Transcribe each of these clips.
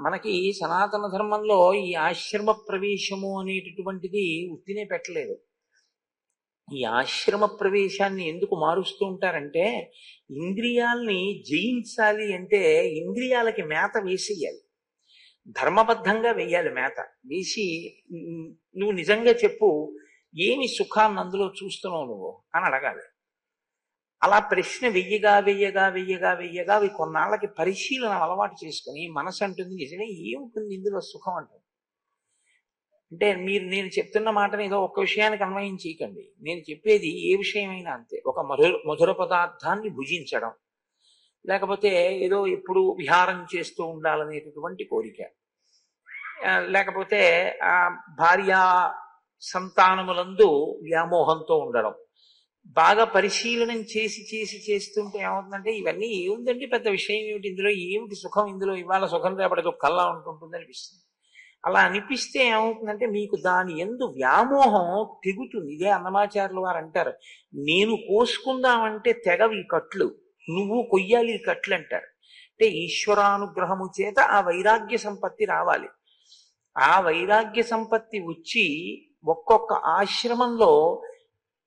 మనకి సనాతన ధర్మంలో ఈ ఆశ్రమ ప్రవేశము అనేటటువంటిది ఉత్తినే పెట్టలేదు. ఈ ఆశ్రమ ప్రవేశాన్ని ఎందుకు మారుస్తూ ఉంటారంటే, ఇంద్రియాల్ని జయించాలి అంటే ఇంద్రియాలకి మేత వేసేయాలి, ధర్మబద్ధంగా వేయాలి మేత వేసి. నువ్వు నిజంగా చెప్పు, ఏమి సుఖాన్ని అందులో చూస్తున్నావు నువ్వు అని అడగాలి. అలా ప్రశ్న వెయ్యగా అవి కొన్నాళ్ళకి పరిశీలన అలవాటు చేసుకుని మనసు అంటుంది, నిజంగా ఏముంటుంది ఇందులో సుఖం అంటుంది. అంటే నేను చెప్తున్న మాటని ఏదో ఒక్క విషయానికి అన్వయం చేయకండి. నేను చెప్పేది ఏ విషయమైనా అంతే. ఒక మధుర పదార్థాన్ని భుజించడం, లేకపోతే ఏదో ఎప్పుడు విహారం చేస్తూ ఉండాలనేటటువంటి కోరిక, లేకపోతే భార్య సంతానములందు వ్యామోహంతో ఉండడం, బాగా పరిశీలనం చేస్తుంటే ఏమవుతుందంటే, ఇవన్నీ ఏముందండి పెద్ద విషయం ఏమిటి ఇందులో, ఏమిటి సుఖం ఇందులో, ఇవాళ సుఖం రేపటితో కల్లా ఉంటుంటుంది అనిపిస్తుంది. అలా అనిపిస్తే ఏమవుతుందంటే మీకు దాని యందు వ్యామోహం తెగుతుంది. ఇదే అన్నమాచార్యులు వారు అంటారు, నేను కోసుకుందామంటే తెగవి కట్లు, నువ్వు కొయ్యాలి ఈ కట్లు అంటారు. అంటే ఈశ్వరానుగ్రహము చేత ఆ వైరాగ్య సంపత్తి రావాలి. ఆ వైరాగ్య సంపత్తి వచ్చి ఒక్కొక్క ఆశ్రమంలో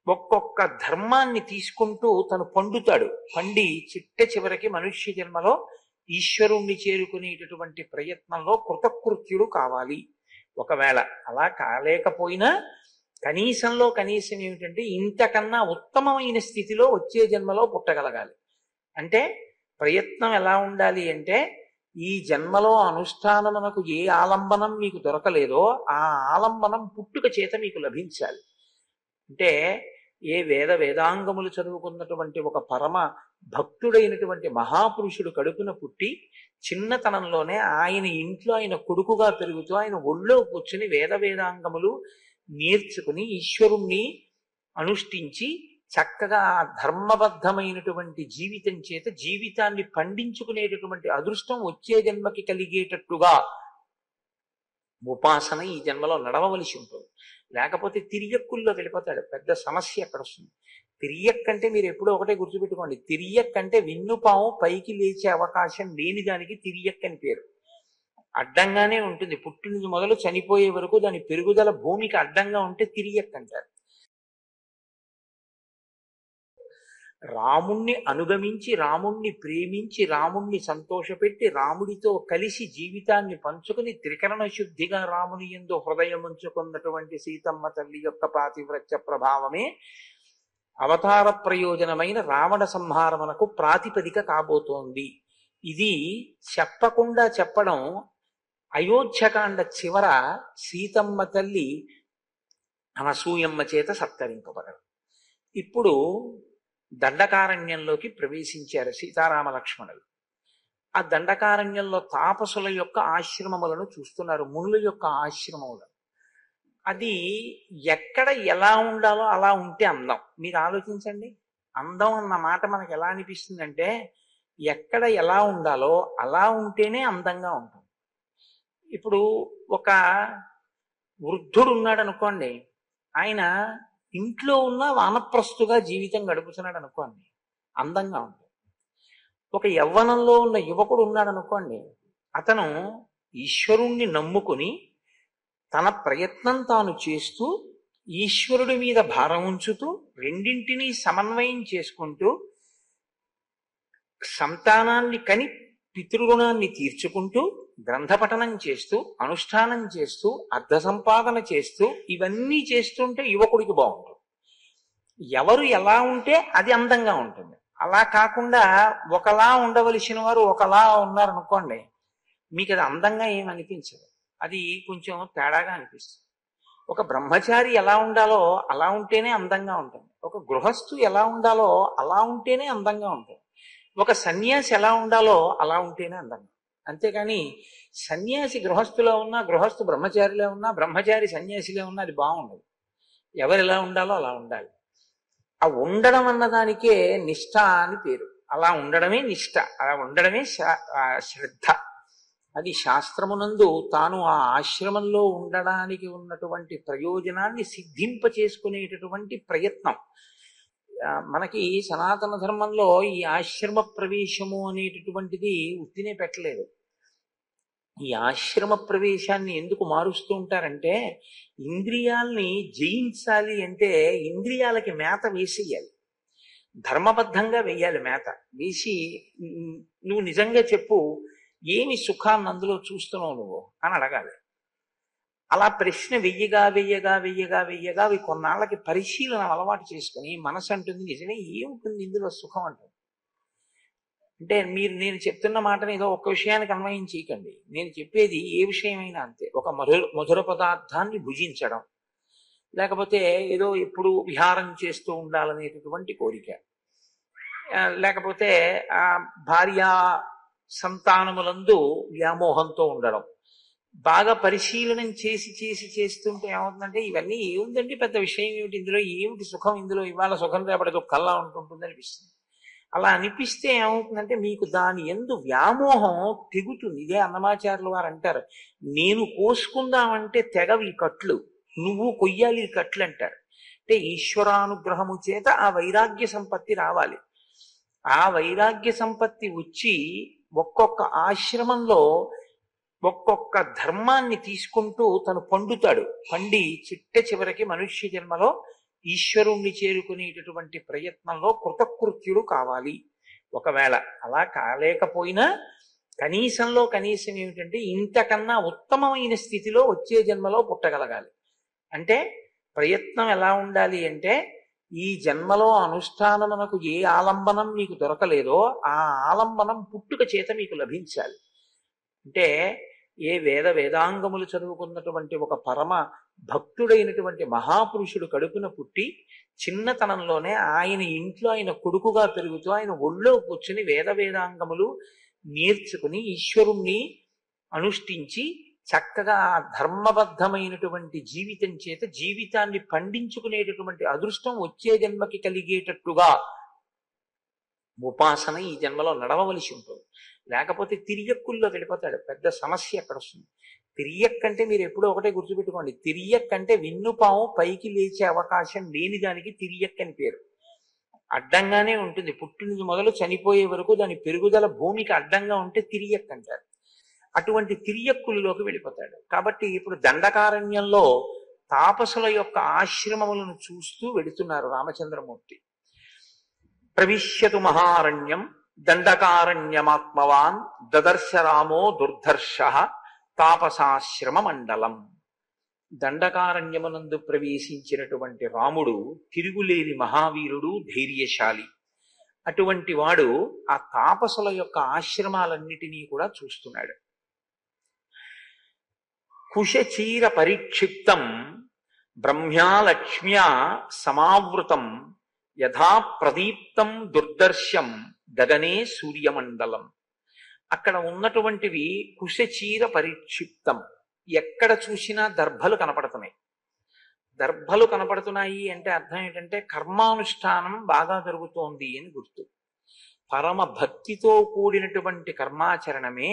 ఒక్కొక్క ధర్మాన్ని తీసుకుంటూ తను పండుతాడు. పండి చివరికి మనుష్య జన్మలో ఈశ్వరుణ్ణి చేరుకునేటటువంటి ప్రయత్నంలో కృతకృత్యుడు కావాలి. ఒకవేళ అలా కాలేకపోయినా కనీసం ఏమిటంటే ఇంతకన్నా ఉత్తమమైన స్థితిలో వచ్చే జన్మలో పుట్టగలగాలి. అంటే ప్రయత్నం ఎలా ఉండాలి అంటే, ఈ జన్మలో అనుష్ఠానమునకు ఏ ఆలంబనం మీకు దొరకలేదో ఆ ఆలంబనం పుట్టుక చేత మీకు లభించాలి. అంటే ఏ వేదాంగములు చదువుకున్నటువంటి ఒక పరమ భక్తుడైనటువంటి మహాపురుషుడు కడుపున పుట్టి చిన్నతనంలోనే ఆయన ఇంట్లో ఆయన కొడుకుగా పెరుగుతూ ఆయన ఒళ్ళో కూర్చుని వేదాంగములు నేర్చుకుని ఈశ్వరుణ్ణి అనుష్ఠించి చక్కగా ధర్మబద్ధమైనటువంటి జీవితం చేత జీవితాన్ని పండించుకునేటటువంటి అదృష్టం వచ్చే జన్మకి కలిగేటట్టుగా ఉపాసన ఈ జన్మలో నడవవలసి ఉంటుంది. లేకపోతే తిరియక్కుల్లో వెళ్ళిపోతాడు. పెద్ద సమస్య ఎక్కడ వస్తుంది. తిరియక్కంటే మీరు ఎప్పుడో ఒకటే గుర్తుపెట్టుకోండి, తిరియక్కంటే వెన్నుపాము పైకి లేచే అవకాశం లేని దానికి తిరియక్ అని పేరు. అడ్డంగానే ఉంటుంది, పుట్టినది మొదలు చనిపోయే వరకు దాని పెరుగుదల భూమికి అడ్డంగా ఉంటే తిరియక్ అంటారు. రాముణ్ణి అనుగమించి, రాముణ్ణి ప్రేమించి, రాముణ్ణి సంతోషపెట్టి, రాముడితో కలిసి జీవితాన్ని పంచుకుని త్రికరణ శుద్ధిగా రాముని యందు హృదయం ఉంచుకున్నటువంటి సీతమ్మ తల్లి యొక్క పాతివ్రత్య ప్రభావమే అవతార ప్రయోజనమైన రావణ సంహారమునకు ప్రాతిపదిక కాబోతోంది. ఇది చెప్పకుండా చెప్పడం అయోధ్యకాండ చివర సీతమ్మ తల్లి అనసూయమ్మ చేత సత్కరింపబడడం. ఇప్పుడు దండకారణ్యంలోకి ప్రవేశించారు సీతారామ లక్ష్మణులు. ఆ దండకారణ్యంలో తాపసుల యొక్క ఆశ్రమములను చూస్తున్నారు, మునుల యొక్క ఆశ్రమములను. అది ఎక్కడ ఎలా ఉండాలో అలా ఉంటే అందం. మీరు ఆలోచించండి, అందం అన్న మాట మనకు ఎలా అనిపిస్తుందంటే, ఎక్కడ ఎలా ఉండాలో అలా ఉంటేనే అందంగా ఉంటుంది. ఇప్పుడు ఒక వృద్ధుడు ఉన్నాడు అనుకోండి, ఆయన ఇంట్లో ఉన్న వానప్రస్తుగా జీవితం గడుపుతున్నాడు అనుకోండి, అందంగా ఉంటుంది. ఒక యవ్వనంలో ఉన్న యువకుడు ఉన్నాడు అనుకోండి, అతను ఈశ్వరుణ్ణి నమ్ముకుని తన ప్రయత్నం తాను చేస్తూ ఈశ్వరుడి మీద భారం ఉంచుతూ రెండింటినీ సమన్వయం చేసుకుంటూ సంతానాన్ని కని పితృగుణాన్ని తీర్చుకుంటూ గ్రంథపఠనం చేస్తూ అనుష్ఠానం చేస్తూ అర్థ సంపాదన చేస్తూ ఇవన్నీ చేస్తుంటే యువకుడికి బాగుంటుంది. ఎవరు ఎలా ఉంటే అది అందంగా ఉంటుంది. అలా కాకుండా ఒకలా ఉండవలసిన వారు ఒకలా ఉన్నారనుకోండి, మీకు అది అందంగా ఏమనిపించదు, అది కొంచెం తేడాగా అనిపిస్తుంది. ఒక బ్రహ్మచారి ఎలా ఉండాలో అలా ఉంటేనే అందంగా ఉంటుంది. ఒక గృహస్థు ఎలా ఉండాలో అలా ఉంటేనే అందంగా ఉంటుంది. ఒక సన్యాసి ఎలా ఉండాలో అలా ఉంటేనే అందంగా. అంతేకాని సన్యాసి గృహస్థులో ఉన్నా, గృహస్థు బ్రహ్మచారిలో ఉన్నా, బ్రహ్మచారి సన్యాసిలో ఉన్నా అది బాగుండదు. ఎవరు ఎలా ఉండాలో అలా ఉండాలి. ఆ ఉండడం అన్నదానికే నిష్ఠ అని పేరు. అలా ఉండడమే నిష్ఠ, అలా ఉండడమే శ్రద్ధ. అది శాస్త్రమునందు తాను ఆ ఆశ్రమంలో ఉండడానికి ఉన్నటువంటి ప్రయోజనాన్ని సిద్ధింప చేసుకునేటటువంటి ప్రయత్నం. మనకి సనాతన ధర్మంలో ఈ ఆశ్రమ ప్రవేశము అనేటటువంటిది ఉత్తినే పెట్టలేదు. ఈ ఆశ్రమ ప్రవేశాన్ని ఎందుకు మారుస్తూ ఉంటారంటే, ఇంద్రియాల్ని జయించాలి అంటే ఇంద్రియాలకి మేత వేసేయాలి, ధర్మబద్ధంగా వేయాలి మేత వేసి. నువ్వు నిజంగా చెప్పు, ఏమి సుఖాన్ని అందులో చూస్తున్నావు నువ్వు అని అడగాలి. అలా ప్రశ్న వెయ్యగా వెయ్యగా వెయ్యగా వెయ్యగా అవి కొన్నాళ్ళకి పరిశీలన అలవాటు చేసుకుని మనసు అంటుంది నిజమే, ఏముంటుంది ఇందులో సుఖం అంటుంది. అంటే నేను చెప్తున్న మాటని ఏదో ఒక్క విషయానికి అన్వయం చేయకండి. నేను చెప్పేది ఏ విషయమైనా అంతే. ఒక మధుర పదార్థాన్ని భుజించడం, లేకపోతే ఏదో ఎప్పుడు విహారం చేస్తూ ఉండాలనేటటువంటి కోరిక, లేకపోతే ఆ భార్య సంతానములందు వ్యామోహంతో ఉండడం, బాగా పరిశీలనం చేస్తుంటే ఏమవుతుందంటే, ఇవన్నీ ఏముందండి పెద్ద విషయం ఏమిటి ఇందులో, ఏమిటి సుఖం ఇందులో, ఇవాళ సుఖం రేపటి దుఃఖంలా ఉంటుంటుంది అనిపిస్తుంది. అలా అనిపిస్తే ఏమవుతుందంటే మీకు దాని యందు వ్యామోహం తెగుతుంది. ఇదే అన్నమాచార్యుల వారు అంటారు, నేను కోసుకుందామంటే తెగవి కట్లు, నువ్వు కొయ్యాలి ఈ కట్లు అంటారు. అంటే ఈశ్వరానుగ్రహము చేత ఆ వైరాగ్య సంపత్తి రావాలి. ఆ వైరాగ్య సంపత్తి వచ్చి ఒక్కొక్క ఆశ్రమంలో ఒక్కొక్క ధర్మాన్ని తీసుకుంటూ తను పండుతాడు. పండి చివరికి మనుష్య జన్మలో ఈశ్వరుణ్ణి చేరుకునేటటువంటి ప్రయత్నంలో కృతకృత్యుడు కావాలి. ఒకవేళ అలా కాలేకపోయినా కనీసంలో కనీసం ఏమిటంటే ఇంతకన్నా ఉత్తమమైన స్థితిలో వచ్చే జన్మలో పుట్టగలగాలి. అంటే ప్రయత్నం ఎలా ఉండాలి అంటే, ఈ జన్మలో అనుష్ఠానమునకు ఏ ఆలంబనం మీకు దొరకలేదో ఆ ఆలంబనం పుట్టుక చేత మీకు లభించాలి. అంటే ఏ వేదాంగములు చదువుకున్నటువంటి ఒక పరమ భక్తుడైనటువంటి మహాపురుషుడు కడుపున పుట్టి చిన్నతనంలోనే ఆయన ఇంట్లో ఆయన కొడుకుగా పెరుగుతూ ఆయన ఒళ్ళో కూర్చుని వేదాంగములు నేర్చుకుని ఈశ్వరుణ్ణి అనుష్ఠించి చక్కగా ధర్మబద్ధమైనటువంటి జీవితం చేత జీవితాన్ని పండించుకునేటటువంటి అదృష్టం వచ్చే జన్మకి కలిగేటట్టుగా ఉపాసన ఈ జన్మలో నడవవలసి ఉంటుంది. లేకపోతే తిరియక్కుల్లో వెళ్ళిపోతాడు. పెద్ద సమస్య ఎక్కడ వస్తుంది. తిరియక్కంటే మీరు ఎప్పుడో ఒకటే గుర్తుపెట్టుకోండి, తిరియక్కంటే వెన్నుపాము పైకి లేచే అవకాశం లేని దానికి తిరియక్ అని పేరు. అడ్డంగానే ఉంటుంది, పుట్టినది మొదలు చనిపోయే వరకు దాని పెరుగుదల భూమికి అడ్డంగా ఉంటే తిరియక్ అంటారు. అటువంటి తిరియక్కులలోకి వెళ్ళిపోతాడు. కాబట్టి ఇప్పుడు దండకారణ్యంలో తాపసుల యొక్క ఆశ్రమములను చూస్తూ వెళుతున్నారు రామచంద్రమూర్తి. ప్రవిశ్యతు మహారణ్యం దండకారణ్యమాత్మవాన్ దదర్శ రామో దుర్ధర్ష తాపసాశ్రమ మండలం. దండకారణ్యమునందు ప్రవేశించినటువంటి రాముడు తిరుగులేని మహావీరుడు, ధైర్యశాలి. అటువంటి వాడు ఆ తాపసుల యొక్క ఆశ్రమాలన్నిటినీ కూడా చూస్తున్నాడు. కుశచీర పరిక్షిప్తం బ్రహ్మ్యాలక్ష్మ్యా సమావృతం యథా ప్రదీప్తం దుర్దర్శం గగనే సూర్యమండలం. అక్కడ ఉన్నటువంటివి కుశచీర పరిక్షిప్తం, ఎక్కడ చూసినా దర్భలు కనపడుతున్నాయి. దర్భలు కనపడుతున్నాయి అంటే అర్థం ఏంటంటే కర్మానుష్ఠానం బాగా జరుగుతోంది అని గుర్తు. పరమ భక్తితో కూడినటువంటి కర్మాచరణమే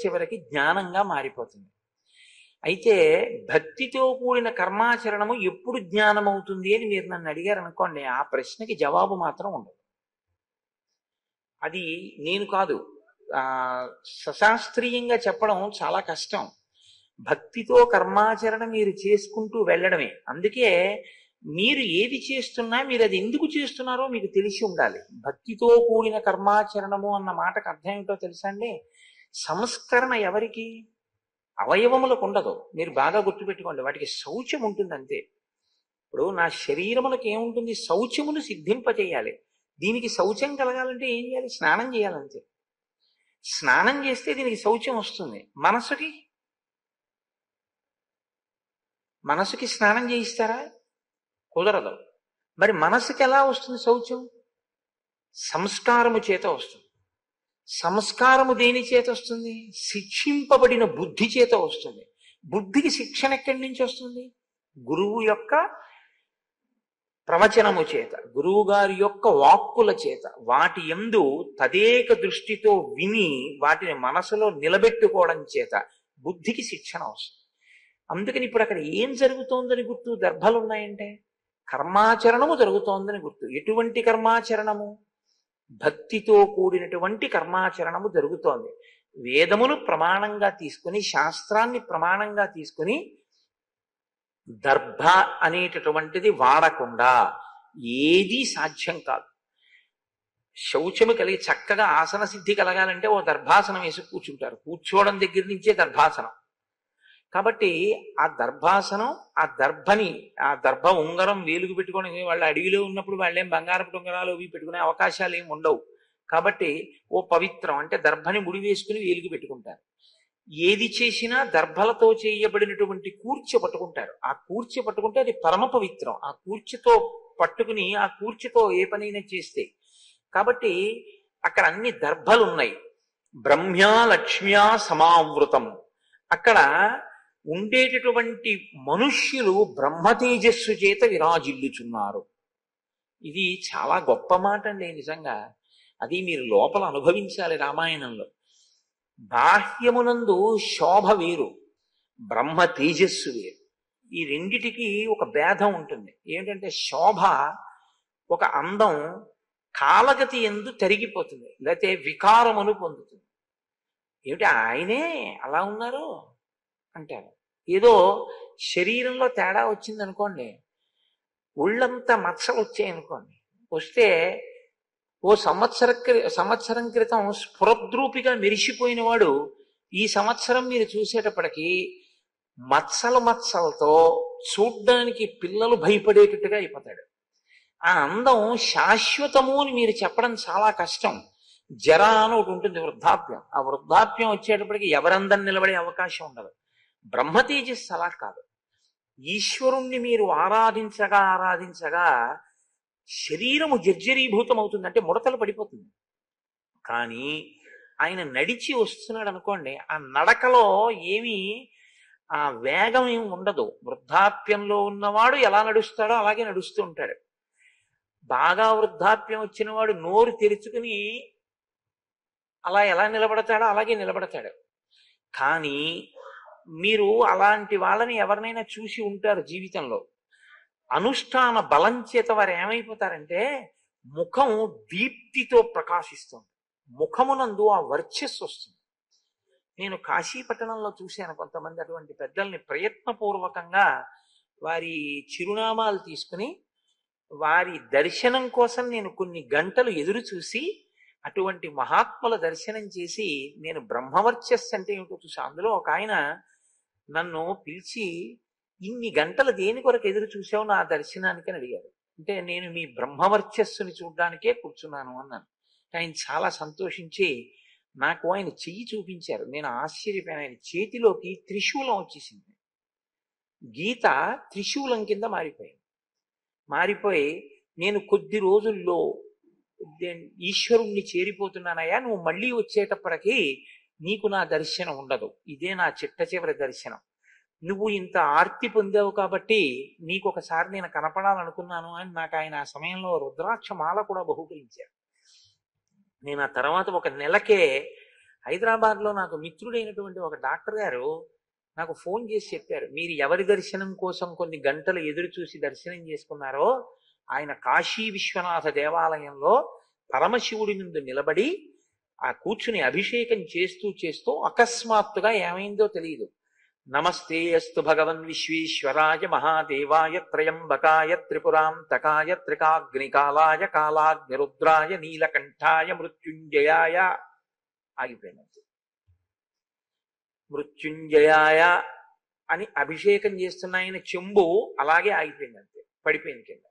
చివరికి జ్ఞానంగా మారిపోతుంది. అయితే భక్తితో కూడిన కర్మాచరణము ఎప్పుడు జ్ఞానం అవుతుంది అని మీరు నన్ను అడిగారు అనుకోండి, ఆ ప్రశ్నకి జవాబు మాత్రం ఉండదు. అది నేను కాదు, సశాస్త్రీయంగా చెప్పడం చాలా కష్టం. భక్తితో కర్మాచరణ మీరు చేసుకుంటూ వెళ్ళడమే. అందుకే మీరు ఏది చేస్తున్నా మీరు అది ఎందుకు చేస్తున్నారో మీకు తెలిసి ఉండాలి. భక్తితో కూడిన కర్మాచరణము అన్న మాటకు అర్థం ఏమిటో తెలుసా అండి? సంస్కరణ ఎవరికి? అవయవములకు ఉండదు. మీరు బాగా గుర్తుపెట్టుకోండి, వాటికి శౌచం ఉంటుంది అంతే. ఇప్పుడు నా శరీరములకు ఏముంటుంది? శౌచమును సిద్ధింపచేయాలి. దీనికి శౌచం కలగాలంటే ఏం చేయాలి? స్నానం చేయాలంతే. స్నానం చేస్తే దీనికి శౌచం వస్తుంది. మనసుకి స్నానం చేయిస్తారా? కుదరదు. మరి మనసుకి ఎలా వస్తుంది శౌచం? సంస్కారము చేత వస్తుంది. సంస్కారము దేని చేత వస్తుంది? శిక్షింపబడిన బుద్ధి చేత వస్తుంది. బుద్ధికి శిక్షణ ఎక్కడి నుంచి వస్తుంది? గురువు యొక్క ప్రవచనము చేత, గురువు గారి యొక్క వాక్కుల చేత, వాటి యందు తదేక దృష్టితో విని వాటిని మనసులో నిలబెట్టుకోవడం చేత బుద్ధికి శిక్షణ వస్తుంది. అందుకని ఇప్పుడు అక్కడ ఏం జరుగుతోందని గుర్తు? దర్భలు ఉన్నాయంటే కర్మాచరణము జరుగుతోందని గుర్తు. ఎటువంటి కర్మాచరణము? భక్తితో కూడినటువంటి కర్మాచరణము జరుగుతోంది. వేదములు ప్రమాణంగా తీసుకుని, శాస్త్రాన్ని ప్రమాణంగా తీసుకుని దర్భ అనేటటువంటిది వాడకుండా ఏదీ సాధ్యం కాదు. శౌచము కలిగి చక్కగా ఆసన సిద్ధి కలగాలంటే ఓ దర్భాసనం వేసి కూర్చుంటారు. కూర్చోవడం దగ్గర నుంచే దర్భాసనం. కాబట్టి ఆ దర్భాసనం, ఆ దర్భని, ఆ దర్భ ఉంగరం వేలుగు పెట్టుకొని, వాళ్ళు అడవిలో ఉన్నప్పుడు వాళ్ళేం బంగారపు ఉంగరాలు అవి పెట్టుకునే అవకాశాలు ఏమి ఉండవు. కాబట్టి ఓ పవిత్రం అంటే దర్భని ముడి వేసుకుని వేలుగు పెట్టుకుంటారు. ఏది చేసినా దర్భలతో చేయబడినటువంటి కూర్చె పట్టుకుంటారు. ఆ కూర్చె పట్టుకుంటే అది పరమ పవిత్రం. ఆ కూర్చెతో పట్టుకుని ఆ కూర్చెతో ఏ పనైనా చేస్తే. కాబట్టి అక్కడ అన్ని దర్భలు ఉన్నాయి. బ్రహ్మ్యా లక్ష్మ్యా సమావృతం. అక్కడ ఉండేటటువంటి మనుష్యులు బ్రహ్మ తేజస్సు చేత విరాజిల్లుచున్నారు. ఇది చాలా గొప్ప మాట అండి నిజంగా. అది మీరు లోపల అనుభవించాలి. రామాయణంలో బాహ్యమునందు శోభ వేరు, బ్రహ్మ తేజస్సు వేరు. ఈ రెండిటికి ఒక భేదం ఉంటుంది. ఏంటంటే శోభ, ఒక అందం కాలగతి ఎందు తరిగిపోతుంది, లేకపోతే వికారమును పొందుతుంది. ఏమిటి ఆయనే అలా ఉన్నారు అంటారు. ఏదో శరీరంలో తేడా వచ్చిందనుకోండి, ఒళ్ళంతా మచ్చలు వచ్చాయనుకోండి, వస్తే ఓ సంవత్సరం క్రితం స్ఫురద్రూపిగా మెరిసిపోయిన వాడు ఈ సంవత్సరం మీరు చూసేటప్పటికీ మచ్చలతో చూడ్డానికి పిల్లలు భయపడేటట్టుగా అయిపోతాడు. ఆ అందం శాశ్వతము అని మీరు చెప్పడం చాలా కష్టం. జర అని ఒకటి ఉంటుంది, వృద్ధాప్యం. ఆ వృద్ధాప్యం వచ్చేటప్పటికి ఎవరందం నిలబడే అవకాశం ఉండదు. బ్రహ్మ తేజస్సు అలా కాదు. ఈశ్వరుణ్ణి మీరు ఆరాధించగా శరీరము జర్జరీభూతం అవుతుంది, అంటే ముడతలు పడిపోతుంది. కానీ ఆయన నడిచి వస్తున్నాడు అనుకోండి, ఆ నడకలో ఏమీ ఆ వేగం ఏమి ఉండదు. వృద్ధాప్యంలో ఉన్నవాడు ఎలా నడుస్తాడో అలాగే నడుస్తూ ఉంటాడు. బాగా వృద్ధాప్యం వచ్చిన వాడు నోరు తెరుచుకుని అలా ఎలా నిలబడతాడో అలాగే నిలబడతాడు. కానీ మీరు అలాంటి వాళ్ళని ఎవరినైనా చూసి ఉంటారు జీవితంలో. అనుష్ఠాన బలం చేత వారు ఏమైపోతారంటే ముఖం దీప్తితో ప్రకాశిస్తుంది, ముఖమునందు ఆ వర్చస్సు వస్తుంది. నేను కాశీపట్టణంలో చూశాను కొంతమంది అటువంటి పెద్దల్ని ప్రయత్నపూర్వకంగా వారి చిరునామాలు తీసుకుని వారి దర్శనం కోసం నేను కొన్ని గంటలు ఎదురు చూసి అటువంటి మహాత్ముల దర్శనం చేసి నేను బ్రహ్మవర్చస్సు అంటే ఏమిటో చూసా. అందులో ఒక ఆయన నన్ను పిలిచి, ఇన్ని గంటలు దేని కొరకు ఎదురు చూసావు నా దర్శనానికి అని అడిగారు. అంటే నేను మీ బ్రహ్మవర్చస్సుని చూడడానికే కూర్చున్నాను అన్నాను. ఆయన చాలా సంతోషించి నాకు ఆయన చెయ్యి చూపించారు. నేను ఆశ్చర్యపోయాను. ఆయన చేతిలోకి త్రిశూలం వచ్చేసింది. గీత త్రిశూలం కింద మారిపోయి నేను కొద్ది రోజుల్లో ఈశ్వరుణ్ణి చేరిపోతున్నానయ్యా, నువ్వు మళ్ళీ వచ్చేటప్పటికి నీకు నా దర్శనం ఉండదు, ఇదే నా చిట్ట చివరి దర్శనం. నువ్వు ఇంత ఆర్తి పొందావు కాబట్టి నీకు ఒకసారి నేను కనపడాలనుకున్నాను అని నాకు ఆయన ఆ సమయంలో రుద్రాక్ష మాల కూడా బహుకరించారు. నేను ఆ తర్వాత ఒక నెలకే హైదరాబాద్లో నాకు మిత్రుడైనటువంటి ఒక డాక్టర్ గారు నాకు ఫోన్ చేసి చెప్పారు, మీరు ఎవరి దర్శనం కోసం కొన్ని గంటలు ఎదురు చూసి దర్శనం చేసుకున్నారో ఆయన కాశీ విశ్వనాథ దేవాలయంలో పరమశివుడి ముందు నిలబడి ఆ కూర్చుని అభిషేకం చేస్తూ అకస్మాత్తుగా ఏమైందో తెలియదు. నమస్తే అస్తు భగవన్ విశ్వేశ్వరాయ మహాదేవాయ త్రయంబకాయ త్రిపురాంతకాయ త్రికాగ్నికాలాయ కాలాగ్నిరుద్రాయ నీలకంఠాయ మృత్యుంజయాయ ఆగిపోయినది. మృత్యుంజయాయ అని అభిషేకం చేస్తున్న ఆయన చెంబు అలాగే ఆగిపోయిందంతే, పడిపోయింది కింద.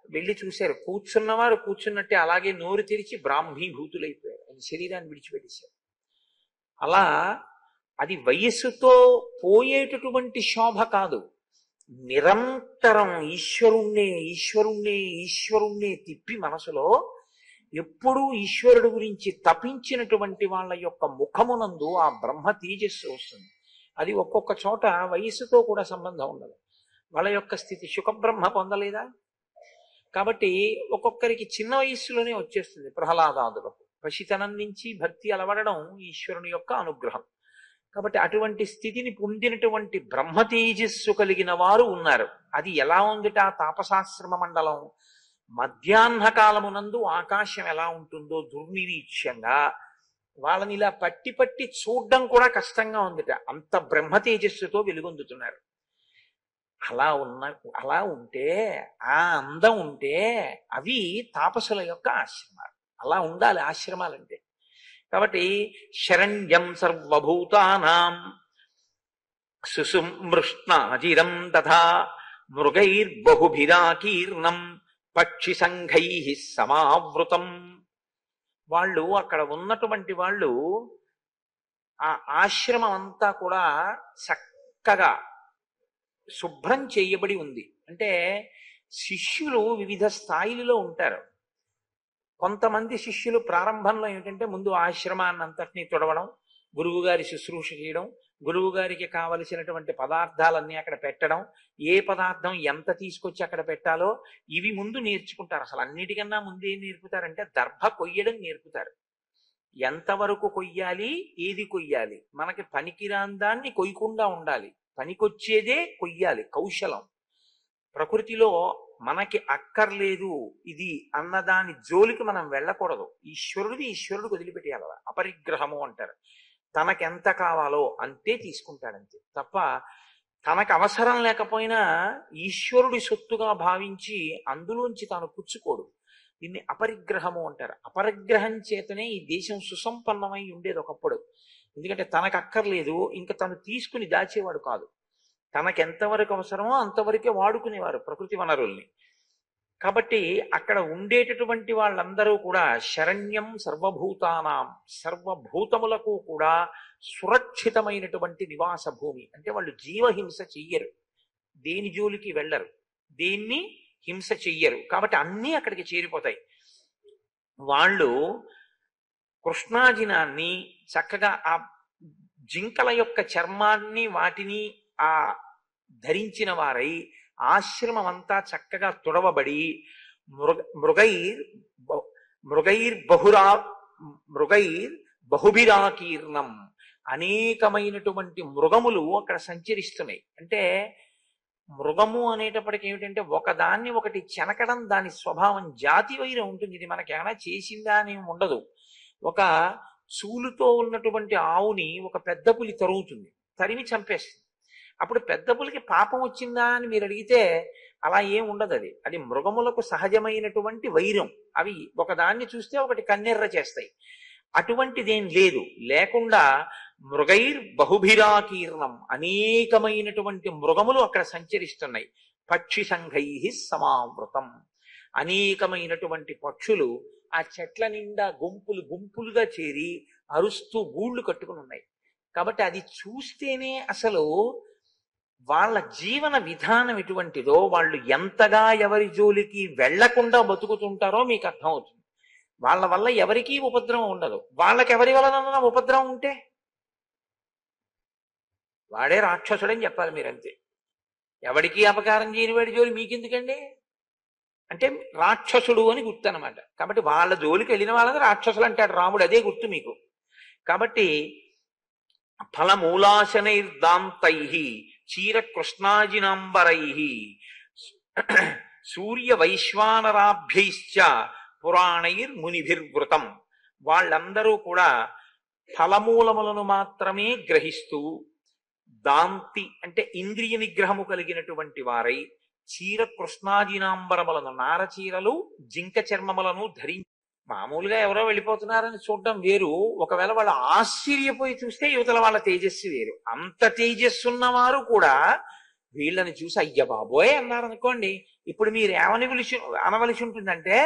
వెళ్ళి చూశారు, కూర్చున్నవారు కూర్చున్నట్టే అలాగే నోరు తెరిచి బ్రాహ్మీభూతులైపోయారు, ఆయన శరీరాన్ని విడిచిపెట్టేశారు. అలా అది వయస్సుతో పోయేటటువంటి శోభ కాదు, నిరంతరం ఈశ్వరుణ్ణే తిప్పి మనసులో ఎప్పుడూ ఈశ్వరుడు గురించి తపించినటువంటి వాళ్ళ యొక్క ముఖమునందు ఆ బ్రహ్మ తేజస్సు వస్తుంది. అది ఒక్కొక్క చోట వయస్సుతో కూడా సంబంధం ఉండదు. వాళ్ళ యొక్క స్థితి సుఖబ్రహ్మ పొందలేదా, కాబట్టి ఒక్కొక్కరికి చిన్న వయస్సులోనే వచ్చేస్తుంది. ప్రహ్లాదాదులకు పసితనం నుంచి భక్తి అలవడడం ఈశ్వరుని యొక్క అనుగ్రహం. కాబట్టి అటువంటి స్థితిని పొందినటువంటి బ్రహ్మ తేజస్సు కలిగిన వారు ఉన్నారు. అది ఎలా ఉందిట ఆ తాపసాశ్రమ మండలం? మధ్యాహ్న కాలమునందు ఆకాశం ఎలా ఉంటుందో దుర్నిరీక్ష్యంగా వాళ్ళని ఇలా పట్టి పట్టి చూడడం కూడా కష్టంగా ఉందిట, అంత బ్రహ్మ తేజస్సుతో వెలుగొందుతున్నారు. అలా ఉంటే, ఆ అందం ఉంటే అవి తాపసుల యొక్క ఆశ్రమాలు. అలా ఉండాలి ఆశ్రమాలంటే. కాబట్టి శరణ్యం సర్వభూతానాం సుసుమృష్ణాజిరం తథా మృగైర్బహుభిరాకీర్ణం పక్షి సంఘై సమావృతం. వాళ్ళు అక్కడ ఉన్నటువంటి వాళ్ళు ఆ ఆశ్రమం అంతా కూడా చక్కగా శుభ్రం చేయబడి ఉంది. అంటే శిష్యులు వివిధ స్థాయిలలో ఉంటారు. కొంతమంది శిష్యులు ప్రారంభంలో ఏమిటంటే ముందు ఆశ్రమాన్ని అంతటినీ తుడవడం, గురువు గారి శుశ్రూష చేయడం, గురువు గారికి కావలసినటువంటి పదార్థాలన్నీ అక్కడ పెట్టడం, ఏ పదార్థం ఎంత తీసుకొచ్చి అక్కడ పెట్టాలో ఇవి ముందు నేర్చుకుంటారు. అసలు అన్నిటికన్నా ముందు ఏం నేర్పుతారంటే దర్భ కొయ్యడం నేర్పుతారు. ఎంతవరకు కొయ్యాలి, ఏది కొయ్యాలి, మనకి పనికిరాని దాన్ని కొయ్యకుండా ఉండాలి, పనికొచ్చేదే కొయ్యాలి. కౌశలం. ప్రకృతిలో మనకి అక్కర్లేదు ఇది అన్నదాని జోలికి మనం వెళ్ళకూడదు. ఈశ్వరుడు వదిలిపెట్టేయాలి. అపరిగ్రహము అంటారు. తనకెంత కావాలో అంతే తీసుకుంటాడంతే తప్ప తనకు అవసరం లేకపోయినా ఈశ్వరుడి సొత్తుగా భావించి అందులోంచి తాను పుచ్చుకోడు. దీన్ని అపరిగ్రహము అంటారు. అపరిగ్రహం చేతనే ఈ దేశం సుసంపన్నమై ఉండేది ఒకప్పుడు. ఎందుకంటే తనకు అక్కర్లేదు, ఇంకా తను తీసుకుని దాచేవాడు కాదు. తనకెంతవరకు అవసరమో అంతవరకే వాడుకునేవారు ప్రకృతి వనరుల్ని. కాబట్టి అక్కడ ఉండేటటువంటి వాళ్ళందరూ కూడా శరణ్యం సర్వభూతానాం, సర్వభూతములకు కూడా సురక్షితమైనటువంటి నివాస భూమి. అంటే వాళ్ళు జీవహింస చెయ్యరు, దేని జోలికి వెళ్ళరు, దేన్ని హింస చెయ్యరు. కాబట్టి అన్నీ అక్కడికి చేరిపోతాయి. వాళ్ళు కృష్ణాజినాన్ని చక్కగా ఆ జింకల యొక్క చర్మాన్ని వాటిని ఆ ధరించిన వారై ఆశ్రమం అంతా చక్కగా తుడవబడి మృగైర్ బహుభిరాకీర్ణం, అనేకమైనటువంటి మృగములు అక్కడ సంచరిస్తున్నాయి. అంటే మృగము అనేటప్పటికి ఏమిటంటే ఒకదాన్ని ఒకటి చెనకడం దాని స్వభావం, జాతి వైరం ఉంటుంది. ఇది మనకేమైనా చేసిందా అని ఉండదు. ఒక చూలుతో ఉన్నటువంటి ఆవుని ఒక పెద్ద పులి తరుగుతుంది, తరిమి చంపేస్తుంది. అప్పుడు పెద్ద పులికి పాపం వచ్చిందా అని మీరు అడిగితే అలా ఏం ఉండదు. అది మృగములకు సహజమైనటువంటి వైరం. అవి ఒకదాన్ని చూస్తే ఒకటి కన్నెర్ర చేస్తాయి. అటువంటిదేం లేదు. లేకుండా మృగైర్ బహుభిరాకీర్ణం, అనేకమైనటువంటి మృగములు అక్కడ సంచరిస్తున్నాయి. పక్షి సంఘై సమావృతం, అనేకమైనటువంటి పక్షులు ఆ చెట్ల నిండా గుంపులు గుంపులుగా చేరి అరుస్తూ గూళ్ళు కట్టుకుని ఉన్నాయి. కాబట్టి అది చూస్తేనే అసలు వాళ్ళ జీవన విధానం ఎటువంటిదో, వాళ్ళు ఎంతగా ఎవరి జోలికి వెళ్లకుండా బతుకుతుంటారో మీకు అర్థమవుతుంది. వాళ్ళ వల్ల ఎవరికీ ఉపద్రవం ఉండదు. వాళ్ళకి ఎవరి వలన ఉపద్రవం ఉంటే వాడే రాక్షసుడని చెప్పాలి మీరంతే. ఎవడికి అపకారం చేయని వాడి జోలి మీకెందుకండి అంటే రాక్షసుడు అని గుర్తు అనమాట. కాబట్టి వాళ్ళ జోలికి వెళ్ళిన వాళ్ళని రాక్షసులు అంటాడు రాముడు, అదే గుర్తు మీకు. కాబట్టి ఫలమూలాశనైర్దాంతై చీర కృష్ణాజినాంబరై సూర్య వైశ్వానరాభ్యైశ్చ పురాణైర్మునిభిర్వృతం. వాళ్ళందరూ కూడా ఫలమూలములను మాత్రమే గ్రహిస్తూ దాంతి అంటే ఇంద్రియ నిగ్రహము కలిగినటువంటి వారై చీర కృష్ణాజినాంబరములను, నారచీరలు జింక చర్మములను ధరించి మామూలుగా ఎవరో వెళ్ళిపోతున్నారని చూడడం వేరు. ఒకవేళ వాళ్ళు ఆశ్చర్యపోయి చూస్తే యువతల వాళ్ళ తేజస్సు వేరు. అంత తేజస్సున్నవారు కూడా వీళ్ళని చూసి అయ్య బాబోయ్ అన్నారనుకోండి, ఇప్పుడు మీరు అనవలసి ఉంటుందంటే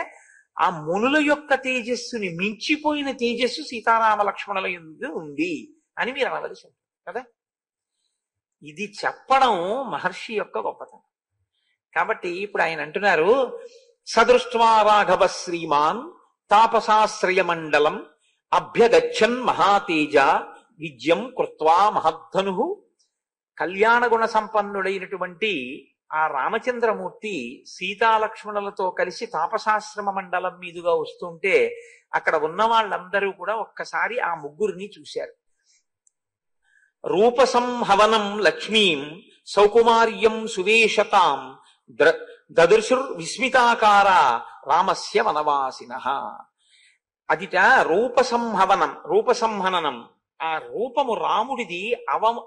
ఆ మునుల యొక్క తేజస్సుని మించిపోయిన తేజస్సు సీతారామ లక్ష్మణుల యందు ఉంది అని మీరు అనవలసి ఉంటుంది కదా. ఇది చెప్పడం మహర్షి యొక్క గొప్పతనం. కాబట్టి ఇప్పుడు ఆయన అంటున్నారు, సదృష్ట్వా రాఘవ శ్రీమాన్ తాపసాశ్రయ మండలం అభ్యగచ్చన్ మహాతేజ విద్యం కృత్వా మహద్ధను. కళ్యాణ గుణ సంపన్నుడైనటువంటి ఆ రామచంద్రమూర్తి సీతాలక్ష్మణులతో కలిసి తాపసాశ్రమ మండలం మీదుగా వస్తుంటే అక్కడ ఉన్న వాళ్ళందరూ కూడా ఒక్కసారి ఆ ముగ్గురిని చూశారు. రూపసంహవనం లక్ష్మీం సౌకుమార్యం సువేషతాం దదృశుర్ విస్మితాకార రామస్య వనవాసినః. అదిట రూపసంహననం. ఆ రూపము రాముడిది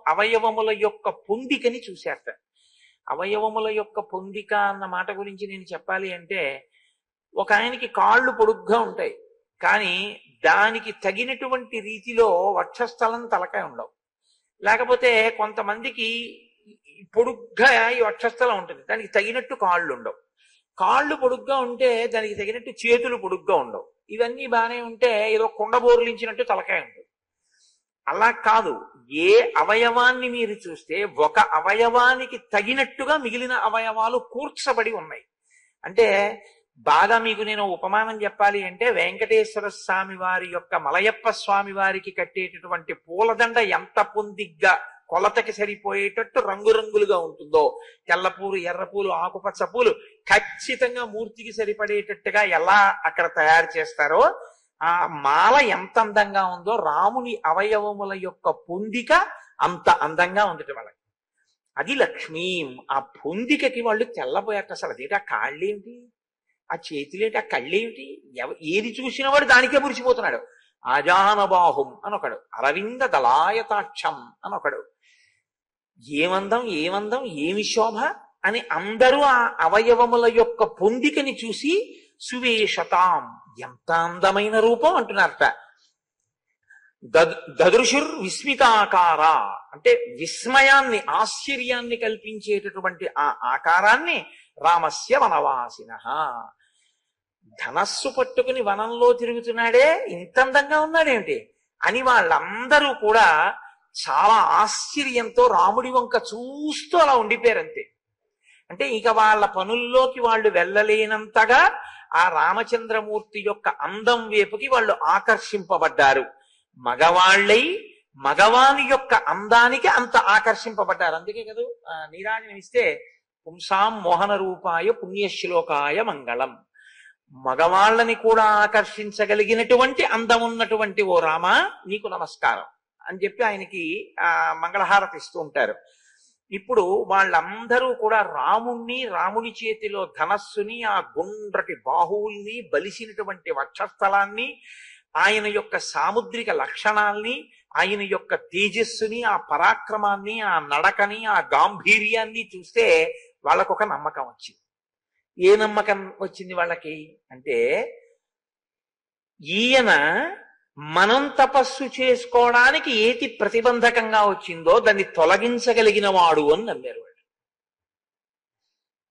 అవయవముల యొక్క పొందికని చూశారట. అవయవముల యొక్క పొందిక అన్న మాట గురించి నేను చెప్పాలి అంటే, ఒక ఆయనకి కాళ్ళు పొడుగ్గా ఉంటాయి, కానీ దానికి తగినటువంటి రీతిలో వక్షస్థలం తలకాయ ఉండవు. లేకపోతే కొంతమందికి పొడుగ్గా ఈ వక్షస్థలం ఉంటుంది, దానికి తగినట్టు కాళ్ళు ఉండవు. కాళ్ళు పొడుగ్గా ఉంటే దానికి తగినట్టు చేతులు పొడుగ్గా ఉండవు. ఇవన్నీ బాగానే ఉంటే ఏదో కుండబోర్లించినట్టు తలకాయ ఉంటుంది. అలా కాదు, ఏ అవయవాన్ని మీరు చూస్తే ఒక అవయవానికి తగినట్టుగా మిగిలిన అవయవాలు కూర్చబడి ఉన్నాయి. అంటే బాగా మీకు నేను ఉపమానం చెప్పాలి అంటే, వెంకటేశ్వర స్వామి వారి యొక్క మలయప్ప స్వామి వారికి కట్టేటటువంటి పూలదండ ఎంత పొందిగ్గా కొలతకి సరిపోయేటట్టు రంగురంగులుగా ఉంటుందో, తెల్లపూలు, ఎర్రపూలు, ఆకుపచ్చ పూలు ఖచ్చితంగా మూర్తికి సరిపడేటట్టుగా ఎలా అక్కడ తయారు చేస్తారో, ఆ మాల ఎంత అందంగా ఉందో రాముని అవయవముల యొక్క పొందిక అంత అందంగా ఉంది వాళ్ళకి. అది లక్ష్మీం. ఆ పొందికకి వాళ్ళు తెల్లబోయాక అసలు అదేంటి, ఆ కాళ్ళేమిటి, ఆ చేతులేంటి, ఆ కళ్ళేమిటి, ఏది చూసిన వాడు దానికే మురిసిపోతున్నాడు. ఆజానబాహుం అనొకడు, అరవింద దళాయతాక్షం అనొకడు. ఏమందం ఏమందం, ఏమి శోభ అని అందరూ ఆ అవయవముల యొక్క పొందికని చూసి సువేషతాం, ఎంత అందమైన రూపం అంటున్నారట. దదృశుర్ విస్మితాకార అంటే విస్మయాన్ని, ఆశ్చర్యాన్ని కల్పించేటటువంటి ఆ ఆకారాన్ని రామస్య వనవాసిన. ధనస్సు పట్టుకుని వనంలో తిరుగుతున్నాడే, ఇంత అందంగా ఉన్నాడేమిటి అని వాళ్ళందరూ కూడా చాలా ఆశ్చర్యంతో రాముడి వంక చూస్తూ అలా ఉండిపోయారంతే. అంటే ఇక వాళ్ళ పనుల్లోకి వాళ్ళు వెళ్ళలేనంతగా ఆ రామచంద్రమూర్తి యొక్క అందం వైపుకి వాళ్ళు ఆకర్షింపబడ్డారు. మగవాళ్ళై మగవాని యొక్క అందానికి అంత ఆకర్షింపబడ్డారు. అందుకే కదా నీరాజనం ఇస్తే పుంసాం మోహన రూపాయ పుణ్యశ్లోకాయ మంగళం. మగవాళ్ళని కూడా ఆకర్షించగలిగినటువంటి అందం ఉన్నటువంటి ఓ రామ, నీకు నమస్కారం అని చెప్పి ఆయనకి మంగళహారతి ఇస్తూ ఉంటారు. ఇప్పుడు వాళ్ళందరూ కూడా రాముని చేతిలో ధనస్సుని, ఆ గుండ్రటి బాహువుల్ని, బలిసినటువంటి వక్షస్థలాన్ని, ఆయన యొక్క సాముద్రిక లక్షణాల్ని, ఆయన యొక్క తేజస్సుని, ఆ పరాక్రమాన్ని, ఆ నడకని, ఆ గాంభీర్యాన్ని చూస్తే వాళ్ళకొక నమ్మకం వచ్చింది. ఏ నమ్మకం వచ్చింది వాళ్ళకి అంటే, ఈయన మనం తపస్సు చేసుకోవడానికి ఏది ప్రతిబంధకంగా వచ్చిందో దాన్ని తొలగించగలిగిన వాడు అని నమ్మారు వాళ్ళు.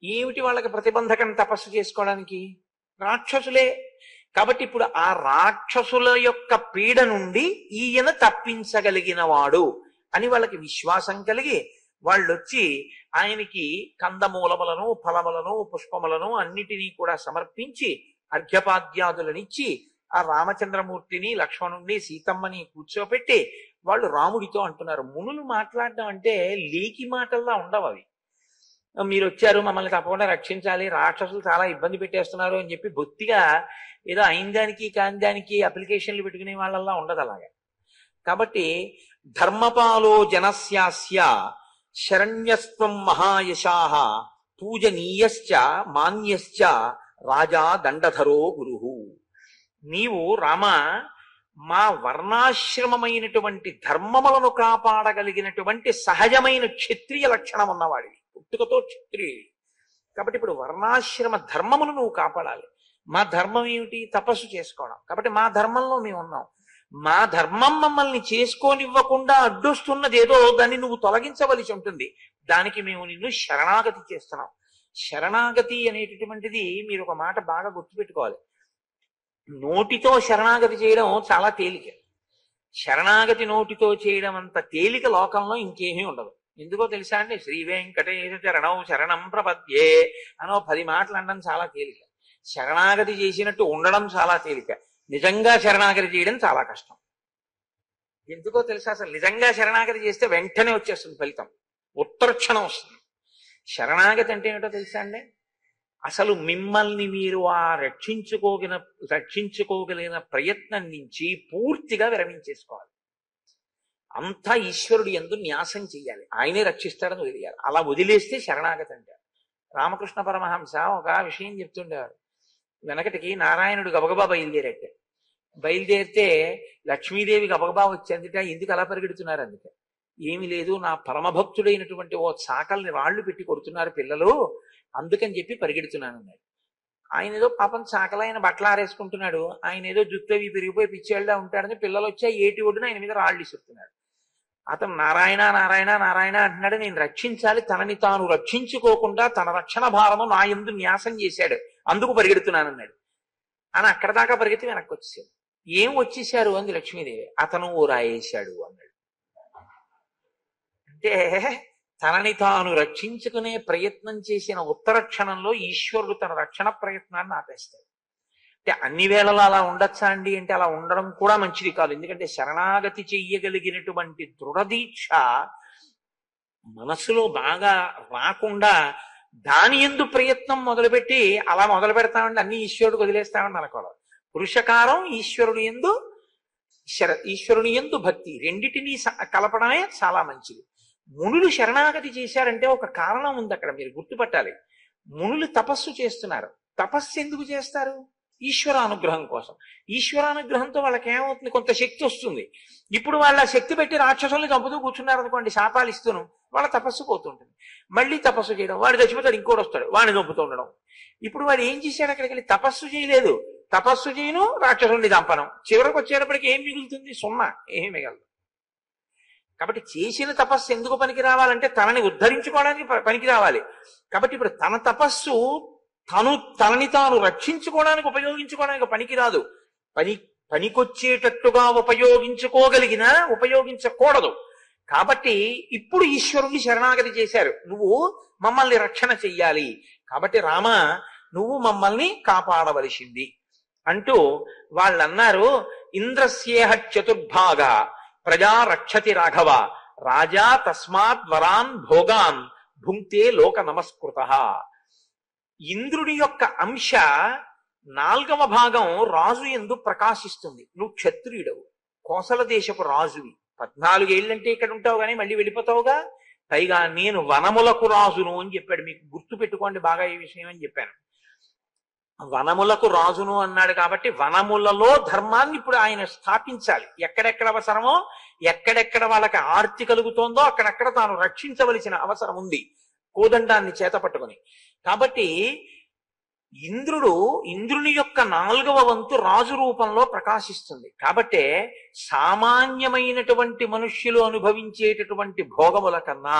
ఏమిటి వాళ్ళకి ప్రతిబంధకం తపస్సు చేసుకోవడానికి? రాక్షసులే. కాబట్టి ఇప్పుడు ఆ రాక్షసుల యొక్క పీడ నుండి ఈయన తప్పించగలిగిన వాడు అని వాళ్ళకి విశ్వాసం కలిగి వాళ్ళొచ్చి ఆయనకి కందమూలములను, ఫలములను, పుష్పములను అన్నిటినీ కూడా సమర్పించి అర్ఘ్యపాద్యాదులనిచ్చి ఆ రామచంద్రమూర్తిని, లక్ష్మణుణ్ణి, సీతమ్మని కూర్చోపెట్టి వాళ్ళు రాముడితో అంటున్నారు. మునులు మాట్లాడడం అంటే లేకి మాటల్లా ఉండవు అవి. మీరు వచ్చారు, మమ్మల్ని తప్పకుండా రక్షించాలి, రాక్షసులు చాలా ఇబ్బంది పెట్టేస్తున్నారు అని చెప్పి బొత్తిగా ఏదో అయిన దానికి కాని దానికి అప్లికేషన్లు పెట్టుకునే వాళ్ళల్లా ఉండదు అలాగా. కాబట్టి ధర్మపాలో జనస్యాస్య శరణ్యస్త్వం మహాయశాః పూజనీయశ్చ మాన్యశ్చ రాజా దండధరో గురుః. నీవు రామ మా వర్ణాశ్రమమైనటువంటి ధర్మములను కాపాడగలిగినటువంటి సహజమైన క్షత్రియ లక్షణం ఉన్నవాడివి, పుట్టుకతో క్షత్రియుడి. కాబట్టి ఇప్పుడు వర్ణాశ్రమ ధర్మమును నువ్వు కాపాడాలి. మా ధర్మం ఏమిటి? తపస్సు చేసుకోవడం. కాబట్టి మా ధర్మంలో మేము ఉన్నాం. మా ధర్మం మమ్మల్ని చేసుకోనివ్వకుండా అడ్డొస్తున్నది ఏదో, దాన్ని నువ్వు తొలగించవలసి ఉంటుంది. దానికి మేము నిన్ను శరణాగతి చేస్తున్నాం. శరణాగతి అనేటటువంటిది మీరు ఒక మాట బాగా గుర్తుపెట్టుకోవాలి. నోటితో శరణాగతి చేయడం చాలా తేలిక. శరణాగతి నోటితో చేయడం అంత తేలిక లోకంలో ఇంకేమీ ఉండదు. ఎందుకో తెలుసా అండి? శ్రీ వెంకటేశ చరణం శరణం ప్రపద్యే అనో 10 మాటలు అనడం చాలా తేలిక. శరణాగతి చేసినట్టు ఉండడం చాలా తేలిక. నిజంగా శరణాగతి చేయడం చాలా కష్టం. ఎందుకో తెలుసా? అసలు నిజంగా శరణాగతి చేస్తే వెంటనే వచ్చేస్తుంది ఫలితం, ఉత్తరక్షణం వస్తుంది. శరణాగతి అంటే ఏమిటో తెలుసా అండి? అసలు మిమ్మల్ని మీరు ఆ రక్షించుకోగలిగిన ప్రయత్నం నుంచి పూర్తిగా విరమించేసుకోవాలి. అంతా ఈశ్వరుడు యందు న్యాసం చెయ్యాలి, ఆయనే రక్షిస్తాడని వదిలేయాలి. అలా వదిలేస్తే శరణాగతి అంటారు. రామకృష్ణ పరమహంస ఒక విషయం చెప్తుండేవారు. వెనకటికి నారాయణుడు గబగబా బయలుదేరట్టే. బయలుదేరితే లక్ష్మీదేవి గబగబా వచ్చేందుట, ఎందుకు అలా పరిగెడుతున్నారు అందుకే. ఏమి లేదు, నా పరమభక్తుడైనటువంటి ఓ చాకల్ని రాళ్లు పెట్టి కొడుతున్నారు పిల్లలు, అందుకని చెప్పి పరిగెడుతున్నాను అన్నాడు. ఆయన ఏదో పాపం చాకలు, ఆయన బట్టలు ఆరేసుకుంటున్నాడు, ఆయన ఏదో జుట్టు అవి పెరిగిపోయి పిచ్చేళ్ళ ఉంటాడని పిల్లలు వచ్చి ఆ ఏటి ఒడ్డున ఆయన మీద రాళ్ళు ఇస్తున్నాడు. అతను నారాయణ నారాయణ నారాయణ అంటున్నాడు, నేను రక్షించాలి, తనని తాను రక్షించుకోకుండా తన రక్షణ భారము నా యందు న్యాసం చేశాడు, అందుకు పరిగెడుతున్నాను అన్నాడు. అని అక్కడ దాకా పరిగెత్తి వెనక్కి వచ్చేసాడు. ఏం వచ్చేసారు అంది లక్ష్మీదేవి. అతను ఓ రాయేశాడు అన్నాడు. అంటే తనని తాను రక్షించుకునే ప్రయత్నం చేసిన ఉత్తర క్షణంలో ఈశ్వరుడు తన రక్షణ ప్రయత్నాన్ని ఆపేస్తాడు. అంటే అన్ని వేళలా అలా ఉండొచ్చా అండి అంటే అలా ఉండడం కూడా మంచిది కాదు. ఎందుకంటే శరణాగతి చెయ్యగలిగినటువంటి దృఢదీక్ష మనసులో బాగా రాకుండా దాని యందు ప్రయత్నం మొదలుపెట్టి అలా మొదలు పెడతామండి అన్ని ఈశ్వరుడు వదిలేస్తామని అనుకోవాలి. పురుషకారం ఈశ్వరుని యందు భక్తి రెండిటినీ కలపడమే చాలా మంచిది. మునులు శరణాగతి చేశారంటే ఒక కారణం ఉంది అక్కడ, మీరు గుర్తుపట్టాలి. మునులు తపస్సు చేస్తున్నారు. తపస్సు ఎందుకు చేస్తారు? ఈశ్వరానుగ్రహం కోసం. ఈశ్వరానుగ్రహంతో వాళ్ళకి ఏమవుతుంది, కొంత శక్తి వస్తుంది. ఇప్పుడు వాళ్ళ శక్తి పెట్టి రాక్షసుల్ని చంపుతూ కూర్చున్నారు అనుకోండి, శాపాలు ఇస్తూను, వాళ్ళ తపస్సు పోతుంటుంది. మళ్ళీ తపస్సు చేయడం, వాడు చచ్చిపోతాడు, ఇంకోటి వస్తాడు, వాడిని చంపుతూ ఉండడం. ఇప్పుడు వాడు ఏం చేశాడు, అక్కడికి వెళ్ళి తపస్సు చేయలేదు. తపస్సు చేయను, రాక్షసుల్ని చంపను, చివరికి వచ్చేటప్పటికి ఏం మిగులుతుంది? సున్నా, ఏమీ మిగలదు. కాబట్టి చేసిన తపస్సు ఎందుకు పనికి రావాలంటే తనని ఉద్ధరించుకోవడానికి పనికి రావాలి. కాబట్టి ఇప్పుడు తన తపస్సు తనని తాను రక్షించుకోవడానికి ఉపయోగించుకోవడానికి పనికి రాదు. పనికొచ్చేటట్టుగా ఉపయోగించుకోగలిగినా ఉపయోగించకూడదు. కాబట్టి ఇప్పుడు ఈశ్వరుణ్ణి శరణాగతి చేశారు, నువ్వు మమ్మల్ని రక్షణ చెయ్యాలి, కాబట్టి రామ నువ్వు మమ్మల్ని కాపాడవలసింది అంటూ వాళ్ళన్నారు. ఇంద్రస్యేహ చతుర్భాగ ప్రజా రక్షతి రాఘవ, రాజా తస్మాత్ వరాన్ భోగాన్ భుంక్తే లోక నమస్కృత. ఇంద్రుడి యొక్క అంశ 4వ భాగం రాజు యందు ప్రకాశిస్తుంది. నువ్వు క్షత్రియుడవు, కోసల దేశపు రాజువి, 14 ఏళ్ళంటే ఇక్కడ ఉంటావు కానీ మళ్ళీ వెళ్ళిపోతావుగా. పైగా నేను వనములకు రాజును అని చెప్పాడు. మీకు గుర్తు పెట్టుకోండి బాగా ఈ విషయం అని చెప్పాను. వనములకు రాజును అన్నాడు కాబట్టి వనములలో ధర్మాన్ని ఇప్పుడు ఆయన స్థాపించాలి. ఎక్కడెక్కడ అవసరమో, ఎక్కడెక్కడ వాళ్ళకి ఆర్తి కలుగుతోందో అక్కడెక్కడ తాను రక్షించవలసిన అవసరం ఉంది కోదండాన్ని చేత పట్టుకుని. కాబట్టి ఇంద్రుని యొక్క 4వ వంతు రాజు రూపంలో ప్రకాశిస్తుంది. కాబట్టే సామాన్యమైనటువంటి మనుష్యులు అనుభవించేటటువంటి భోగముల కన్నా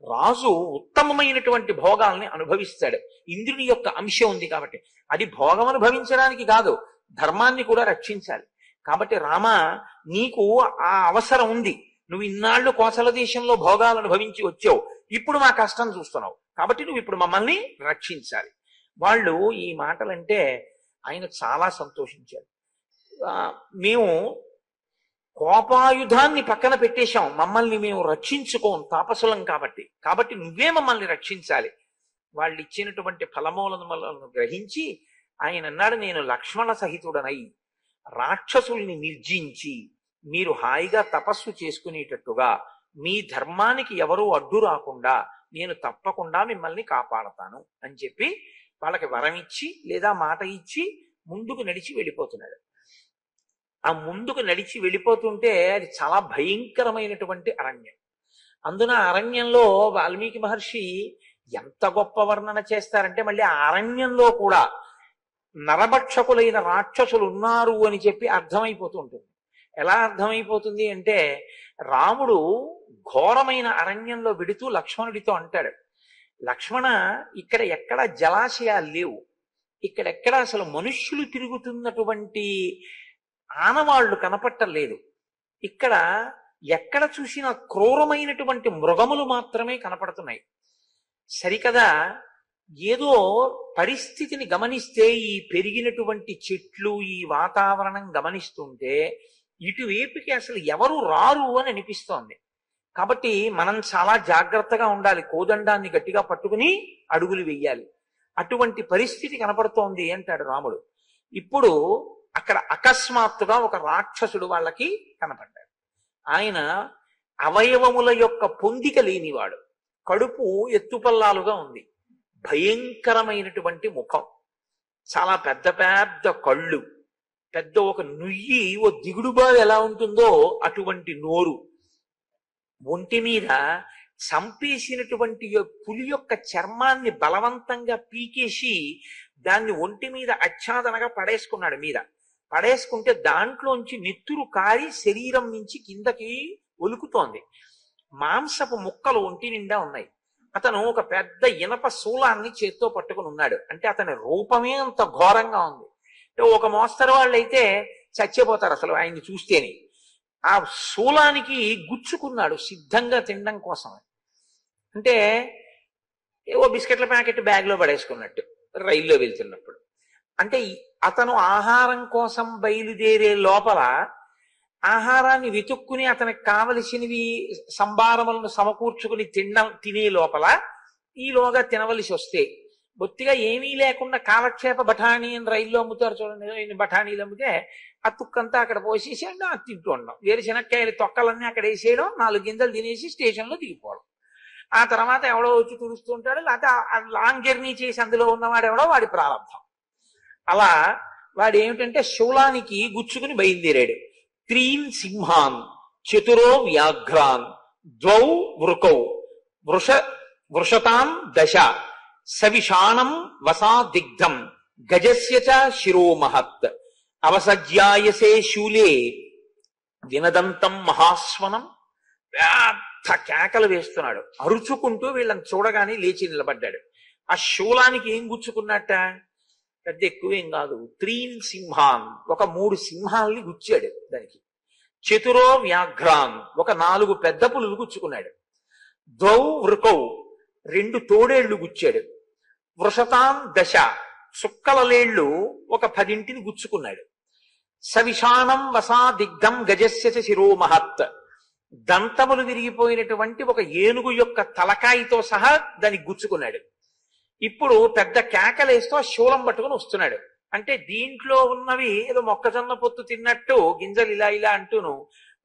రాజు ఉత్తమమైనటువంటి భోగాల్ని అనుభవిస్తాడు. ఇంద్రుని యొక్క అంశం ఉంది కాబట్టి అది భోగం అనుభవించడానికి కాదు, ధర్మాన్ని కూడా రక్షించాలి. కాబట్టి రామ నీకు ఆ అవసరం ఉంది. నువ్వు ఇన్నాళ్ళు కోసల దేశంలో భోగాలు అనుభవించి వచ్చావు, ఇప్పుడు మా కష్టం చూస్తున్నావు, కాబట్టి నువ్వు ఇప్పుడు మమ్మల్ని రక్షించాలి. వాళ్ళు ఈ మాటలంటే ఆయన చాలా సంతోషించారు. మేము కోపాయుధాన్ని పక్కన పెట్టేశాం, మమ్మల్ని మేము రక్షించుకోం తాపసులం కాబట్టి నువ్వే మమ్మల్ని రక్షించాలి. వాళ్ళు ఇచ్చినటువంటి ఫలమూలములను గ్రహించి ఆయన అన్నాడు, నేను లక్ష్మణ సహితుడనై రాక్షసుల్ని నిర్జించి మీరు హాయిగా తపస్సు చేసుకునేటట్టుగా మీ ధర్మానికి ఎవరూ అడ్డు రాకుండా నేను తప్పకుండా మిమ్మల్ని కాపాడతాను అని చెప్పి వాళ్ళకి వరం ఇచ్చి లేదా మాట ఇచ్చి ముందుకు నడిచి వెళ్ళిపోతున్నాడు. ఆ ముందుకు నడిచి వెళ్ళిపోతుంటే అది చాలా భయంకరమైనటువంటి అరణ్యం. అందున అరణ్యంలో వాల్మీకి మహర్షి ఎంత గొప్ప వర్ణన చేస్తారంటే మళ్ళీ ఆ అరణ్యంలో కూడా నరభక్షకులైన రాక్షసులు ఉన్నారు అని చెప్పి అర్థమైపోతూ ఉంటుంది. ఎలా అర్థమైపోతుంది అంటే రాముడు ఘోరమైన అరణ్యంలో విడుతూ లక్ష్మణుడితో అంటాడు, లక్ష్మణ ఇక్కడ ఎక్కడ జలాశయాలు లేవు, ఇక్కడెక్కడ అసలు మనుష్యులు తిరుగుతున్నటువంటి ఆనవాళ్లు కనపట్టలేదు, ఇక్కడ ఎక్కడ చూసినా క్రూరమైనటువంటి మృగములు మాత్రమే కనపడుతున్నాయి. సరికదా ఏదో పరిస్థితిని గమనిస్తే ఈ పెరిగినటువంటి చెట్లు ఈ వాతావరణం గమనిస్తుంటే ఇటువైపుకి అసలు ఎవరు రారు అని అనిపిస్తోంది. కాబట్టి మనం చాలా జాగ్రత్తగా ఉండాలి, కోదండాన్ని గట్టిగా పట్టుకుని అడుగులు వెయ్యాలి. అటువంటి పరిస్థితి కనపడుతోంది అంటాడు రాముడు. ఇప్పుడు అక్కడ అకస్మాత్తుగా ఒక రాక్షసుడు వాళ్ళకి కనపడ్డాడు. ఆయన అవయవముల యొక్క పొందిక లేనివాడు, కడుపు ఎత్తుపల్లాలుగా ఉంది, భయంకరమైనటువంటి ముఖం, చాలా పెద్ద పెద్ద కళ్ళు, పెద్ద ఒక నుయ్యి ఓ దిగుడుబావి ఎలా ఉంటుందో అటువంటి నోరు, ఒంటి మీద చంపేసినటువంటి పులి యొక్క చర్మాన్ని బలవంతంగా పీకేసి దాన్ని ఒంటి మీద ఆచ్ఛాదనగా పడేసుకున్నాడు. మీద పడేసుకుంటే దాంట్లోంచి నెత్తురు కారి శరీరం నుంచి కిందకి ఒలుకుతోంది. మాంసపు ముక్కలు ఒంటి నిండా ఉన్నాయి. అతను ఒక పెద్ద ఇనప శూలాన్ని చేత్తో పట్టుకుని ఉన్నాడు. అంటే అతని రూపమే అంత ఘోరంగా ఉంది. ఒక మోస్తరు వాళ్ళైతే చచ్చిపోతారు అసలు ఆయన్ని చూస్తేనే. ఆ శూలానికి గుచ్చుకున్నాడు సిద్ధంగా తినడం కోసం. అంటే ఏవో బిస్కెట్ల ప్యాకెట్ బ్యాగ్లో పడేసుకున్నట్టు రైల్లో వెళ్తున్నప్పుడు. అంటే అతను ఆహారం కోసం బయలుదేరే లోపల ఆహారాన్ని వెతుక్కుని అతనికి కావలసినవి సంభారములను సమకూర్చుకుని తినే లోపల ఈలోగా తినవలసి వస్తే బొత్తిగా ఏమీ లేకుండా కాలక్షేప బఠానీ అని రైల్లో అమ్ముతారు చూడండి, బఠానీలు అమ్మితే ఆ తుక్కంతా అక్కడ పోసేసేయండి, అది తింటూ ఉండడం. వేరుశనక్కాయలు తొక్కలన్నీ అక్కడ వేసేయడం, 4 గింజలు తినేసి స్టేషన్లో దిగిపోవడం. ఆ తర్వాత ఎవడో వచ్చి తుడుస్తూ ఉంటాడు, లేకపోతే లాంగ్ జర్నీ చేసి అందులో ఉన్నవాడు ఎవడో వాడి ప్రారంభం. అలా వాడు ఏమిటంటే శూలానికి గుచ్చుకుని బయలుదేరాడు. 3 సింహాన్ చతురో వ్యాఘ్రాన్ ద్వౌ వృకౌ వృషతాం దశ సవిషాణం వసాదిగ్ధం గజస్య చ శిరోమహత్ అవసజ్యాయసే శూలే వినదంతం మహాస్వనం. పెద్ద కేకలు వేస్తున్నాడు, అరుచుకుంటూ వీళ్ళని చూడగానే లేచి నిలబడ్డాడు. ఆ శూలానికి ఏం గుచ్చుకున్నట్ట? పెద్ద ఎక్కువేం కాదు, 3 సింహాన్, ఒక 3 సింహాల్ని గుచ్చాడు దానికి. చతురో వ్యాఘ్రాన్, ఒక 4 పెద్ద పులులు గుచ్చుకున్నాడు. ద్వౌ వృకౌ, 2 తోడేళ్లు గుచ్చాడు. వృషతాం దశ, చుక్కల లేళ్లు ఒక 10 గుచ్చుకున్నాడు. సవిషాణం వసాదిగ్ధం గజస్య చ శిరోమహత్, దంతములు విరిగిపోయినటువంటి ఒక ఏనుగు యొక్క తలకాయతో సహా దానికి గుచ్చుకున్నాడు. ఇప్పుడు పెద్ద కేకలేస్తూ శూలం పట్టుకుని వస్తున్నాడు. అంటే దీంట్లో ఉన్నవి ఏదో మొక్కజొన్న పొత్తు తిన్నట్టు గింజలు ఇలా ఇలా అంటూను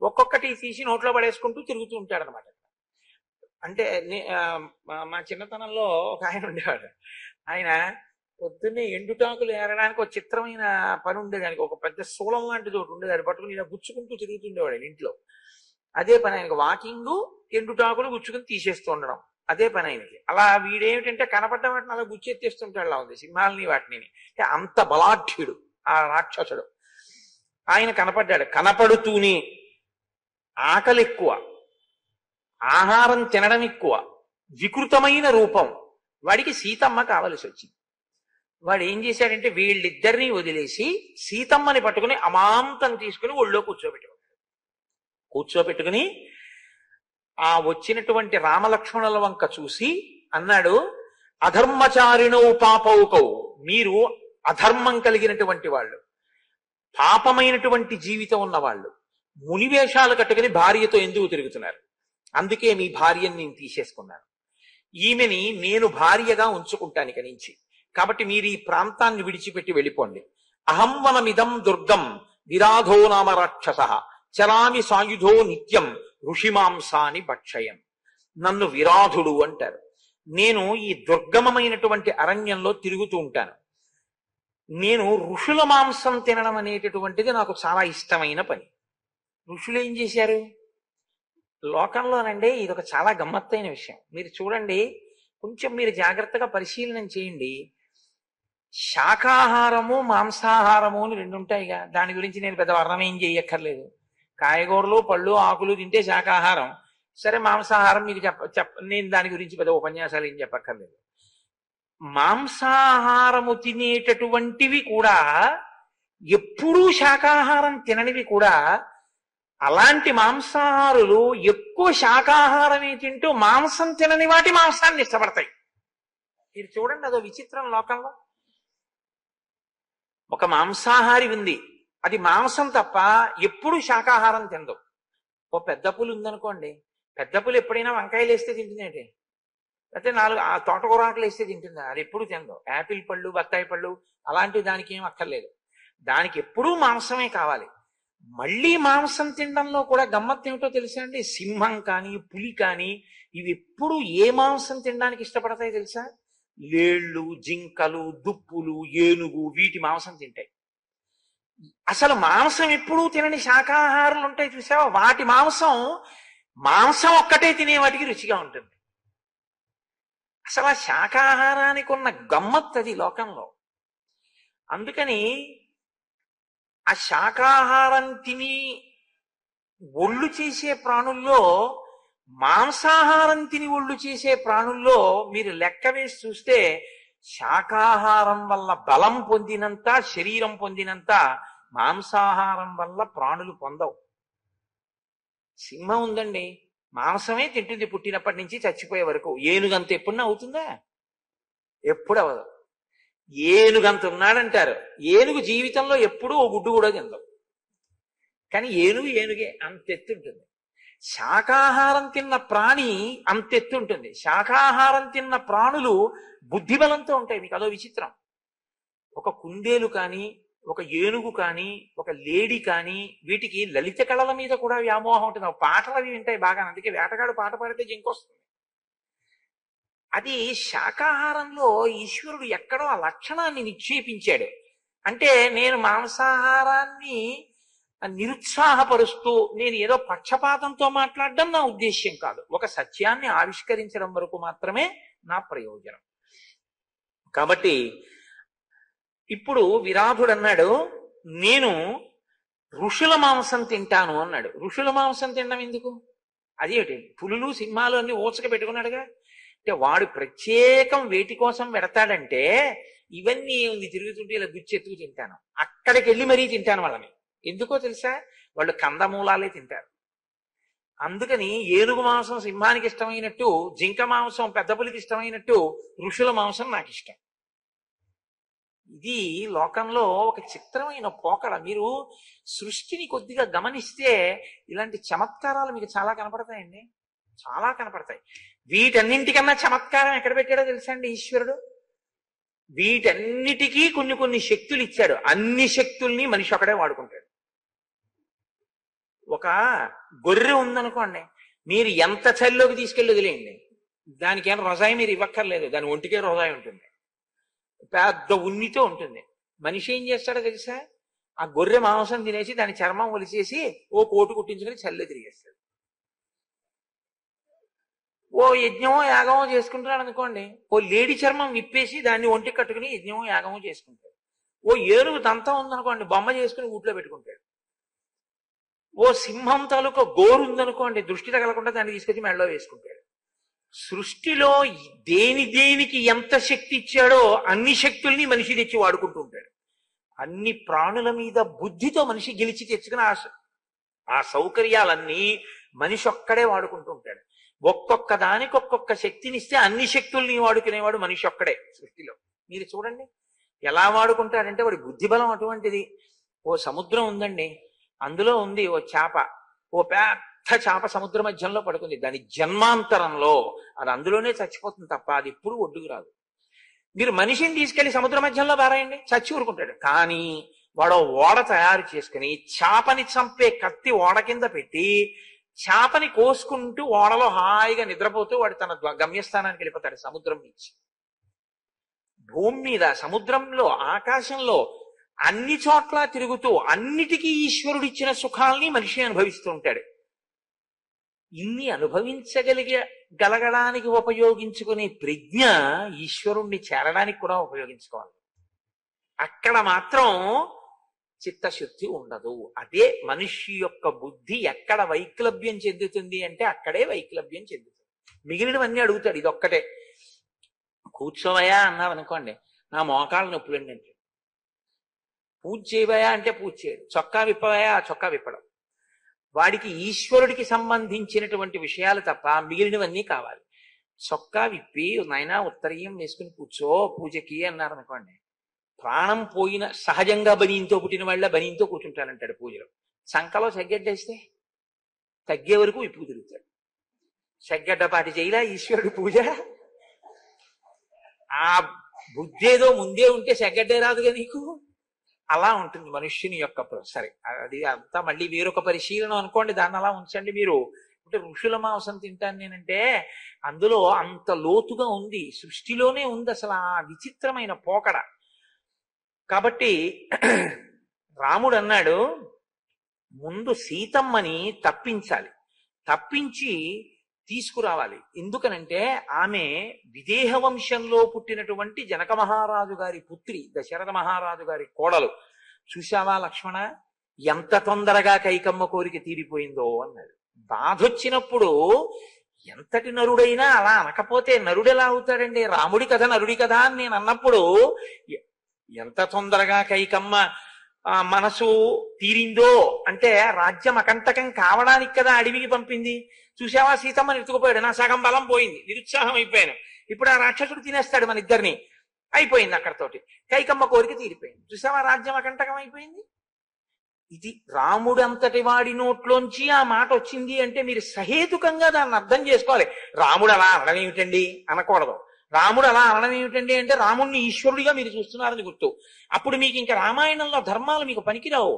ఒక్కొక్కటి తీసి నోట్లో పడేసుకుంటూ తిరుగుతూ ఉంటాడు అనమాట. అంటే మా చిన్నతనంలో ఒక ఆయన ఉండేవాడు. ఆయన పొద్దున్నే ఎండుటాకులు ఏరడానికి ఒక చిత్రమైన పని ఉండేదానికి, ఒక పెద్ద శూలం లాంటిది ఒకటి ఉండేది, అది పట్టుకుని ఇలా గుచ్చుకుంటూ తిరుగుతుండేవాడు ఇంట్లో. అదే పని ఆయనకు, వాకింగ్ ఎండుటాకులు గుచ్చుకుని తీసేస్తూ ఉండడం అదే పని ఆయనకి. అలా వీడేమిటంటే కనపడ్డ వాటిని అలా గుచ్చెత్తేస్తుంటాడు. అలా ఉంది సింహాలని వాటిని. అంత బలాఢ్యుడు ఆ రాక్షసుడు. ఆయన కనపడ్డాడు. కనపడుతూనే ఆకలి ఎక్కువ, ఆహారం తినడం ఎక్కువ, వికృతమైన రూపం. వాడికి సీతమ్మ కావలసి వచ్చింది. వాడు ఏం చేశాడంటే వీళ్ళిద్దరినీ వదిలేసి సీతమ్మని పట్టుకుని అమాంతం తీసుకుని ఒళ్ళో కూర్చోబెట్టుకుని ఆ వచ్చినటువంటి రామలక్ష్మణుల వంక చూసి అన్నాడు, అధర్మచారిణౌ పాపౌకౌ, మీరు అధర్మం కలిగినటువంటి వాళ్ళు, పాపమైనటువంటి జీవితం ఉన్నవాళ్ళు, మునివేషాలు కట్టుకుని భార్యతో ఎందుకు తిరుగుతున్నారు? అందుకే మీ భార్యని నేను తీసేసుకున్నాను. ఈమెని నేను భార్యగా ఉంచుకుంటాను ఇక నుంచి. కాబట్టి మీరు ఈ ప్రాంతాన్ని విడిచిపెట్టి వెళ్ళిపోండి. అహం వనమిదం దుర్గం విరాధో నామ రాక్షస చరామి సాయుధో నిత్యం ఋషిమాంసాని భక్షయం. నన్ను విరాధుడు అంటారు. నేను ఈ దుర్గమమైనటువంటి అరణ్యంలో తిరుగుతూ ఉంటాను. నేను ఋషుల మాంసం తినడం అనేటటువంటిది నాకు చాలా ఇష్టమైన పని. ఋషులు ఏం చేశారు లోకంలోనండి? ఇది ఒక చాలా గమ్మత్తైన విషయం. మీరు చూడండి, కొంచెం మీరు జాగ్రత్తగా పరిశీలన చేయండి. శాకాహారము మాంసాహారము అని 2 ఉంటాయిగా. దాని గురించి నేను పెద్ద వర్ణం ఏం చేయక్కర్లేదు. కాయగూరలు పళ్ళు ఆకులు తింటే శాకాహారం. సరే, మాంసాహారం మీకు నేను దాని గురించి పెద్ద ఉపన్యాసాలు ఏం చెప్పక్కర్లేదు. మాంసాహారము తినేటటువంటివి కూడా ఎప్పుడూ శాకాహారం తిననివి కూడా అలాంటి మాంసాహారులు ఎక్కువ శాకాహారమే తింటూ మాంసం తినని వాటి మాంసాన్ని ఇష్టపడతాయి. మీరు చూడండి, అదో విచిత్రం లోకంలో. ఒక మాంసాహారి ఉంది, అది మాంసం తప్ప ఎప్పుడు శాకాహారం తినదు. ఓ పెద్ద పులి ఉందనుకోండి, పెద్ద పులి ఎప్పుడైనా వంకాయలు వేస్తే తింటుందంటే, లేకపోతే 4 తోటకూర ఆకులు వేస్తే తింటుందా? అది ఎప్పుడు తినదు. యాపిల్ పళ్ళు బత్తాయి పళ్ళు అలాంటివి దానికి ఏం అక్కర్లేదు. దానికి ఎప్పుడూ మాంసమే కావాలి. మళ్ళీ మాంసం తినడంలో కూడా గమ్మత్తు ఏమిటో తెలుసా అండి? సింహం కానీ పులి కానీ ఇవి ఎప్పుడు ఏ మాంసం తినడానికి ఇష్టపడతాయి తెలుసా? లేళ్ళు, జింకలు, దుప్పులు, ఏనుగు వీటి మాంసం తింటాయి. అసలు మాంసం ఎప్పుడూ తినని శాకాహారులు ఉంటాయి చూసావా, వాటి మాంసం మాంసం ఒక్కటే తినే వాటికి రుచిగా ఉంటుంది. అసలు ఆ శాకాహారానికి ఉన్న గమ్మత్తు అది లోకంలో. అందుకని ఆ శాకాహారం తిని ఒళ్ళు చేసే ప్రాణుల్లో, మాంసాహారం తిని ఒళ్ళు చేసే ప్రాణుల్లో మీరు లెక్క వేసి చూస్తే శాకాహారం వల్ల బలం పొందినంత, శరీరం పొందినంత మాంసాహారం వల్ల ప్రాణులు పొందవు. సింహం ఉందండి, మాంసమే తింటుంది పుట్టినప్పటి నుంచి చచ్చిపోయే వరకు. ఏనుగంత ఎప్పుడన్నా అవుతుందా? ఎప్పుడు అవ్వదు. ఏనుగంత ఉన్నాడంటారు, ఏనుగు జీవితంలో ఎప్పుడూ ఓ గుడ్డు కూడా తిందాం. కానీ ఏనుగు ఏనుగే, అంతెత్తుంటుంది. శాకాహారం తిన్న ప్రాణి అంతెత్తుంటుంది. శాకాహారం తిన్న ప్రాణులు బుద్ధిబలంతో ఉంటాయి. మీకు అదో విచిత్రం. ఒక కుందేలు కానీ, ఒక ఏనుగు కానీ, ఒక లేడి కానీ, వీటికి లలిత కళల మీద కూడా వ్యామోహం ఉంటుంది. పాటలు అవి వింటాయి బాగా, అందుకే వేటగాడు పాట పాడితే జింకొస్తుంది. అది శాకాహారంలో ఈశ్వరుడు ఎక్కడో ఆ లక్షణాన్ని నిక్షేపించాడు. అంటే నేను మాంసాహారాన్ని నిరుత్సాహపరుస్తూ నేను ఏదో పక్షపాతంతో మాట్లాడడం నా ఉద్దేశ్యం కాదు. ఒక సత్యాన్ని ఆవిష్కరించడం వరకు మాత్రమే నా ప్రయోజనం. కాబట్టి ఇప్పుడు విరాధుడు అన్నాడు, నేను ఋషుల మాంసం తింటాను అన్నాడు. ఋషుల మాంసం తినడం ఎందుకు? అదేమిటి, పులులు సింహాలు అన్ని ఓచక పెట్టుకున్నాడుగా. అంటే వాడు ప్రత్యేకం వేటి కోసం పెడతాడంటే, ఇవన్నీ ఉంది తిరుగుతుంటే ఇలా గుచ్చెత్తుకు తింటాను, అక్కడికి వెళ్ళి మరీ తింటాను వాళ్ళని. ఎందుకో తెలుసా, వాళ్ళు కందమూలాలే తింటారు. అందుకని ఏనుగు మాంసం సింహానికి ఇష్టమైనట్టు, జింక మాంసం పెద్ద పులికి ఇష్టమైనట్టు ఋషుల మాంసం నాకు ఇష్టం. ఇది లోకంలో ఒక చిత్రమైన పోకడ. మీరు సృష్టిని కొద్దిగా గమనిస్తే ఇలాంటి చమత్కారాలు మీకు చాలా కనపడతాయండి, చాలా కనపడతాయి. వీటన్నింటికన్నా చమత్కారం ఎక్కడ పెట్టాడో తెలుసా అండి ఈశ్వరుడు? వీటన్నిటికీ కొన్ని కొన్ని శక్తులు ఇచ్చాడు. అన్ని శక్తుల్ని మనిషి ఒకడే వాడుకుంటాడు. ఒక గొర్రె ఉందనుకోండి, మీరు ఎంత చలిలోకి తీసుకెళ్ళి వదిలేయండి, దానికి ఏం రొజాయి మీరు ఇవ్వక్కర్లేదు, దాని ఒంటికే రొజాయి ఉంటుంది, పెద్ద ఉన్నితో ఉంటుంది. మనిషి ఏం చేస్తాడో తెలుసా, ఆ గొర్రె మాంసం తినేసి దాని చర్మం ఒలిచేసి ఓ కోటు కుట్టించుకుని చల్లే తిరిగేస్తాడు. ఓ యజ్ఞమో యాగమో చేసుకుంటున్నాడు అనుకోండి, ఓ లేడి చర్మం విప్పేసి దాన్ని ఒంటికి కట్టుకుని యజ్ఞమో యాగమో చేసుకుంటాడు. ఓ ఏనుగు దంతం ఉందనుకోండి, బొమ్మ చేసుకుని ఊట్లో పెట్టుకుంటాడు. ఓ సింహం తాలూకా గోరు ఉందనుకోండి, దృష్టి తగలకుండా దాన్ని తీసుకొచ్చి మెడలో వేసుకుంటాడు. సృష్టిలో దేని దేనికి ఎంత శక్తి ఇచ్చాడో అన్ని శక్తుల్ని మనిషి తెచ్చి వాడుకుంటూ ఉంటాడు. అన్ని ప్రాణుల మీద బుద్ధితో మనిషి గెలిచి తెచ్చుకుని ఆ సౌకర్యాలన్నీ మనిషి ఒక్కడే వాడుకుంటూ ఉంటాడు. ఒక్కొక్క దానికి ఒక్కొక్క శక్తినిస్తే అన్ని శక్తుల్ని వాడుకునేవాడు మనిషి ఒక్కడే సృష్టిలో. మీరు చూడండి ఎలా వాడుకుంటాడంటే, వాడి బుద్ధిబలం అటువంటిది. ఓ సముద్రం ఉందండి, అందులో ఉంది ఓ చేప, ఓ పెద్ద చేప సముద్ర మధ్యంలో పడుకుంది. దాని జన్మాంతరంలో అది అందులోనే చచ్చిపోతుంది తప్ప అది ఎప్పుడు ఒడ్డుకు రాదు. మీరు మనిషిని తీసుకెళ్లి సముద్ర మధ్యంలో పారాయండి, చచ్చి ఊరుకుంటాడు. కానీ వాడు ఓడ తయారు చేసుకుని చేపని చంపే కత్తి ఓడ కింద పెట్టి చేపని కోసుకుంటూ ఓడలో హాయిగా నిద్రపోతూ వాడు తన గమ్యస్థానానికి వెళ్ళిపోతాడు. సముద్రం నుంచి, భూమి మీద, సముద్రంలో, ఆకాశంలో అన్ని చోట్ల తిరుగుతూ అన్నిటికీ ఈశ్వరుడిచ్చిన సుఖాల్ని మనిషి అనుభవిస్తూ ఉంటాడు. ఇన్ని అనుభవించగలగడానికి ఉపయోగించుకునే ప్రజ్ఞ ఈశ్వరుణ్ణి చేరడానికి కూడా ఉపయోగించుకోవాలి. అక్కడ మాత్రం చిత్తశుద్ధి ఉండదు. అదే మనిషి యొక్క బుద్ధి ఎక్కడ వైక్లభ్యం చెందుతుంది అంటే అక్కడే వైక్లభ్యం చెందుతుంది. మిగిలినవన్నీ అడుగుతాడు, ఇదొక్కటే. కూర్చోవయా అన్నావు అనుకోండి, నా మోకాళ్ళ నొప్పులండి అంటే. పూజ చేయవయా అంటే పూజ చేయడు. చొక్కా విప్పవయా, చొక్కా విప్పడం. వాడికి ఈశ్వరుడికి సంబంధించినటువంటి విషయాలు తప్ప మిగిలినవన్నీ కావాలి. చొక్కా విప్పి నాయనా ఉత్తరీయం వేసుకుని కూర్చో పూజకి అన్నారు అనుకోండి, ప్రాణం పోయిన సహజంగా బనీంతో పుట్టిన వాళ్ళ బనీంతో కూర్చుంటానంటాడు పూజలో. సంకలో సెగ్గడ్డేస్తే తగ్గే వరకు విప్పు తిరుగుతాడు. సెగ్గడ్డపాటి చేయలా ఈశ్వరుడు పూజ. ఆ బుద్ధేదో ముందే ఉంటే సెగ్గడ్డే రాదుగా నీకు. అలా ఉంటుంది మనుష్యుని యొక్క. సరే, అది అంతా మళ్ళీ వేరొక పరిశీలన అనుకోండి, దాన్ని అలా ఉంచండి మీరు. అంటే ఋషుల మాంసం తింటాను నేనంటే అందులో అంత లోతుగా ఉంది, సృష్టిలోనే ఉంది అసలు ఆ విచిత్రమైన పోకడ. కాబట్టి రాముడు అన్నాడు, ముందు సీతమ్మని తప్పించాలి, తప్పించి తీసుకురావాలి. ఎందుకనంటే ఆమె విదేహ వంశంలో పుట్టినటువంటి జనక మహారాజు గారి పుత్రి, దశరథ మహారాజు గారి కోడలు. చూశావా లక్ష్మణ, ఎంత తొందరగా కైకమ్మ కోరిక తీరిపోయిందో అన్నాడు. బాధొచ్చినప్పుడు ఎంతటి నరుడైనా అలా అనకపోతే నరుడు ఎలా అవుతాడండి? రాముడి కథ నరుడి కథ అని నేను అన్నప్పుడు ఎంత తొందరగా కైకమ్మ మనసు తీరిందో అంటే రాజ్యం అకంటకం కావడానికి కదా అడవికి పంపింది. చూసావా, సీతమ్మని ఎత్తుకుపోయాడు, నా సగం బలం పోయింది, నిరుత్సాహం అయిపోయాను, ఇప్పుడు ఆ రాక్షసుడు తినేస్తాడు మన ఇద్దరిని, అయిపోయింది అక్కడతోటి, కైకమ్మ కోరిక తీరిపోయింది. చూసావా, రాజ్యం అకంటకం అయిపోయింది. ఇది రాముడు అంతటి వాడి నోట్లోంచి ఆ మాట వచ్చింది అంటే మీరు సహేతుకంగా దాన్ని అర్థం చేసుకోవాలి. రాముడు అలా అనడం ఏమిటండి అనకూడదు. రాముడు అలా అనడం ఏమిటండి అంటే రాముడిని ఈశ్వరుడిగా మీరు చూస్తున్నారని గుర్తు. అప్పుడు మీకు ఇంకా రామాయణంలో ధర్మాలు మీకు పనికిరావు.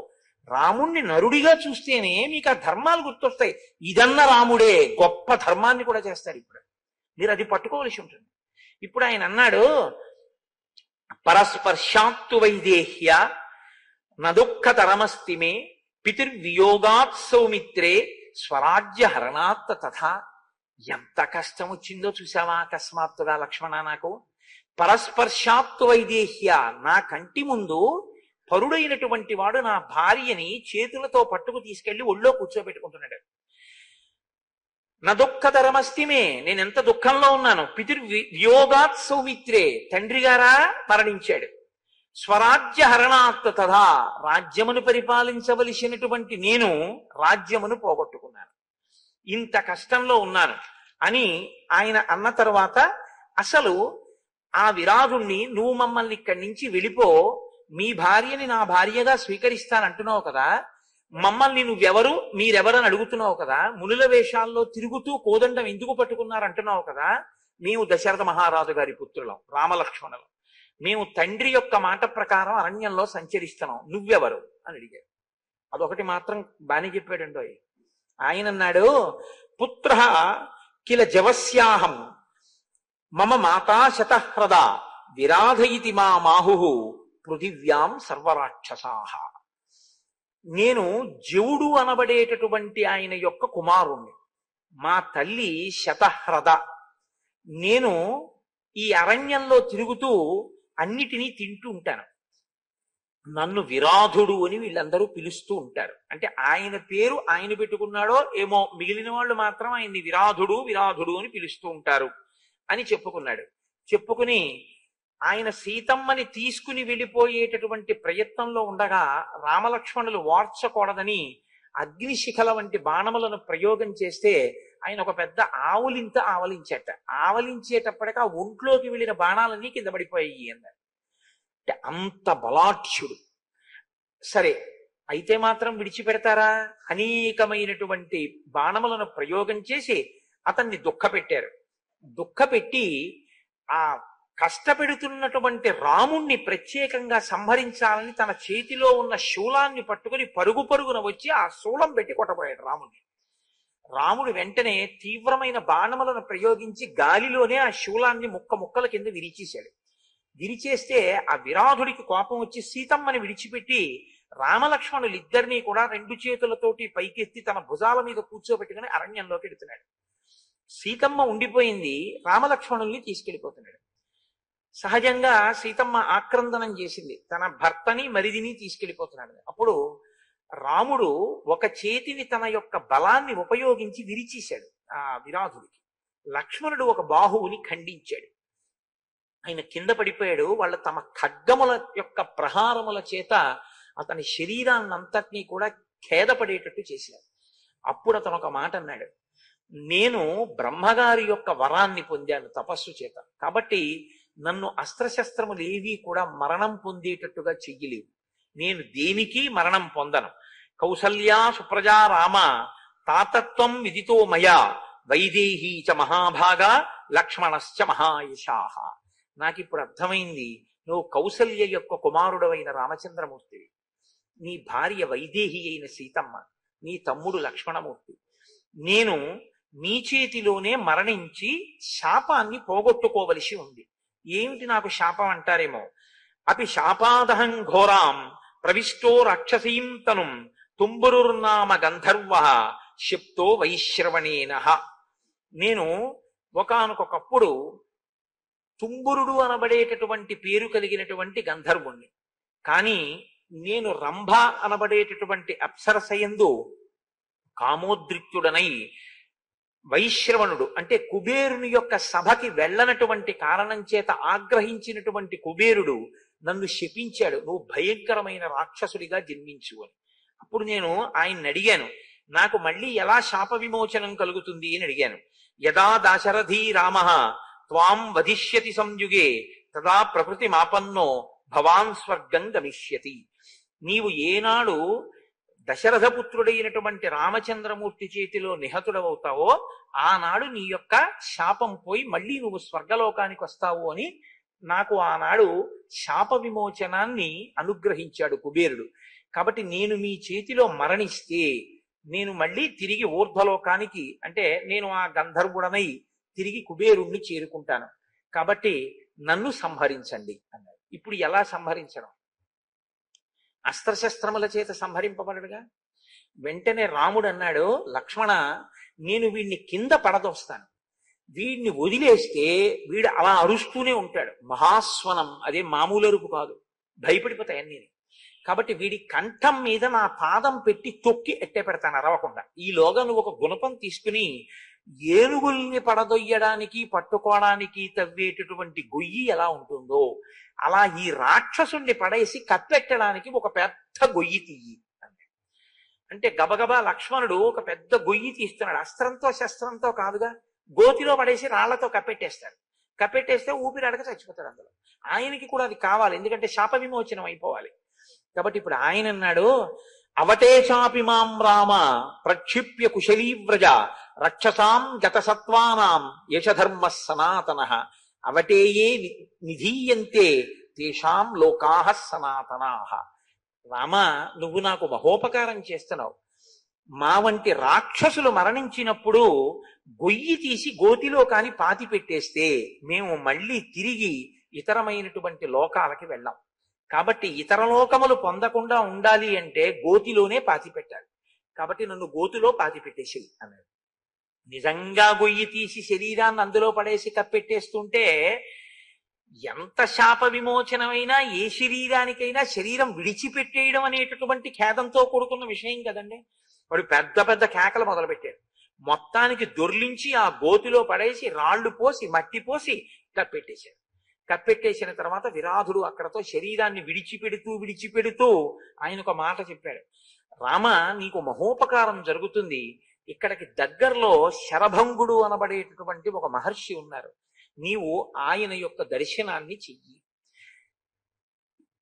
రాముణ్ణి నరుడిగా చూస్తేనే మీకు ఆ ధర్మాలు గుర్తొస్తాయి. ఇదన్న రాముడే గొప్ప ధర్మాన్ని కూడా చేస్తాడు. ఇప్పుడు మీరు అది పట్టుకోవలసి ఉంటుంది. ఇప్పుడు ఆయన అన్నాడు, పరస్పర్శాత్తు వైదేహ్య నదుఃఖతరమస్తి మే పితిర్వియోగాత్ సౌమిత్రే స్వరాజ్య హరణాత్ తథా. ఎంత కష్టం వచ్చిందో చూసావా అకస్మాత్తుగా లక్ష్మణ నాకు. పరస్పర్శాత్తు వైదేహ్య, నా కంటి ముందు పరుడైనటువంటి వాడు నా భార్యని చేతులతో పట్టుకు తీసుకెళ్లి ఒళ్ళో కూర్చోబెట్టుకుంటున్నాడు. నా దుఃఖతరమస్తిమే, నేను ఎంత దుఃఖంలో ఉన్నాను. పితిర్వియోగాత్ సౌమిత్రే, తండ్రి గారా మరణించాడు. స్వరాజ్య హరణాత్ తథా, రాజ్యమును పరిపాలించవలసినటువంటి నేను రాజ్యమును పోగొట్టుకున్నాను, ఇంత కష్టంలో ఉన్నాను అని ఆయన అన్న తర్వాత, అసలు ఆ విరాధుణ్ణి నువ్వు మమ్మల్ని ఇక్కడి నుంచి వెళ్ళిపో, మీ భార్యని నా భార్యగా స్వీకరిస్తానంటున్నావు కదా, మమ్మల్ని నువ్వెవరు మీరెవరని అడుగుతున్నావు కదా, మునుల వేషాల్లో తిరుగుతూ కోదండం ఎందుకు పట్టుకున్నారంటున్నావు కదా, మేము దశరథ మహారాజు గారి పుత్రులం, రామలక్ష్మణులం, మేము తండ్రి యొక్క మాట ప్రకారం అరణ్యంలో సంచరిస్తున్నాం, నువ్వెవరు అని అడిగారు. అదొకటి మాత్రం బాని చెప్పాడండో ఆయన. అన్నాడు, పుత్ర కిల జవస్యాహం మమ మాతా శతహ్రద విరాధయితి మా మాహు పృథివ్యాం సర్వరాక్షసాహ. నేను జవుడు అనబడేటటువంటి ఆయన యొక్క కుమారుణ్ణి, మా తల్లి శతహ్రద. నేను ఈ అరణ్యంలో తిరుగుతూ అన్నిటినీ తింటూ ఉంటాను, నన్ను విరాధుడు అని వీళ్ళందరూ పిలుస్తూ ఉంటారు. అంటే ఆయన పేరు ఆయన పెట్టుకున్నాడో ఏమో, మిగిలిన వాళ్ళు మాత్రం ఆయన్ని విరాధుడు విరాధుడు అని పిలుస్తూ ఉంటారు అని చెప్పుకున్నాడు. చెప్పుకుని ఆయన సీతమ్మని తీసుకుని వెళ్ళిపోయేటటువంటి ప్రయత్నంలో ఉండగా రామలక్ష్మణులు వార్చకూడదని అగ్నిశిఖల వంటి బాణములను ప్రయోగం చేస్తే ఆయన ఒక పెద్ద ఆవులింత ఆవలించేట. ఆవలించేటప్పటికి ఆ ఒంట్లోకి వెళ్ళిన బాణాలన్నీ కింద పడిపోయాయి అన్నారు. అంటే అంత బలాఢ్యుడు. సరే అయితే మాత్రం విడిచిపెడతారా? అనేకమైనటువంటి బాణములను ప్రయోగం చేసి అతన్ని దుఃఖపెట్టారు. దుఃఖపెట్టి ఆ కష్టపెడుతున్నటువంటి రాముణ్ణి ప్రత్యేకంగా సంహరించాలని తన చేతిలో ఉన్న శూలాన్ని పట్టుకుని పరుగు పరుగున వచ్చి ఆ శూలం పెట్టి కొట్టబోయాడు రాముణ్ణి. రాముడు వెంటనే తీవ్రమైన బాణములను ప్రయోగించి గాలిలోనే ఆ శూలాన్ని ముక్క ముక్కల కింద విరిచేశాడు. విరిచేస్తే ఆ విరాధుడికి కోపం వచ్చి సీతమ్మని విడిచిపెట్టి రామలక్ష్మణులు ఇద్దరినీ కూడా రెండు చేతులతోటి పైకెత్తి తన భుజాల మీద కూర్చోబెట్టుకుని అరణ్యంలోకి వెడుతున్నాడు. సీతమ్మ ఉండిపోయింది, రామలక్ష్మణుల్ని తీసుకెళ్లిపోతున్నాడు. సహజంగా సీతమ్మ ఆక్రందనం చేసింది, తన భర్తని మరిదిని తీసుకెళ్లిపోతున్నాడు. అప్పుడు రాముడు ఒక చేతిని తన యొక్క బలాన్ని ఉపయోగించి విరిచేశాడు ఆ విరాధుడికి. లక్ష్మణుడు ఒక బాహువుని ఖండించాడు, ఆయన కింద పడిపోయాడు. వాళ్ళ తమ ఖడ్గముల యొక్క ప్రహారముల చేత అతని శరీరాన్నంతటినీ కూడా ఖేదపడేటట్టు చేశారు. అప్పుడు అతను ఒక మాట అన్నాడు, నేను బ్రహ్మగారి యొక్క వరాన్ని పొందాను తపస్సు చేత, కాబట్టి నన్ను అస్త్రశస్త్రములు ఏవీ కూడా మరణం పొందేటట్టుగా చెయ్యలేవు, నేను దేనికి మరణం పొందను. కౌసల్యా సుప్రజా రామ తాతత్వం విదితో మయా వైదేహీ చ మహాభాగా లక్ష్మణశ్చ మహాయశాహ. నాకిప్పుడు అర్థమైంది, నువ్వు కౌసల్య యొక్క కుమారుడవైన రామచంద్రమూర్తివి, నీ భార్య వైదేహి అయిన సీతమ్మ, నీ తమ్ముడు లక్ష్మణమూర్తి. నేను నీ చేతిలోనే మరణించి శాపాన్ని పోగొట్టుకోవలసి ఉంది. ఏమిటి నాకు శాపం అంటారేమో. అపి శాపాదహం ఘోరాం ప్రవిష్టో రాక్షసీం తనుం తుంబురుర్నామ గంధర్వ శప్తో వైశ్రవణేన. నేను ఒకానొకప్పుడు తుంబురుడు అనబడేటటువంటి పేరు కలిగినటువంటి గంధర్వుణ్ణి. కానీ నేను రంభ అనబడేటటువంటి అప్సరసయందు కామోద్రిక్తుడనై వైశ్రవణుడు అంటే కుబేరుని యొక్క సభకి వెళ్ళనటువంటి కారణం చేత ఆగ్రహించినటువంటి కుబేరుడు నన్ను శపించాడు, నువ్వు భయంకరమైన రాక్షసుడిగా జన్మించు అని. అప్పుడు నేను ఆయన్ని అడిగాను, నాకు మళ్ళీ ఎలా శాప విమోచనం కలుగుతుంది అని అడిగాను. యదా దాశరథీ రామ త్వాం వధిష్యతి సంయుగే తదా ప్రకృతి మాపన్నో భవాన్ స్వర్గం గమిష్యతి. నీవు ఏనాడు దశరథపుత్రుడైనటువంటి రామచంద్రమూర్తి చేతిలో నిహతుడవుతావో ఆనాడు నీ యొక్క శాపం పోయి మళ్ళీ నువ్వు స్వర్గలోకానికి వస్తావు అని నాకు ఆనాడు శాప విమోచనాన్ని అనుగ్రహించాడు కుబేరుడు. కాబట్టి నేను మీ చేతిలో మరణిస్తే నేను మళ్ళీ తిరిగి ఊర్ధ్వలోకానికి అంటే నేను ఆ గంధర్వుడనై తిరిగి కుబేరుణ్ణి చేరుకుంటాను. కాబట్టి నన్ను సంహరించండి అన్నాడు. ఇప్పుడు ఎలా సంహరించడం? అస్త్రశస్త్రముల చేత సంహరింపబడడుగా. వెంటనే రాముడు అన్నాడు, లక్ష్మణ, నేను వీడిని కింద పడదోస్తాను. వీడిని వదిలేస్తే వీడు అలా అరుస్తూనే ఉంటాడు. మహాస్వనం, అదే మామూలు అరుపు కాదు, భయపడిపోతాయి అన్నీ. కాబట్టి వీడి కంఠం మీద నా పాదం పెట్టి తొక్కి ఎట్టే పెడతాను అరవకుండా. ఈలోగా నువ్వు ఒక గుణపం తీసుకుని ఏనుగుల్ని పడదొయ్యడానికి పట్టుకోవడానికి తవ్వేటటువంటి గొయ్యి ఎలా ఉంటుందో అలా ఈ రాక్షసుణ్ణి పడేసి కప్పెట్టడానికి ఒక పెద్ద గొయ్యి తీయి అంటే గబగబా లక్ష్మణుడు ఒక పెద్ద గొయ్యి తీస్తున్నాడు. అస్త్రంతో శస్త్రంతో కాదుగా, గోతిలో పడేసి రాళ్లతో కప్పెట్టేస్తాడు. కప్పెట్టేస్తే ఊపిరి అడగ చచ్చిపోతాడు అందులో. ఆయనకి కూడా అది కావాలి, ఎందుకంటే శాప విమోచనం అయిపోవాలి. కాబట్టి ఇప్పుడు ఆయన అన్నాడు, అవటే చాపి మాం రామ ప్రక్షిప్య కుశలీవ్రజ రక్షసాం గతసత్వానాం యశధర్మ సనాతన అవటేయే నిధీయంతే తేషాం లోకాః సనాతనాః. రామ, నువ్వు నాకు మహోపకారం చేస్తున్నావు. మా వంటి రాక్షసులు మరణించినప్పుడు గొయ్యి తీసి గోతిలో కాని పాతి పెట్టేస్తే మేము మళ్ళీ తిరిగి ఇతరమైనటువంటి లోకాలకి వెళ్ళాం. కాబట్టి ఇతర లోకములు పొందకుండా ఉండాలి అంటే గోతిలోనే పాతి పెట్టాలి. కాబట్టి నన్ను గోతిలో పాతి పెట్టేసి అన్నాడు. నిజంగా గొయ్యి తీసి శరీరాన్ని అందులో పడేసి కప్పెట్టేస్తుంటే ఎంత శాప విమోచనమైనా ఏ శరీరానికైనా శరీరం విడిచిపెట్టేయడం అనేటటువంటి ఖేదంతో కూడుకున్న విషయం కదండి. వాడు పెద్ద పెద్ద కేకలు మొదలుపెట్టాడు. మొత్తానికి దొర్లించి ఆ గోతిలో పడేసి రాళ్లు పోసి మట్టి పోసి కప్పెట్టేశాడు. కప్పెట్టేసిన తర్వాత విరాధుడు అక్కడతో శరీరాన్ని విడిచిపెడుతూ ఆయన ఒక మాట చెప్పాడు, రామ, నీకు మహోపకారం జరుగుతుంది. ఇక్కడికి దగ్గరలో శరభంగుడు అనబడేటటువంటి ఒక మహర్షి ఉన్నారు, నీవు ఆయన యొక్క దర్శనాన్ని చెయ్యి.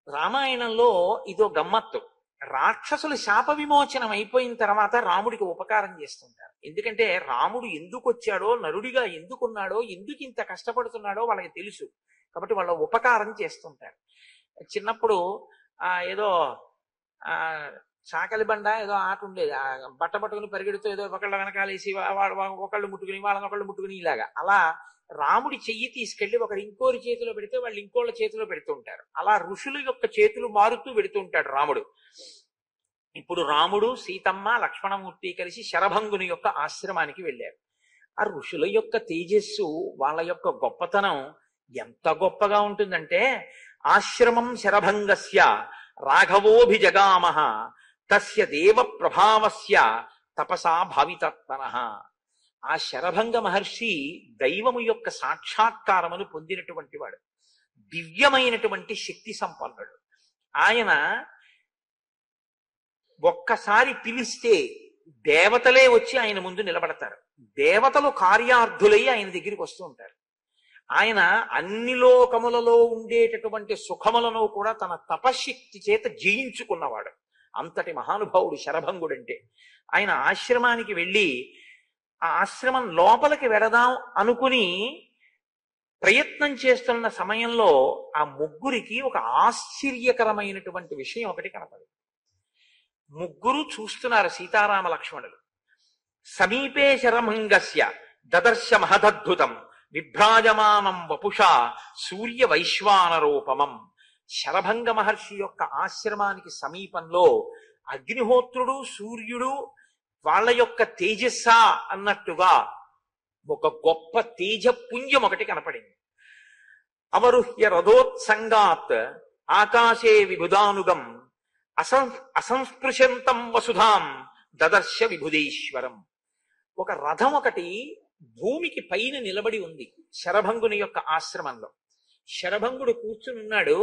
రామాయణంలో ఇదో గమ్మత్తు. రాక్షసులు శాప విమోచనం అయిపోయిన తర్వాత రాముడికి ఉపకారం చేస్తుంటారు. ఎందుకంటే రాముడు ఎందుకు వచ్చాడో, నరుడిగా ఎందుకున్నాడో, ఎందుకు ఇంత కష్టపడుతున్నాడో వాళ్ళకి తెలుసు. కాబట్టి వాళ్ళ ఉపకారం చేస్తుంటారు. చిన్నప్పుడు ఏదో చాకలి బండ ఏదో ఆట ఉండేది, బట్ట పట్టుకుని పరిగెడుతూ ఏదో ఒకళ్ళ వెనకాలేసి ఒకళ్ళు ముట్టుకుని వాళ్ళని ఒకళ్ళు ముట్టుకుని ఇలాగా. అలా రాముడి చెయ్యి తీసుకెళ్లి ఒకరు ఇంకోరి చేతిలో పెడితే వాళ్ళు ఇంకోళ్ళ చేతిలో పెడుతుంటారు. అలా ఋషుల యొక్క చేతులు మారుతూ పెడుతుంటాడు రాముడు. ఇప్పుడు రాముడు, సీతమ్మ, లక్ష్మణమూర్తి కలిసి శరభంగుని యొక్క ఆశ్రమానికి వెళ్ళారు. ఆ ఋషుల యొక్క తేజస్సు, వాళ్ళ యొక్క గొప్పతనం ఎంత గొప్పగా ఉంటుందంటే, ఆశ్రమం శరభంగస్య రాఘవోభిజగామః తస్య దేవ ప్రభావస్య తపసా భావితాత్మనః. ఆ శరభంగ మహర్షి దైవము యొక్క సాక్షాత్కారమును పొందినటువంటి వాడు, దివ్యమైనటువంటి శక్తి సంపన్నుడు. ఆయన ఒక్కసారి పిలిస్తే దేవతలే వచ్చి ఆయన ముందు నిలబడతారు. దేవతలు కార్యార్థులై ఆయన దగ్గరికి వస్తూ ఉంటారు. ఆయన అన్ని లోకములలో ఉండేటటువంటి సుఖములను కూడా తన తపశక్తి చేత జయించుకున్నవాడు. అంతటి మహానుభావుడు శరభంగుడంటే. ఆయన ఆశ్రమానికి వెళ్ళి ఆ ఆశ్రమం లోపలికి వెడదాం అనుకుని ప్రయత్నం చేస్తున్న సమయంలో ఆ ముగ్గురికి ఒక ఆశ్చర్యకరమైనటువంటి విషయం ఒకటి కనపడింది. ముగ్గురు చూస్తున్నారు సీతారామ లక్ష్మణులు. సమీపే శరభంగస్య దదర్శ మహదద్భుతం విభ్రాజమానం వపుషా సూర్య వైశ్వానరూపమం. శరభంగ మహర్షి యొక్క ఆశ్రమానికి సమీపంలో అగ్నిహోత్రుడు సూర్యుడు వాళ్ళ యొక్క తేజస్స అన్నట్టుగా ఒక గొప్ప తేజపుంజం ఒకటి కనపడింది. అవరుహ్య రథోత్సంగాత్ ఆకాశే విభుదానుగం అసంస్పృశంతం వసుధాం దదర్శ విభుదేశ్వరం. ఒక రథం ఒకటి భూమికి పైన నిలబడి ఉంది శరభంగుని యొక్క ఆశ్రమంలో. శరభంగుడు కూర్చునున్నాడు.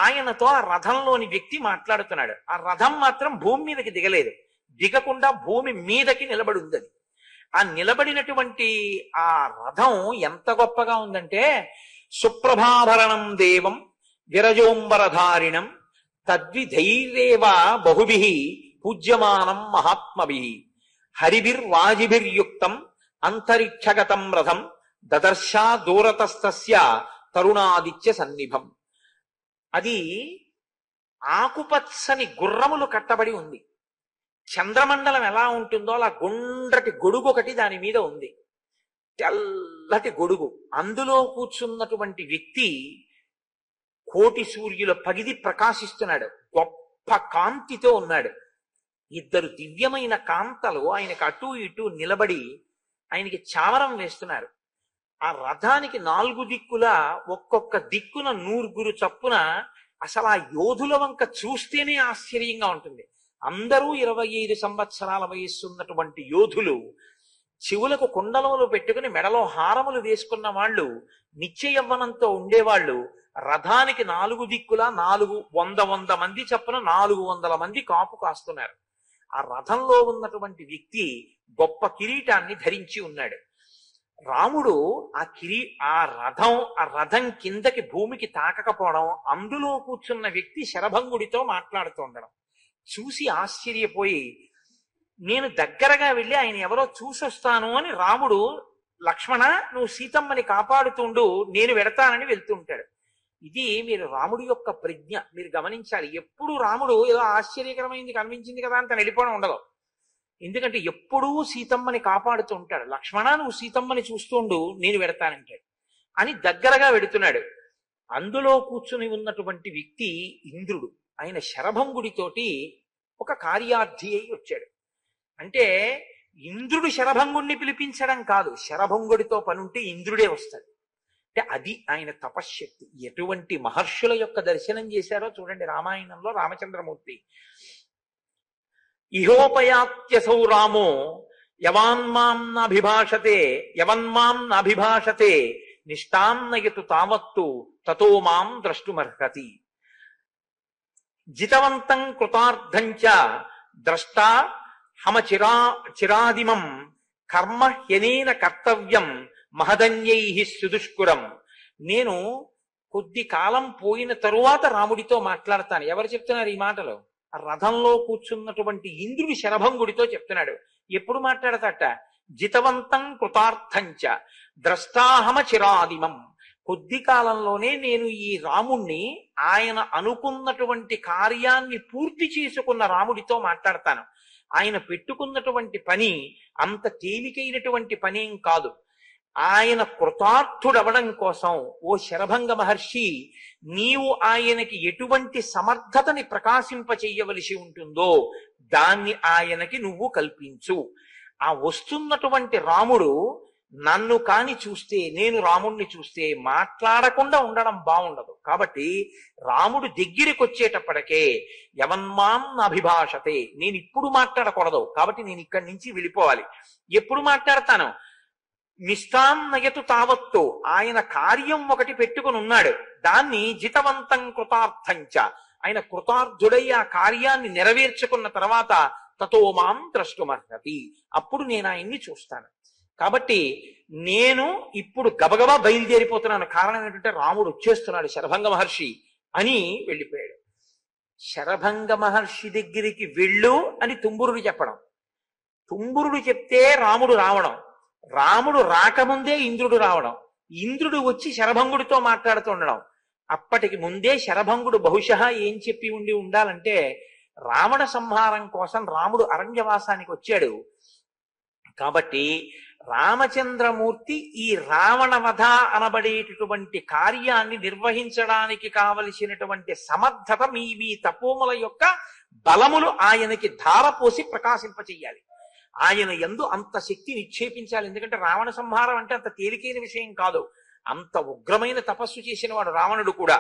ఆయనతో ఆ రథంలోని వ్యక్తి మాట్లాడుతున్నాడు. ఆ రథం మాత్రం భూమి మీదకి దిగలేదు, దిగకుండా భూమి మీదకి నిలబడి ఉంది. ఆ నిలబడినటువంటి ఆ రథం ఎంత గొప్పగా ఉందంటే, సుప్రభాభరణం దేవం విరజోంబరధారిణం తద్విధైర్యేవ బహుభిః పూజ్యమానం మహాత్మభిః హరిభిర్వాజిభిర్యుక్తం అంతరిక్షగతం రథం దదర్శా దూరతస్తస్య తరుణాదిత్య సన్నిభం. అది ఆకుపచ్చని గుర్రములు కట్టబడి ఉంది. చంద్రమండలం ఎలా ఉంటుందో అలా గుండ్రటి గొడుగు ఒకటి దాని మీద ఉంది, తెల్లటి గొడుగు. అందులో కూర్చున్నటువంటి వ్యక్తి కోటి సూర్యుల పగిది ప్రకాశిస్తున్నాడు, గొప్ప కాంతితో ఉన్నాడు. ఇద్దరు దివ్యమైన కాంతలు ఆయనకు అటూ ఇటూ నిలబడి ఆయనకి చామరం వేస్తున్నారు. ఆ రథానికి 4 దిక్కులా ఒక్కొక్క దిక్కున 100 చప్పున అసలు ఆ యోధుల వంక చూస్తేనే ఆశ్చర్యంగా ఉంటుంది. అందరూ 25 సంవత్సరాల వయస్సు ఉన్నటువంటి యోధులు, చెవులకు కుండలములు పెట్టుకుని మెడలో హారములు వేసుకున్న వాళ్ళు, నిత్య యవ్వనంతో ఉండేవాళ్ళు. రథానికి 4 దిక్కులా 400 మంది చప్పున 400 మంది కాపు కాస్తున్నారు. ఆ రథంలో ఉన్నటువంటి వ్యక్తి గొప్ప కిరీటాన్ని ధరించి ఉన్నాడు. రాముడు ఆ రథం కిందకి భూమికి తాకకపోవడం, అందులో కూర్చున్న వ్యక్తి శరభంగుడితో మాట్లాడుతూ ఉండడం చూసి ఆశ్చర్యపోయి, నేను దగ్గరగా వెళ్ళి ఆయన ఎవరో చూసొస్తాను అని రాముడు, లక్ష్మణ నువ్వు సీతమ్మని కాపాడుతుండు, నేను వెడతానని వెళ్తుంటాడు. ఇది మీరు రాముడి యొక్క ప్రజ్ఞ మీరు గమనించాలి. ఎప్పుడు రాముడు ఏదో ఆశ్చర్యకరమైంది కనిపించింది కదా అని తను వెళ్ళిపోవడం ఉండదు. ఎందుకంటే ఎప్పుడూ సీతమ్మని కాపాడుతూ ఉంటాడు. లక్ష్మణ నువ్వు సీతమ్మని చూస్తుండు, నేను వెడతానంటాడు అని దగ్గరగా వెడుతున్నాడు. అందులో కూర్చుని ఉన్నటువంటి వ్యక్తి ఇంద్రుడు. ఆయన శరభంగుడితోటి ఒక కార్యార్థి అయి వచ్చాడు. అంటే ఇంద్రుడు శరభంగుడిని పిలిపించడం కాదు, శరభంగుడితో పనుంటే ఇంద్రుడే వస్తాడు. అంటే అది ఆయన తపశ్శక్తి. ఎటువంటి మహర్షుల యొక్క దర్శనం చేశారో చూడండి రామాయణంలో రామచంద్రమూర్తి. ఇహోపయాత్యసౌ రామో యవాన్మాం నాభిభాషతే నిష్టాన్నయతు తావత్తు తతో మాం ద్రష్టుమర్హతి. జితవంతం కృతార్థంచ ద్రష్టా హమ చిరాదిమం కర్మ హ్యనేన కర్తవ్యం మహదన్యై సుదుష్కురం. నేను కొద్ది కాలం పోయిన తరువాత రాముడితో మాట్లాడతాను. ఎవరు చెప్తున్నారు ఈ మాటలు? ఆ రథంలో కూర్చున్నటువంటి ఇంద్రుడి శరభంగుడితో చెప్తున్నాడు. ఎప్పుడు మాట్లాడతాట? జితవంతం కృతార్థంచ ద్రష్టాహమ చిరాదిమం. కొద్ది కాలంలోనే నేను ఈ రాముణ్ణి ఆయన అనుకున్నటువంటి కార్యాన్ని పూర్తి చేసుకున్న రాముడితో మాట్లాడతాను. ఆయన పెట్టుకున్నటువంటి పని అంత తేలికైనటువంటి పనేం కాదు. ఆయన కృతార్థుడవడం కోసం ఓ శరభంగ మహర్షి, నీవు ఆయనకి ఎటువంటి సమర్థతని ప్రకాశింపచెయ్యవలసి ఉంటుందో దాన్ని ఆయనకి నువ్వు కల్పించు. ఆ వస్తున్నటువంటి రాముడు నన్ను కాని చూస్తే, నేను రాముణ్ణి చూస్తే మాట్లాడకుండా ఉండడం బాగుండదు. కాబట్టి రాముడు దగ్గరికి వచ్చేటప్పటికే యవన్మాం అభిభాషతే, నేను ఇప్పుడు మాట్లాడకూడదు, కాబట్టి నేను ఇక్కడి నుంచి వెళ్ళిపోవాలి. ఎప్పుడు మాట్లాడతాను? నిష్టాన్నయతు తావత్తు, ఆయన కార్యం ఒకటి పెట్టుకుని ఉన్నాడు, దాన్ని జితవంతం కృతార్థంచ, ఆయన కృతార్థుడై ఆ కార్యాన్ని నెరవేర్చుకున్న తర్వాత తతో మాం ద్రష్టుమర్హతి, అప్పుడు నేను ఆయన్ని చూస్తాను. కాబట్టి నేను ఇప్పుడు గబగబా బయలుదేరిపోతున్నాను. కారణం ఏంటంటే రాముడు వచ్చేస్తున్నాడు శరభంగ మహర్షి అని వెళ్ళిపోయాడు. శరభంగ మహర్షి దగ్గరికి వెళ్ళు అని తుంబురుడు చెప్పడం, తుంబురుడు చెప్తే రాముడు రావడం, రాముడు రాకముందే ఇంద్రుడు రావడం, ఇంద్రుడు వచ్చి శరభంగుడితో మాట్లాడుతూ ఉండడం. అప్పటికి ముందే శరభంగుడు బహుశా ఏం చెప్పి ఉండాలంటే, రావణ సంహారం కోసం రాముడు అరణ్యవాసానికి వచ్చాడు కాబట్టి రామచంద్రమూర్తి ఈ రావణ వధ అనబడేటటువంటి కార్యాన్ని నిర్వహించడానికి కావలసినటువంటి సమర్థత మీ తపోముల యొక్క బలములు ఆయనకి ధారపోసి ప్రకాశింపచేయాలి. ఆయన యందు అంత శక్తి నిక్షేపించాలి. ఎందుకంటే రావణ సంహారం అంటే అంత తేలికైన విషయం కాదు. అంత ఉగ్రమైన తపస్సు చేసిన వాడు రావణుడు కూడా.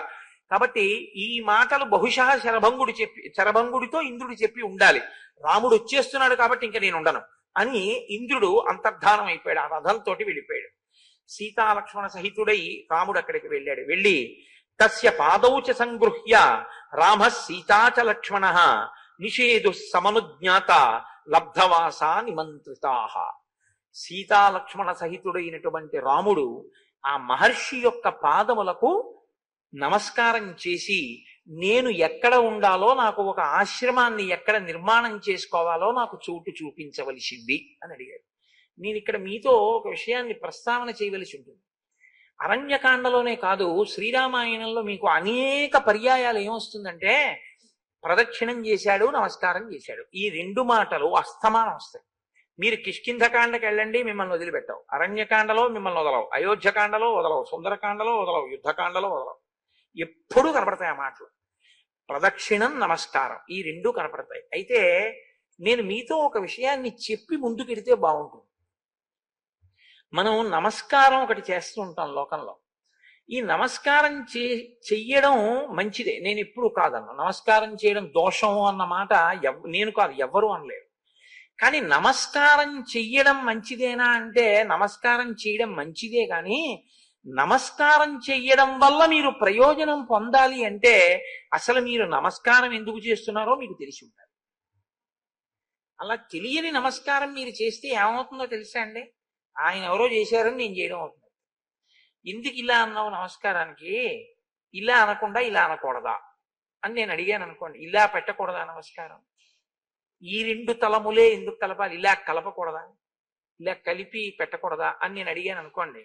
కాబట్టి ఈ మాటలు బహుశా శరభంగుడితో ఇంద్రుడు చెప్పి ఉండాలి. రాముడు వచ్చేస్తున్నాడు కాబట్టి ఇంక నేను ఉండను అని ఇంద్రుడు అంతర్ధానం అయిపోయాడు. ఆ రథంతో వెళ్ళిపోయాడు. సీతాలక్ష్మణ సహితుడై రాముడు అక్కడికి వెళ్ళాడు. వెళ్ళి తస్య పాదౌచ సంగృహ్య రామ సీతాచ లక్ష్మణ నిషేధు సమనుజ్ఞాత లబ్ధవాసా నిమంత్రితాః. సీతాలక్ష్మణ సహితుడైనటువంటి రాముడు ఆ మహర్షి యొక్క పాదములకు నమస్కారం చేసి, నేను ఎక్కడ ఉండాలో, నాకు ఒక ఆశ్రమాన్ని ఎక్కడ నిర్మాణం చేసుకోవాలో నాకు చోటు చూపించవలసింది అని అడిగాడు. నేను ఇక్కడ మీతో ఒక విషయాన్ని ప్రస్తావన చేయవలసి ఉంటుంది. అరణ్యకాండలోనే కాదు, శ్రీరామాయణంలో మీకు అనేక పర్యాయాలు ఏమొస్తుందంటే ప్రదక్షిణం చేశాడు, నమస్కారం చేశాడు. ఈ రెండు మాటలు అస్తమానం వస్తాయి. మీరు కిష్కింధకాండకి వెళ్ళండి, మిమ్మల్ని వదిలిపెట్టవు. అరణ్యకాండలో మిమ్మల్ని వదలవు, అయోధ్యకాండలో వదలవు, సుందరకాండలో వదలవు, యుద్ధకాండలో వదలవు. ఎప్పుడూ కనపడతాయి ఆ మాటలు. ప్రదక్షిణం, నమస్కారం, ఈ రెండూ కనపడతాయి. అయితే నేను మీతో ఒక విషయాన్ని చెప్పి ముందుకెడితే బాగుంటుంది. మనం నమస్కారం ఒకటి చేస్తూ ఉంటాం లోకంలో. ఈ నమస్కారం చెయ్యడం మంచిదే, నేను ఎప్పుడు కాదన్నా. నమస్కారం చేయడం దోషం అన్న మాట నేను కాదు, ఎవ్వరూ అనలేరు. కానీ నమస్కారం చెయ్యడం మంచిదేనా అంటే నమస్కారం చేయడం మంచిదే. కానీ నమస్కారం చెయ్యడం వల్ల మీరు ప్రయోజనం పొందాలి అంటే అసలు మీరు నమస్కారం ఎందుకు చేస్తున్నారో మీకు తెలిసి ఉండాలి. అలా తెలియని నమస్కారం మీరు చేస్తే ఏమవుతుందో తెలుసా అండి? ఆయన ఎవరో చేశారని నేను చేయడం అవుతుంది. ఎందుకు ఇలా అన్నావు నమస్కారానికి, ఇలా అనకుండా ఇలా అనకూడదా అని నేను అడిగాను అనుకోండి. ఇలా పెట్టకూడదా నమస్కారం? ఈ రెండు తలములే ఎందుకు కలపాలి, ఇలా కలపకూడదా, ఇలా కలిపి పెట్టకూడదా అని నేను అడిగాను అనుకోండి.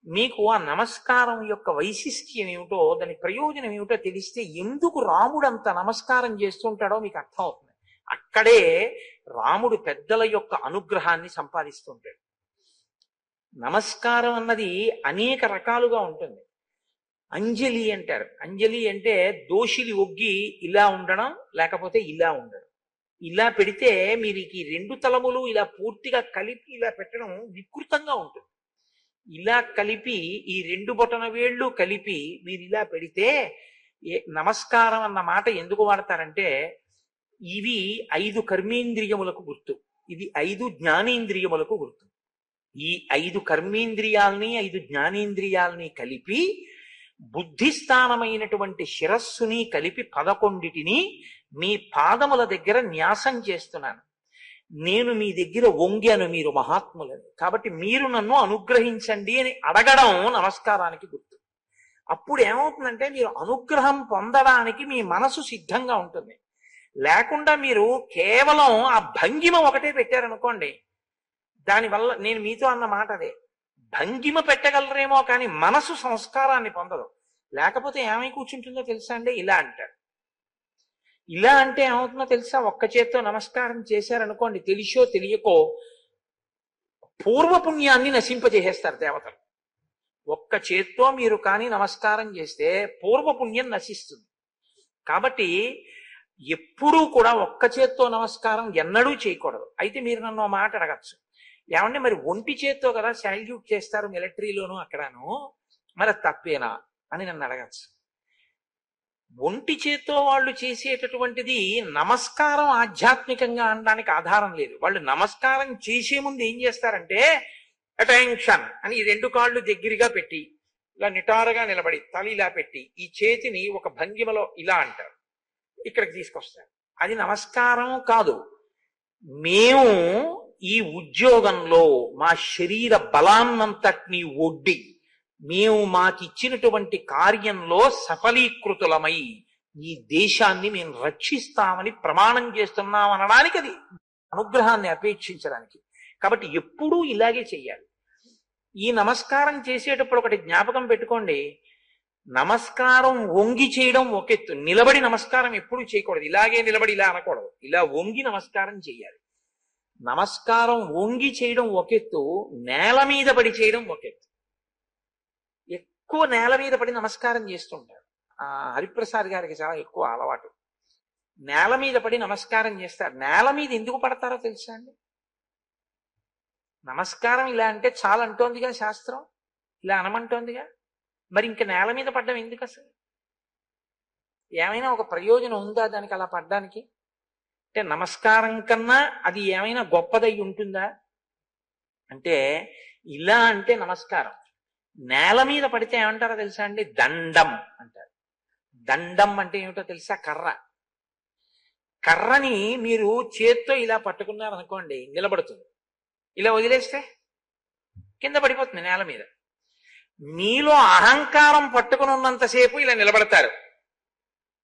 మీకు ఆ నమస్కారం యొక్క వైశిష్ట్యం ఏమిటో, దాని ప్రయోజనం ఏమిటో తెలిస్తే ఎందుకు రాముడు అంత నమస్కారం చేస్తుంటాడో మీకు అర్థం అవుతుంది. అక్కడే రాముడు పెద్దల యొక్క అనుగ్రహాన్ని సంపాదిస్తుంటాడు. నమస్కారం అన్నది అనేక రకాలుగా ఉంటుంది. అంజలి అంటారు. అంజలి అంటే దోషిలి ఒగ్గి ఇలా ఉండడం, లేకపోతే ఇలా ఉండడం. ఇలా పెడితే మీరు ఈ రెండు తలములు ఇలా పూర్తిగా కలిపి ఇలా పెట్టడం వికృతంగా ఉంటుంది. ఇలా కలిపి ఈ రెండు బొటన వేళ్ళు కలిపి మీరు ఇలా పెడితే, నమస్కారం అన్న మాట ఎందుకు వాడతారంటే ఇవి 5 కర్మేంద్రియములకు గుర్తు, ఇది 5 జ్ఞానేంద్రియములకు గుర్తు. ఈ 5 కర్మేంద్రియాల్ని 5 జ్ఞానేంద్రియాల్ని కలిపి బుద్ధిస్థానమైనటువంటి శిరస్సుని కలిపి 11టిని మీ పాదముల దగ్గర న్యాసం చేస్తున్నాను. నేను మీ దగ్గర వంగాను, మీరు మహాత్ములని, కాబట్టి మీరు నన్ను అనుగ్రహించండి అని అడగడం నమస్కారానికి గుర్తు. అప్పుడు ఏమవుతుందంటే మీరు అనుగ్రహం పొందడానికి మీ మనసు సిద్ధంగా ఉంటుంది. లేకుండా మీరు కేవలం ఆ భంగిమ ఒకటే పెట్టారనుకోండి, దానివల్ల నేను మీతో అన్న మాట అదే, భంగిమ పెట్టగలరేమో కానీ మనసు సంస్కారాన్ని పొందదు. లేకపోతే ఏమై కూర్చుంటుందో తెలుసా అండి? ఇలా అంటారు. ఇలా అంటే ఏమవుతుందో తెలుసా? ఒక్క చేత్తో నమస్కారం చేశారనుకోండి, తెలిసో తెలియకో పూర్వపుణ్యాన్ని నశింపజేసేస్తారు దేవతలు. ఒక్క చేత్తో మీరు కానీ నమస్కారం చేస్తే పూర్వపుణ్యం నశిస్తుంది. కాబట్టి ఎప్పుడూ కూడా ఒక్క చేత్తో నమస్కారం ఎన్నడూ చేయకూడదు. అయితే మీరు నన్ను ఆ మాట అడగచ్చు, ఏమంటే మరి ఒంటి చేత్తో కదా శాల్యూట్ చేస్తారు మిలిటరీలోను అక్కడను, మరి తప్పేనా అని నన్ను అడగచ్చు. ఒంటి చేత్తో వాళ్ళు చేసేటటువంటిది నమస్కారం ఆధ్యాత్మికంగా అనడానికి ఆధారం లేదు. వాళ్ళు నమస్కారం చేసే ముందు ఏం చేస్తారంటే అటెన్షన్ అని ఈ 2 కాళ్ళు దగ్గరగా పెట్టి ఇలా నిటారుగా నిలబడి తల ఇలా పెట్టి ఈ చేతిని ఒక భంగిమలో ఇలా అంటారు, ఇక్కడికి తీసుకొస్తారు. అది నమస్కారం కాదు. మేము ఈ ఉద్యోగంలో మా శరీర బలాన్నంతటినీ ఒడ్డి మేము మాకిచ్చినటువంటి కార్యంలో సఫలీకృతులమై ఈ దేశాన్ని మేము రక్షిస్తామని ప్రమాణం చేస్తున్నాం అనడానికి అది అనుగ్రహాన్ని అపేక్షించడానికి. కాబట్టి ఎప్పుడూ ఇలాగే చెయ్యాలి. ఈ నమస్కారం చేసేటప్పుడు ఒకటి జ్ఞాపకం పెట్టుకోండి, నమస్కారం వంగి చేయడం ఒకెత్తు, నిలబడి నమస్కారం ఎప్పుడు చేయకూడదు. ఇలాగే నిలబడి ఇలా అనకూడదు, ఇలా వంగి నమస్కారం చేయాలి. నమస్కారం వంగి చేయడం ఒక ఎత్తు, నేల మీద పడి చేయడం ఒక ఎత్తు. ఎక్కువ నేల మీద పడి నమస్కారం చేస్తుంటారు. హరిప్రసాద్ గారికి చాలా ఎక్కువ అలవాటు. నేల మీద పడి నమస్కారం చేస్తారు. నేల మీద ఎందుకు పడతారో తెలుసా అండి? నమస్కారం ఇలా అంటే చాలా అంటోందిగా శాస్త్రం, ఇలా అనమంటోందిగా, మరి ఇంకా నేల మీద పడ్డం ఎందుకు అసలు? ఏమైనా ఒక ప్రయోజనం ఉందా దానికి అలా పడ్డానికి? అంటే నమస్కారం కన్నా అది ఏమైనా గొప్పదై ఉంటుందా అంటే, ఇలా అంటే నమస్కారం. నేల మీద పడితే ఏమంటారో తెలుసా అండి? దండం అంటారు. దండం అంటే ఏమిటో తెలుసా? కర్ర. కర్రని మీరు చేత్తో ఇలా పట్టుకున్నారనుకోండి, నిలబడుతుంది. ఇలా వదిలేస్తే కింద పడిపోతుంది నేల మీద. మీలో అహంకారం పట్టుకుని ఉన్నంతసేపు ఇలా నిలబడతారు.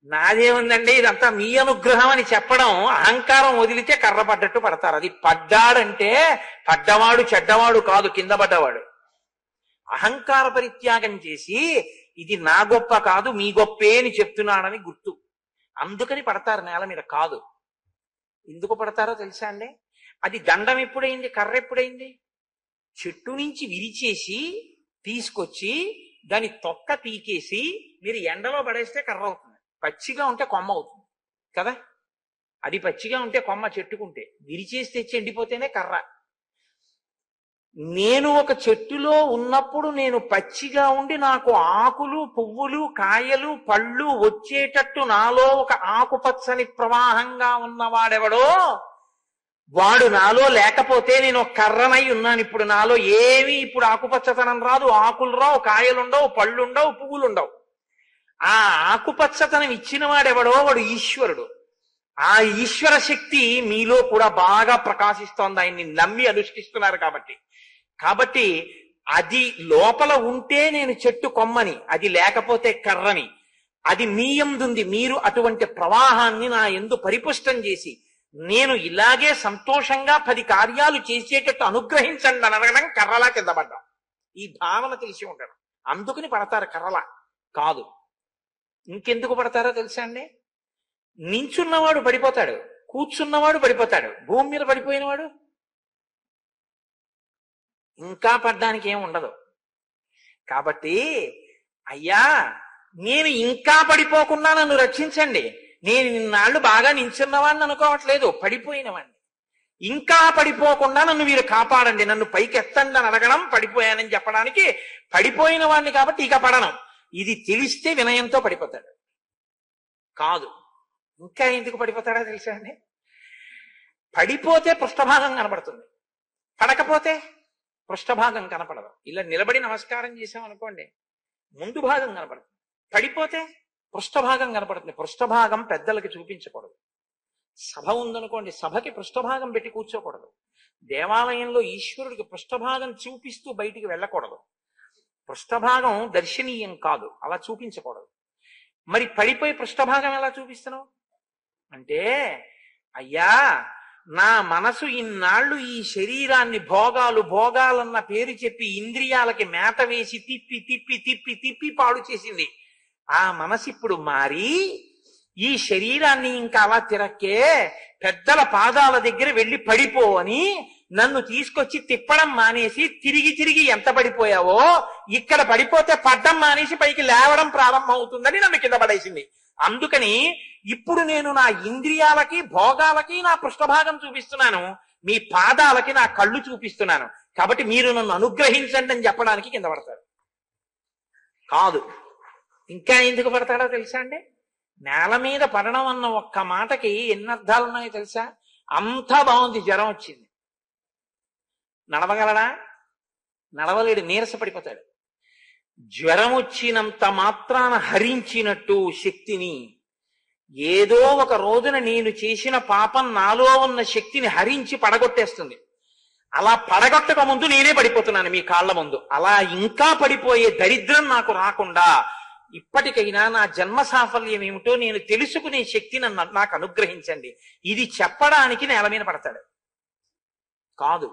నాదేముందండి ఇదంతా మీ అనుగ్రహం అని చెప్పడం, అహంకారం వదిలితే కర్ర పడ్డట్టు పడతారు. అది పడ్డాడంటే పడ్డవాడు చెడ్డవాడు కాదు, కింద పడ్డవాడు. అహంకార పరిత్యాగం చేసి ఇది నా గొప్ప కాదు మీ గొప్పే అని చెప్తున్నాడని గుర్తు. అందుకని పడతారు నేల మీద. కాదు, ఎందుకు పడతారో తెలుసా అండి? అది దండం ఎప్పుడైంది, కర్ర ఎప్పుడైంది? చెట్టు నుంచి విరిచేసి తీసుకొచ్చి దాని తొక్క పీకేసి మీరు ఎండలో పడేస్తే కర్ర అవుతుంది. పచ్చిగా ఉంటే కొమ్మ అవుతుంది కదా. అది పచ్చిగా ఉంటే కొమ్మ, చెట్టుకుంటే విరిచేసి తెచ్చి ఎండిపోతేనే కర్ర. నేను ఒక చెట్టులో ఉన్నప్పుడు నేను పచ్చిగా ఉండి నాకు ఆకులు పువ్వులు కాయలు పళ్ళు వచ్చేటట్టు నాలో ఒక ఆకుపచ్చని ప్రవాహంగా ఉన్నవాడెవడో వాడు నాలో లేకపోతే నేను కర్రనై ఉన్నాను. ఇప్పుడు నాలో ఏమీ ఇప్పుడు ఆకుపచ్చతనం రాదు, ఆకులు రావు, కాయలుండవు, పళ్ళుండవు, పువ్వులుండవు. ఆ ఆకుపచ్చతనం ఇచ్చిన వాడెవడో వాడు ఈశ్వరుడు. ఆ ఈశ్వర శక్తి మీలో కూడా బాగా ప్రకాశిస్తోంది, ఆయన్ని నమ్మి అనుష్ఠిస్తున్నారు కాబట్టి అది లోపల ఉంటే నేను చెట్టు కొమ్మని, అది లేకపోతే కర్రని. అది మీ యందుంది. మీరు అటువంటి ప్రవాహాన్ని నా యందు పరిపుష్టం చేసి నేను ఇలాగే సంతోషంగా 10 కార్యాలు చేసేటట్టు అనుగ్రహించండి అని అడగడం కర్రలా కింద పడ్డాం. ఈ భావన తెలిసి ఉండడం. అందుకని పడతారు కర్రలా. కాదు, ఇంకెందుకు పడతారో తెలుసా అండి? నించున్నవాడు పడిపోతాడు, కూర్చున్నవాడు పడిపోతాడు, భూమి మీద పడిపోయినవాడు ఇంకా పడ్డానికి ఏం ఉండదు. కాబట్టి అయ్యా నేను ఇంకా పడిపోకుండా నన్ను రక్షించండి. నేను ఇన్నాళ్ళు బాగా నించున్నవాడిని అనుకోవట్లేదు, పడిపోయినవాడిని. ఇంకా పడిపోకుండా నన్ను మీరు కాపాడండి, నన్ను పైకి ఎత్తండి అని అడగడం పడిపోయానని చెప్పడానికి. పడిపోయిన వాడిని కాబట్టి ఇక పడను. ఇది తెలిస్తే వినయంతో పడిపోతాడు. కాదు, ఇంకా ఎందుకు పడిపోతాడో తెలుసా అండి? పడిపోతే పృష్ఠభాగం కనపడుతుంది, పడకపోతే పృష్ఠభాగం కనపడదు. ఇలా నిలబడి నమస్కారం చేసాం అనుకోండి, ముందు భాగం కనపడుతుంది. పడిపోతే పృష్ఠభాగం కనపడుతుంది. పృష్ఠభాగం పెద్దలకి చూపించకూడదు. సభ ఉందనుకోండి, సభకి పృష్ఠభాగం పెట్టి కూర్చోకూడదు. దేవాలయంలో ఈశ్వరుడికి పృష్ఠభాగం చూపిస్తూ బయటికి వెళ్ళకూడదు. పృష్ఠభాగం దర్శనీయం కాదు, అలా చూపించకూడదు. మరి పడిపోయి పృష్ఠభాగం ఎలా చూపిస్తున్నావు అంటే, అయ్యా నా మనసు ఇన్నాళ్ళు ఈ శరీరాన్ని భోగాలన్న పేరు చెప్పి ఇంద్రియాలకి మేత వేసి తిప్పి తిప్పి తిప్పి తిప్పి పాడు చేసింది. ఆ మనసు ఇప్పుడు మారి ఈ శరీరాన్ని ఇంకా అలా తిరక్కే, పెద్దల పాదాల దగ్గర వెళ్ళి పడిపో అని నన్ను తీసుకొచ్చి తిప్పడం మానేసి తిరిగి తిరిగి ఎంత పడిపోయావో ఇక్కడ పడిపోతే పడ్డం మానేసి పైకి లేవడం ప్రారంభం అవుతుందని నన్ను కింద పడేసింది. అందుకని ఇప్పుడు నేను నా ఇంద్రియాలకి భోగాలకి నా పృష్ఠభాగం చూపిస్తున్నాను, మీ పాదాలకి నా కళ్ళు చూపిస్తున్నాను. కాబట్టి మీరు నన్ను అనుగ్రహించండి అని చెప్పడానికి కింద పడతాడు. కాదు, ఇంకా ఎందుకు పడతాడో తెలుసా అండి? నేల మీద పడడం అన్న ఒక్క మాటకి ఎన్ని అర్థాలు ఉన్నాయో తెలుసా? అంతా బాగుంది, జ్వరం వచ్చింది, నడవగలడా? నడవలేడు, నీరసపడిపోతాడు. జ్వరం వచ్చినంత మాత్రాన హరించినట్టు శక్తిని ఏదో ఒక రోజున నేను చేసిన పాపం నాలో ఉన్న శక్తిని హరించి పడగొట్టేస్తుంది. అలా పడగొట్టక ముందు నేనే పడిపోతున్నాను మీ కాళ్ల ముందు. అలా ఇంకా పడిపోయే దరిద్రం నాకు రాకుండా ఇప్పటికైనా నా జన్మ సాఫల్యం ఏమిటో నేను తెలుసుకునే శక్తి నాకు అనుగ్రహించండి. ఇది చెప్పడానికి నేల మీద పడతాడు. కాదు,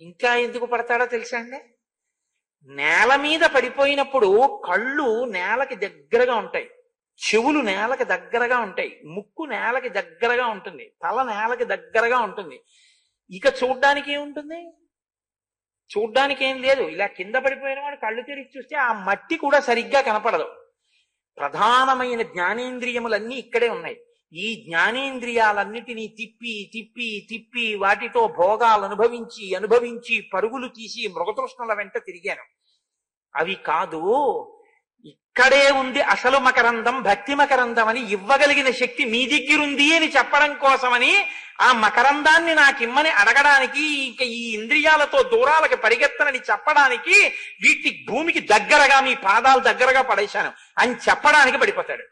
ఇంకా ఎందుకు పడతాడో తెలుసా అండి? నేల మీద పడిపోయినప్పుడు కళ్ళు నేలకి దగ్గరగా ఉంటాయి, చెవులు నేలకి దగ్గరగా ఉంటాయి, ముక్కు నేలకి దగ్గరగా ఉంటుంది, తల నేలకి దగ్గరగా ఉంటుంది. ఇక చూడ్డానికి ఏముంటుంది? చూడ్డానికి ఏం లేదు. ఇలా కింద పడిపోయిన వాడు కళ్ళు తెరిచి చూస్తే ఆ మట్టి కూడా సరిగ్గా కనపడదు. ప్రధానమైన జ్ఞానేంద్రియములన్నీ ఇక్కడే ఉన్నాయి. ఈ జ్ఞానేంద్రియాలన్నిటినీ తిప్పి తిప్పి తిప్పి వాటితో భోగాలు అనుభవించి అనుభవించి పరుగులు తీసి మృగతృష్ణుల వెంట తిరిగాను. అవి కాదు, ఇక్కడే ఉంది అసలు మకరందం, భక్తి మకరందం అని ఇవ్వగలిగిన శక్తి మీ దగ్గరుంది అని చెప్పడం కోసమని ఆ మకరందాన్ని నాకిమ్మని అడగడానికి, ఇంకా ఈ ఇంద్రియాలతో దూరాలకి పరిగెత్తనని చెప్పడానికి, వీటి భూమికి దగ్గరగా మీ పాదాలు దగ్గరగా పడేశాను అని చెప్పడానికి పడిపోతాడు.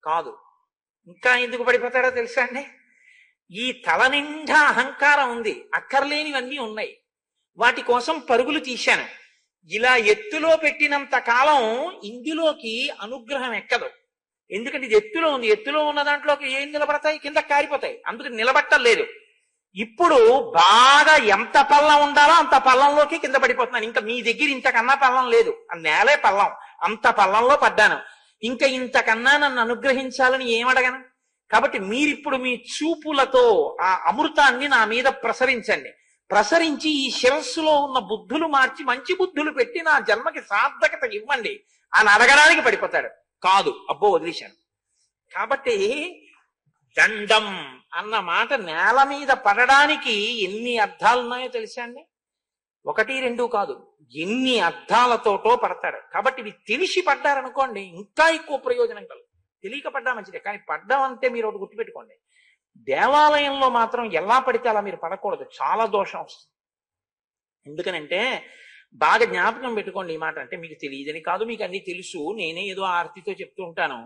కాదు, ఇంకా ఎందుకు పడిపోతాడో తెలుసా అండి? ఈ తల నిండా అహంకారం ఉంది, అక్కర్లేనివన్నీ ఉన్నాయి, వాటి కోసం పరుగులు తీశాను. ఇలా ఎత్తులో పెట్టినంత కాలం ఇందులోకి అనుగ్రహం ఎక్కదు. ఎందుకంటే ఇది ఎత్తులో ఉంది, ఎత్తులో ఉన్న దాంట్లోకి ఏం నిలబడతాయి? కింద కారిపోతాయి. అందుకు నిలబట్టలేదు. ఇప్పుడు బాగా ఎంత పల్లం ఉండాలో అంత పల్లంలోకి కింద పడిపోతున్నాను. ఇంకా మీ దగ్గర ఇంతకన్నా పల్లం లేదు, ఆ నేలే పల్లం, అంత పల్లంలో పడ్డాను. ఇంకా ఇంతకన్నా నన్ను అనుగ్రహించాలని ఏమడగను? కాబట్టి మీరిప్పుడు మీ చూపులతో ఆ అమృతాన్ని నా మీద ప్రసరించండి. ప్రసరించి ఈ శిరస్సులో ఉన్న బుద్ధులు మార్చి మంచి బుద్ధులు పెట్టి నా జన్మకి సార్థకత ఇవ్వండి అని అడగడానికి పడిపోతాడు. కాదు, అబ్బో వదిలేశాను. కాబట్టి దండం అన్న మాట నేల మీద పడడానికి ఎన్ని అర్థాలున్నాయో తెలుసా అండి? 1, 2 కాదు, ఎన్ని అర్థాలతోటో పడతాడు. కాబట్టి ఇవి తెలిసి పడ్డారనుకోండి ఇంకా ఎక్కువ ప్రయోజనం కలదు. తెలియక పడ్డా మంచిదే, కానీ పడ్డామంటే మీరు ఒకటి గుర్తుపెట్టుకోండి, దేవాలయంలో మాత్రం ఎలా పడితే అలా మీరు పడకూడదు, చాలా దోషం వస్తుంది. ఎందుకనంటే బాగా జ్ఞాపకం పెట్టుకోండి ఈ మాట. అంటే మీకు తెలియదని కాదు, మీకు అన్ని తెలుసు, నేనే ఏదో ఆర్తితో చెప్తూ ఉంటాను.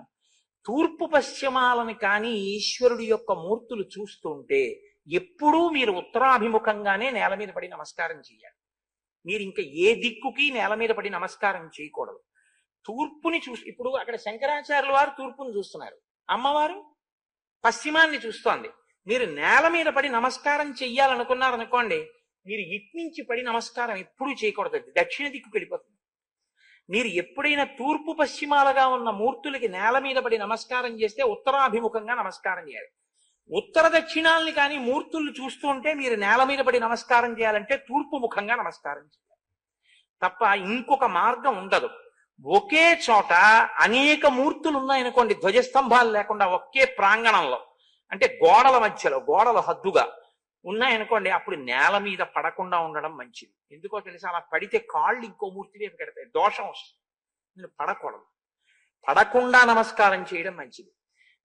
తూర్పు పశ్చిమాలను కానీ ఈశ్వరుడి యొక్క మూర్తులు చూస్తుంటే ఎప్పుడూ మీరు ఉత్తరాభిముఖంగానే నేల మీద పడి నమస్కారం చేయాలి. మీరు ఇంకా ఏ దిక్కుకి నేల మీద పడి నమస్కారం చేయకూడదు. తూర్పుని చూసి, ఇప్పుడు అక్కడ శంకరాచార్యుల వారు తూర్పుని చూస్తున్నారు, అమ్మవారు పశ్చిమాన్ని చూస్తోంది. మీరు నేల మీద పడి నమస్కారం చెయ్యాలనుకున్నారనుకోండి, మీరు ఇట్నుంచి పడి నమస్కారం ఎప్పుడూ చేయకూడదు, దక్షిణ దిక్కుకు వెళ్ళిపోతుంది. మీరు ఎప్పుడైనా తూర్పు పశ్చిమాలుగా ఉన్న మూర్తులకి నేల మీద పడి నమస్కారం చేస్తే ఉత్తరాభిముఖంగా నమస్కారం చేయాలి. ఉత్తర దక్షిణాలని కానీ మూర్తులు చూస్తూ ఉంటే మీరు నేల మీద పడి నమస్కారం చేయాలంటే తూర్పు ముఖంగా నమస్కారం చేయాలి తప్ప ఇంకొక మార్గం ఉండదు. ఒకే చోట అనేక మూర్తులు ఉన్నాయనుకోండి, ధ్వజస్తంభాలు లేకుండా ఒకే ప్రాంగణంలో, అంటే గోడల మధ్యలో, గోడల హద్దుగా ఉన్నాయనుకోండి, అప్పుడు నేల మీద పడకుండా ఉండడం మంచిది. ఎందుకో తెలుసా? అలా పడితే కాళ్ళు ఇంకో మూర్తి వైపు పెడతాయి, దోషం వస్తుంది. నేను పడకూడదు, పడకుండా నమస్కారం చేయడం మంచిది.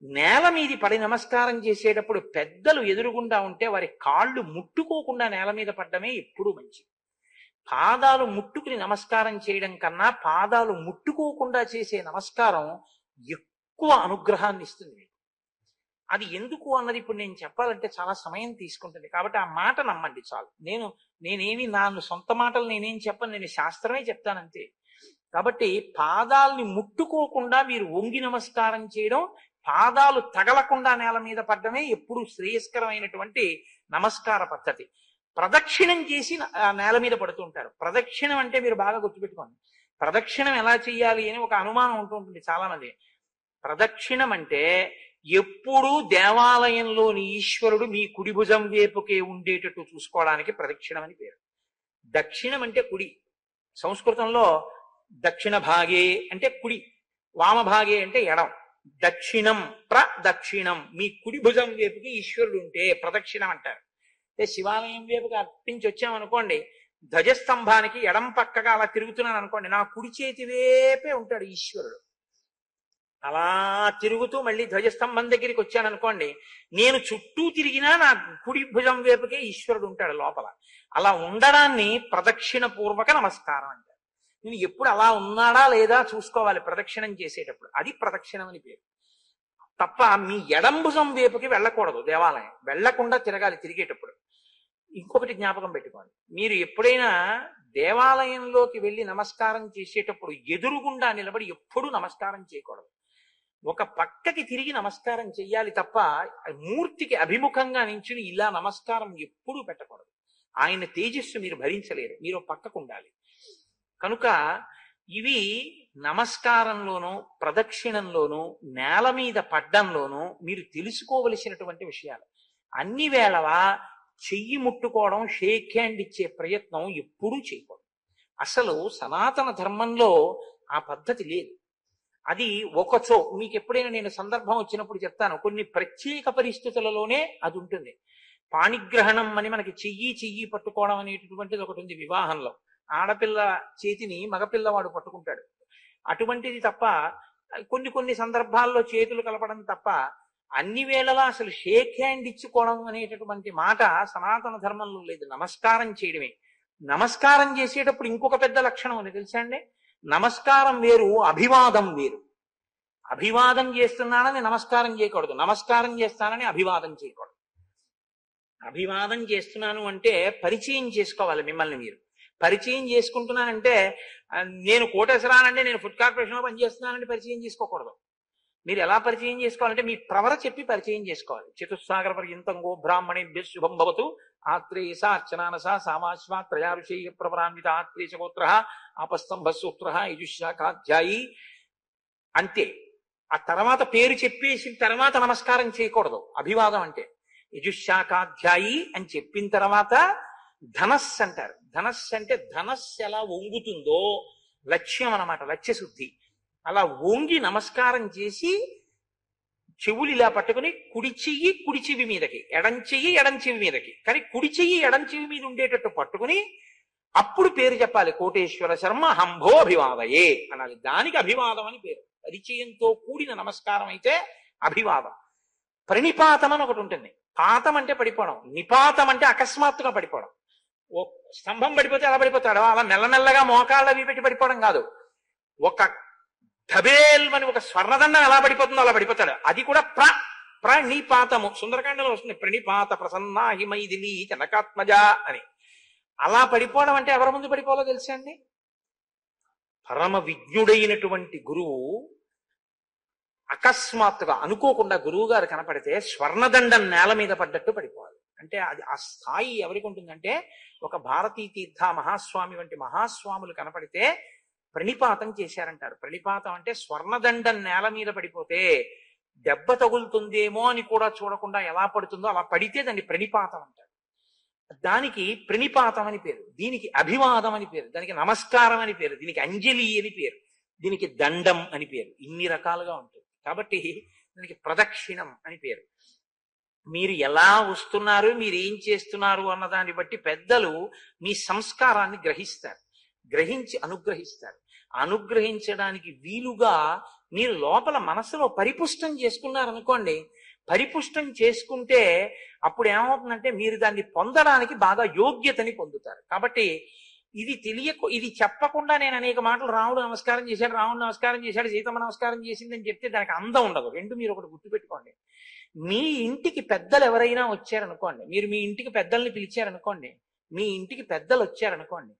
నేల మీది పడి నమస్కారం చేసేటప్పుడు పెద్దలు ఎదురుగుండా ఉంటే వారి కాళ్ళు ముట్టుకోకుండా నేల మీద పడ్డమే ఎప్పుడూ మంచిది. పాదాలు ముట్టుకుని నమస్కారం చేయడం కన్నా పాదాలు ముట్టుకోకుండా చేసే నమస్కారం ఎక్కువ అనుగ్రహాన్ని ఇస్తుంది. అది ఎందుకు అన్నది ఇప్పుడు నేను చెప్పాలంటే చాలా సమయం తీసుకుంటుంది. కాబట్టి ఆ మాట నమ్మండి చాలు. నేనేమి సొంత మాటలు నేనేం చెప్పను, నేను శాస్త్రమే చెప్తానంతే. కాబట్టి పాదాలని ముట్టుకోకుండా మీరు వంగి నమస్కారం చేయడం, పాదాలు తగలకుండా నేల మీద పడ్డమే ఎప్పుడు శ్రేయస్కరమైనటువంటి నమస్కార పద్ధతి. ప్రదక్షిణం చేసి నేల మీద పడుతూ ఉంటారు. ప్రదక్షిణం అంటే మీరు బాగా గుర్తుపెట్టుకోండి, ప్రదక్షిణం ఎలా చేయాలి అని ఒక అనుమానం ఉంటుంటుంది చాలా మంది. ప్రదక్షిణం అంటే ఎప్పుడూ దేవాలయంలోని ఈశ్వరుడు మీ కుడి భుజం వైపుకే ఉండేటట్టు చూసుకోవడానికి ప్రదక్షిణం అని పేరు. దక్షిణం అంటే కుడి, సంస్కృతంలో దక్షిణ భాగే అంటే కుడి, వామభాగే అంటే ఎడం. దక్షిణం ప్రదక్షిణం, మీ కుడి భుజం వైపుకి ఈశ్వరుడు ఉంటే ప్రదక్షిణం అంటారు. అంటే శివాలయం వైపుకి అర్పించి వచ్చామనుకోండి, ధ్వజస్తంభానికి ఎడం పక్కగా అలా తిరుగుతున్నాను అనుకోండి, నా కుడి చేతి వైపే ఉంటాడు ఈశ్వరుడు. అలా తిరుగుతూ మళ్ళీ ధ్వజస్తంభం దగ్గరికి వచ్చాను అనుకోండి, నేను చుట్టూ తిరిగినా నా కుడి భుజం వైపుకే ఈశ్వరుడు ఉంటాడు లోపల. అలా ఉండడాన్ని ప్రదక్షిణ పూర్వక నమస్కారం అంటారు. నేను ఎప్పుడు అలా ఉన్నాడా లేదా చూసుకోవాలి ప్రదక్షిణం చేసేటప్పుడు, అది ప్రదక్షిణం అని పేరు. తప్ప మీ ఎడం భుజం వైపుకి వెళ్ళకూడదు, దేవాలయం వెళ్లకుండా తిరగాలి తిరిగేటప్పుడు. ఇంకొకటి జ్ఞాపకం పెట్టుకోండి, మీరు ఎప్పుడైనా దేవాలయంలోకి వెళ్ళి నమస్కారం చేసేటప్పుడు ఎదురుగుండా నిలబడి ఎప్పుడూ నమస్కారం చేయకూడదు. ఒక పక్కకి తిరిగి నమస్కారం చెయ్యాలి తప్ప మూర్తికి అభిముఖంగా నించుని ఇలా నమస్కారం ఎప్పుడూ పెట్టకూడదు. ఆయన తేజస్సు మీరు భరించలేరు, మీరు పక్కకు ఉండాలి. కనుక ఇవి నమస్కారంలోనూ ప్రదక్షిణంలోనూ నేల మీద పడ్డంలోనూ మీరు తెలుసుకోవలసినటువంటి విషయాలు. అన్ని వేళలా చెయ్యి ముట్టుకోవడం, షేక్ హ్యాండ్ ఇచ్చే ప్రయత్నం ఎప్పుడూ చేయకూడదు. అసలు సనాతన ధర్మంలో ఆ పద్ధతి లేదు. అది ఒకచో మీకు ఎప్పుడైనా నేను సందర్భం వచ్చినప్పుడు చెప్తాను. కొన్ని ప్రత్యేక పరిస్థితులలోనే అది ఉంటుంది. పాణిగ్రహణం అని మనకి చెయ్యి పట్టుకోవడం అనేటటువంటిది ఒకటి ఉంది వివాహంలో. ఆడపిల్ల చేతిని మగపిల్లవాడు పట్టుకుంటాడు. అటువంటిది తప్ప కొన్ని సందర్భాల్లో చేతులు కలపడం తప్ప అన్ని వేళలా అసలు షేక్ హ్యాండ్ ఇచ్చుకోవడం అనేటటువంటి మాట సనాతన ధర్మంలో లేదు. నమస్కారం చేయడమే. నమస్కారం చేసేటప్పుడు ఇంకొక పెద్ద లక్షణం ఉంది తెలుసా అండి? నమస్కారం వేరు, అభివాదం వేరు. అభివాదం చేస్తున్నానని నమస్కారం చేయకూడదు, నమస్కారం చేస్తానని అభివాదం చేయకూడదు. అభివాదం చేస్తున్నాను అంటే పరిచయం చేసుకోవాలి మిమ్మల్ని మీరు. పరిచయం చేసుకుంటున్నానంటే నేను కోటేశ్వరానంటే నేను ఫుడ్ కార్పొరేషన్లో పనిచేస్తున్నానంటే పరిచయం చేసుకోకూడదు. మీరు ఎలా పరిచయం చేసుకోవాలంటే మీ ప్రవర చెప్పి పరిచయం చేసుకోవాలి. చతుస్సాగర పర్యంతం గో బ్రాహ్మణేభ్య శుభం భవతు ఆత్రేయస అర్చనానస సామాశ్వా త్రయారుషేయ ప్రవరాన్విత ఆత్రేయగోత్ర ఆపస్తంభ సూత్ర యజుశాఖాధ్యాయి. అంతే. ఆ తర్వాత పేరు చెప్పేసిన తర్వాత నమస్కారం చేయకూడదు. అభివాదం అంటే యజుశాఖాధ్యాయి అని చెప్పిన తర్వాత ధనస్సు అంటారు. ధనస్సు అంటే ధనస్సు ఎలా వంగుతుందో లక్ష్యం అన్నమాట, లక్ష్య శుద్ధి. అలా వంగి నమస్కారం చేసి చెవులు ఇలా పట్టుకుని కుడి చెయ్యి కుడి చెవి మీదకి, ఎడం చెయ్యి ఎడం చెవి మీదకి, కానీ కుడి చెయ్యి ఎడం చెవి మీద ఉండేటట్టు పట్టుకుని అప్పుడు పేరు చెప్పాలి. కోటేశ్వర శర్మ హంభో అభివాదయే అనాలి. దానికి అభివాదం అని పేరు. పరిచయంతో కూడిన నమస్కారం అయితే అభివాదం. ప్రణిపాతం అని ఒకటి ఉంటుంది. పాతం అంటే పడిపోవడం, నిపాతం అంటే అకస్మాత్తుగా పడిపోవడం. ఓ స్తంభం పడిపోతే ఎలా పడిపోతాడో అలా మెల్లమెల్లగా మోకాళ్ళు అవి పెట్టి పడిపోవడం కాదు. ఒక ధబేల్మని ఒక స్వర్ణదండం ఎలా పడిపోతుందో అలా పడిపోతాడు. అది కూడా ప్రణిపాతము. సుందరకాండలో వస్తుంది, ప్రణిపాత ప్రసన్నా హిమైదిని జనకాత్మజ అని. అలా పడిపోవడం అంటే ఎవరి ముందు పడిపోవాలో తెలుసా అండి? పరమ విజ్ఞుడైనటువంటి గురువు అకస్మాత్తుగా అనుకోకుండా గురువు గారు కనపడితే స్వర్ణదండం నేల మీద పడ్డట్టు పడిపోవాలి. అంటే అది ఆ స్థాయి ఎవరికి ఉంటుందంటే, ఒక భారతీ తీర్థ మహాస్వామి వంటి మహాస్వాములు కనపడితే ప్రణిపాతం చేశారంటారు. ప్రణిపాతం అంటే స్వర్ణదండం నేల మీద పడిపోతే దెబ్బ తగులుతుందేమో అని కూడా చూడకుండా ఎలా పడుతుందో అలా పడితే దాన్ని ప్రణిపాతం అంటారు. దానికి ప్రణిపాతం అని పేరు, దీనికి అభివాదం అని పేరు, దానికి నమస్కారం అని పేరు, దీనికి అంజలి అని పేరు, దీనికి దండం అని పేరు. ఇన్ని రకాలుగా ఉంటుంది. కాబట్టి దానికి ప్రదక్షిణం అని పేరు. మీరు ఎలా వస్తున్నారు, మీరు ఏం చేస్తున్నారు అన్న దాన్ని బట్టి పెద్దలు మీ సంస్కారాన్ని గ్రహిస్తారు, గ్రహించి అనుగ్రహిస్తారు. అనుగ్రహించడానికి వీలుగా మీరు లోపల మనసులో పరిపుష్టం చేసుకున్నారనుకోండి, పరిపుష్టం చేసుకుంటే అప్పుడు ఏమవుతుందంటే మీరు దాన్ని పొందడానికి బాగా యోగ్యతని పొందుతారు. కాబట్టి ఇది చెప్పకుండా నేను అనేక మాటలు రాముడు నమస్కారం చేశాడు, రాముడు నమస్కారం చేశాడు, సీతమ్మ నమస్కారం చేసిందని చెప్తే దానికి అందం ఉండదు. రెండు మీరు ఒకటి గుర్తుపెట్టుకోండి. మీ ఇంటికి పెద్దలు ఎవరైనా వచ్చారనుకోండి, మీరు మీ ఇంటికి పెద్దల్ని పిలిచారనుకోండి, మీ ఇంటికి పెద్దలు వచ్చారనుకోండి,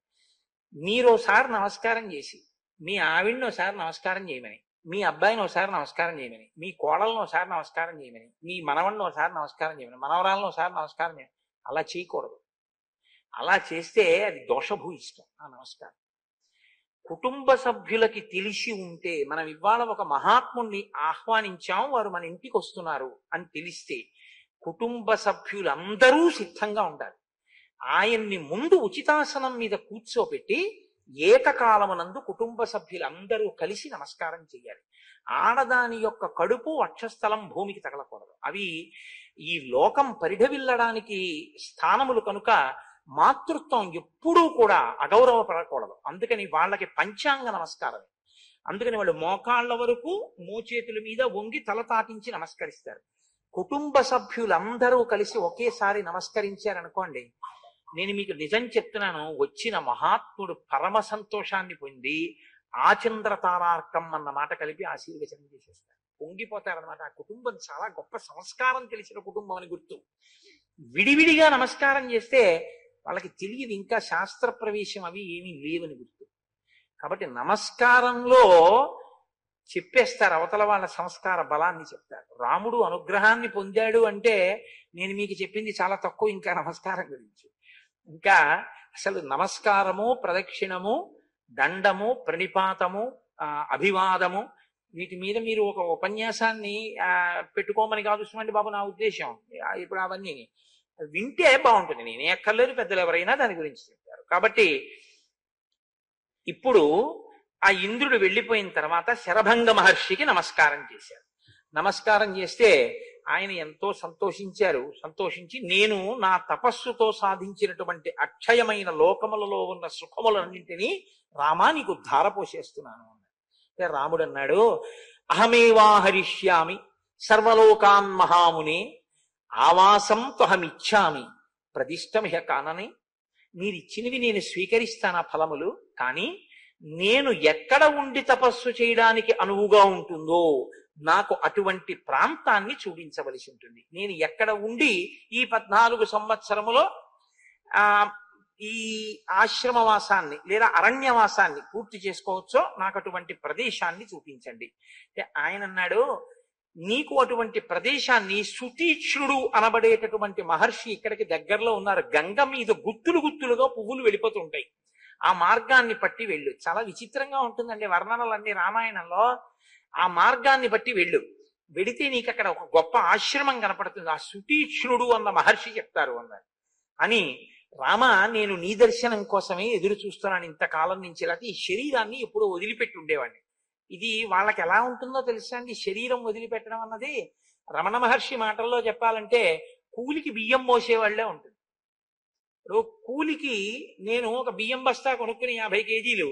మీరు ఒకసారి నమస్కారం చేసి మీ ఆవిడని ఒకసారి నమస్కారం చేయమని, మీ అబ్బాయిని ఒకసారి నమస్కారం చేయమని, మీ కోడలను ఒకసారి నమస్కారం చేయమని, మీ మనవడిని ఒకసారి నమస్కారం చేయమని, మనవరాలను ఒకసారి నమస్కారం చేయమని అలా చేయకూడదు. అలా చేస్తే అది దోషభూయిష్టం ఆ నమస్కారం. కుటుంబ సభ్యులకి తెలిసి ఉంటే, మనం ఇవాళ ఒక మహాత్ముణ్ణి ఆహ్వానించాం, వారు మన ఇంటికి వస్తున్నారు అని తెలిస్తే కుటుంబ సభ్యులందరూ సిద్ధంగా ఉండాలి. ఆయన్ని ముందు ఉచితాసనం మీద కూర్చోపెట్టి ఏకకాలమునందు కుటుంబ సభ్యులందరూ కలిసి నమస్కారం చేయాలి. ఆడదాని యొక్క కడుపు వక్షస్థలం భూమికి తగలకూడదు. అవి ఈ లోకం పరిఢవిల్లడానికి స్థానములు కనుక మాతృత్వం ఎప్పుడూ కూడా అగౌరవపడకూడదు. అందుకని వాళ్ళకి పంచాంగ నమస్కారం. అందుకని వాళ్ళు మోకాళ్ళ వరకు మోచేతుల మీద వంగి తల తాటించి నమస్కరిస్తారు. కుటుంబ సభ్యులందరూ కలిసి ఒకేసారి నమస్కరించారనుకోండి, నేను మీకు నిజం చెప్తున్నాను, వచ్చిన మహాత్ముడు పరమ సంతోషాన్ని పొంది ఆచంద్రతారార్కం అన్న మాట కలిపి ఆశీర్వచనం చేసేస్తారు, పొంగిపోతారనమాట. ఆ కుటుంబం చాలా గొప్ప సంస్కారం తెలిసిన కుటుంబం అని గుర్తు. విడివిడిగా నమస్కారం చేస్తే వాళ్ళకి తెలియదు ఇంకా శాస్త్ర ప్రవేశం అవి ఏమీ లేవని గుర్తు. కాబట్టి నమస్కారంలో చెప్పేస్తారు, అవతల వాళ్ళ సంస్కార బలాన్ని చెప్తారు. రాముడు అనుగ్రహాన్ని పొందాడు అంటే నేను మీకు చెప్పింది చాలా తక్కువ ఇంకా నమస్కారం గురించి. ఇంకా అసలు నమస్కారము, ప్రదక్షిణము, దండము, ప్రణిపాతము, అభివాదము, వీటి మీద మీరు ఒక ఉపన్యాసాన్ని పెట్టుకోమని కాదు సుమండి బాబు నా ఉద్దేశం. ఇప్పుడు అవన్నీ వింటే బాగుంటుంది. నేనే అక్కర్లేదు, పెద్దలు ఎవరైనా దాని గురించి చెప్తారు. కాబట్టి ఇప్పుడు ఆ ఇంద్రుడు వెళ్ళిపోయిన తర్వాత శరభంగ మహర్షికి నమస్కారం చేశారు. నమస్కారం చేస్తే ఆయన ఎంతో సంతోషించారు. సంతోషించి, నేను నా తపస్సుతో సాధించినటువంటి అక్షయమైన లోకములలో ఉన్న సుఖములన్నింటినీ రామా నీకు ధారపోసేస్తున్నాను అన్నాడు. రాముడు అన్నాడు, అహమేవా హరిష్యామి సర్వలోకాన్ మహామునే ఆవాసం త్వహమిచ్చామి ప్రదిష్టమిహ కానని. మీరిచ్చినవి నేను స్వీకరిస్తాను ఆ ఫలములు, కానీ నేను ఎక్కడ ఉండి తపస్సు చేయడానికి అనువుగా ఉంటుందో నాకు అటువంటి ప్రాంతాన్ని చూపించవలసి ఉంటుంది. నేను ఎక్కడ ఉండి ఈ 14 సంవత్సరములో ఈ ఆశ్రమవాసాన్ని లేదా అరణ్యవాసాన్ని పూర్తి చేసుకోవచ్చో నాకు అటువంటి ప్రదేశాన్ని చూపించండి. అంటే ఆయన అన్నాడు, నీకు అటువంటి ప్రదేశాన్ని సుతీక్ష్ణుడు అనబడేటటువంటి మహర్షి ఇక్కడికి దగ్గరలో ఉన్నారు. గంగ మీద గుత్తులు గుత్తులుగా పువ్వులు వెళ్ళిపోతుంటాయి. ఆ మార్గాన్ని పట్టి వెళ్ళు. చాలా విచిత్రంగా ఉంటుందండి వర్ణనలన్నీ రామాయణంలో. ఆ మార్గాన్ని బట్టి వెళ్ళు. వెడితే నీకు అక్కడ ఒక గొప్ప ఆశ్రమం కనపడుతుంది. ఆ సుతీక్ష్ణుడు అన్న మహర్షి చెప్తారు అన్నారు. అని రామ, నేను నీ దర్శనం కోసమే ఎదురు చూస్తున్నాను ఇంతకాలం నుంచి. లేకపోతే ఈ శరీరాన్ని ఎప్పుడూ వదిలిపెట్టి ఉండేవాడిని. ఇది వాళ్ళకి ఎలా ఉంటుందో తెలుసా అండి, శరీరం వదిలిపెట్టడం అన్నది. రమణ మహర్షి మాటల్లో చెప్పాలంటే కూలికి బియ్యం మోసేవాళ్లే ఉంటుంది. ఇప్పుడు కూలికి నేను ఒక బియ్యం బస్తా కొనుక్కుని 50 కేజీలు